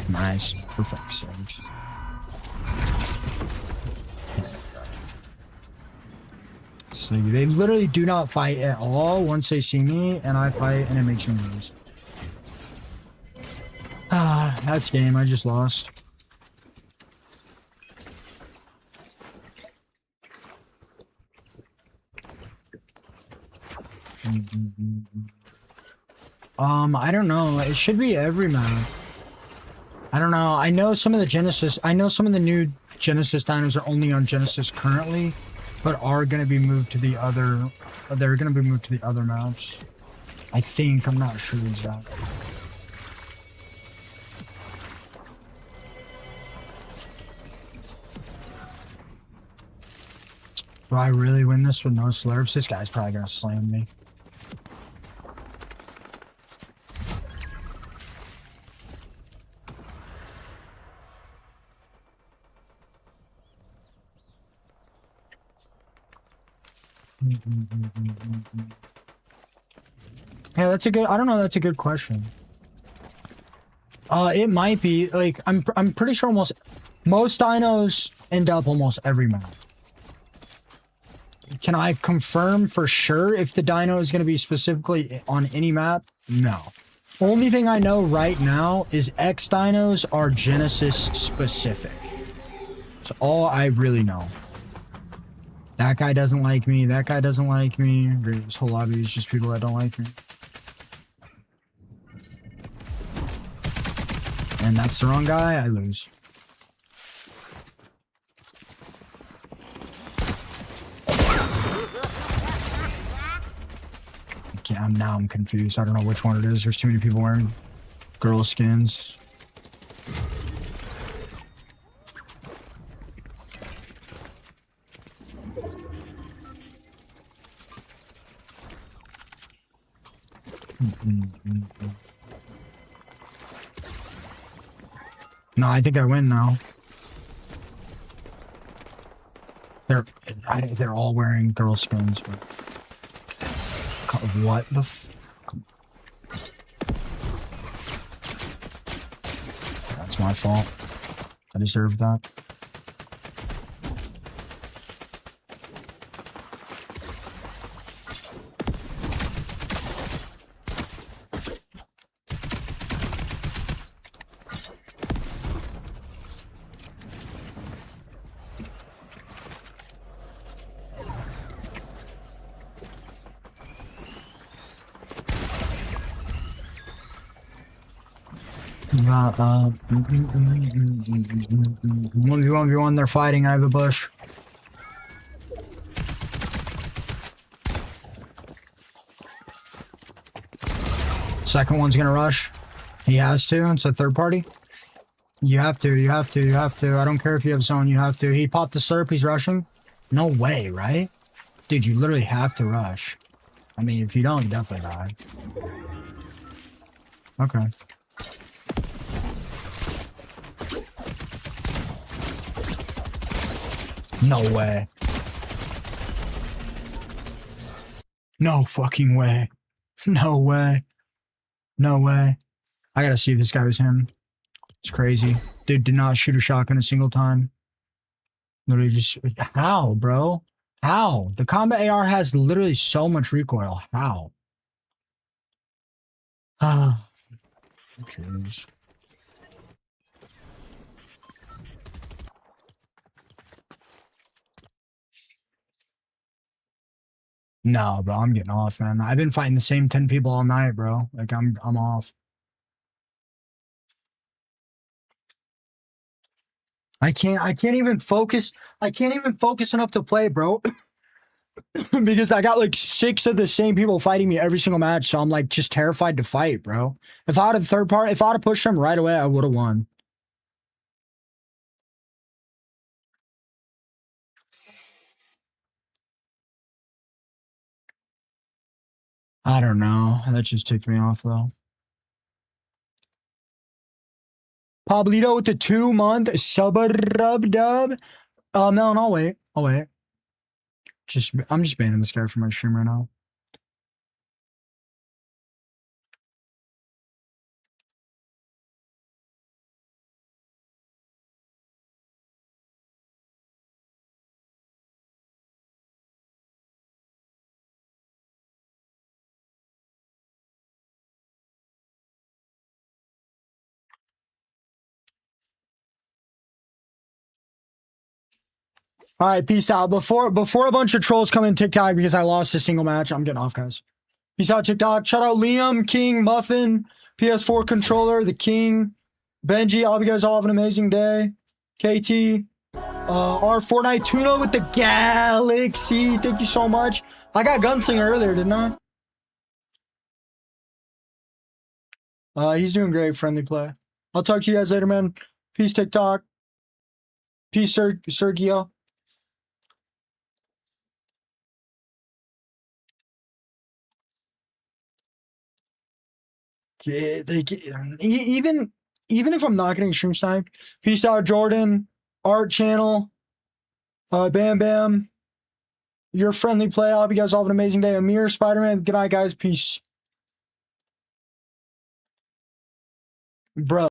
Nice, for fuck's sakes. So they literally do not fight at all once they see me, and I fight, and it makes me lose. Ah, that's game. I just lost. I don't know. It should be every map. I don't know. I know some of the Genesis. I know some of the new Genesis dinos are only on Genesis currently, but are going to be moved to the other. They're going to be moved to the other maps. I think. I'm not sure exactly. Do I really win this with no slurps? This guy's probably going to slam me. Yeah, that's a good. I don't know. That's a good question. It might be like I'm pretty sure most dinos end up almost every map. Can I confirm for sure if the dino is going to be specifically on any map? No. Only thing I know right now is X dinos are Genesis specific. That's all I really know. That guy doesn't like me. That guy doesn't like me. This whole lobby is just people that don't like me. And that's the wrong guy, I lose. Okay, now I'm confused. I don't know which one it is. There's too many people wearing girl skins. No, I think I win now. They're all wearing girl skins. But... What the f... That's my fault. I deserved that. One v one, they're fighting. I have a bush. Second one's gonna rush. He has to. It's a third party. You have to. You have to. You have to. I don't care if you have zone. You have to. He popped the slurp. He's rushing. No way, right? Dude, you literally have to rush. I mean, if you don't, you definitely die. Okay. No way. No fucking way. No way. No way. I gotta see if this guy was him. It's crazy. Dude did not shoot a shotgun a single time. Literally just... How, bro? How? The combat AR has literally so much recoil. How? Ah. Jeez. No, bro, I'm getting off, man. I've been fighting the same 10 people all night, bro. Like, I'm off. I can't even focus. I can't even focus enough to play, bro. Because I got like 6 of the same people fighting me every single match, so I'm like just terrified to fight, bro. If I had a third party, if I had pushed them right away, I would have won. I don't know. That just ticked me off though. Pablito with the 2-month sub-dub. Melon, I'll wait. I'll wait. I'm just banning this guy from my stream right now. All right, peace out. Before a bunch of trolls come in TikTok because I lost a single match, I'm getting off, guys. Peace out, TikTok. Shout out Liam, King, Muffin, PS4 controller, the King, Benji. I hope you guys all have an amazing day. KT, our Fortnite Tuna with the Galaxy. Thank you so much. I got Gunslinger earlier, didn't I? He's doing great. Friendly play. I'll talk to you guys later, man. Peace, TikTok. Peace, Sergio. Yeah, even if I'm not getting stream sniped. Peace out, Jordan. Art channel. Bam Bam. Your friendly play. I hope you guys all have an amazing day. Amir, Spider-Man. Good night, guys. Peace. Bro.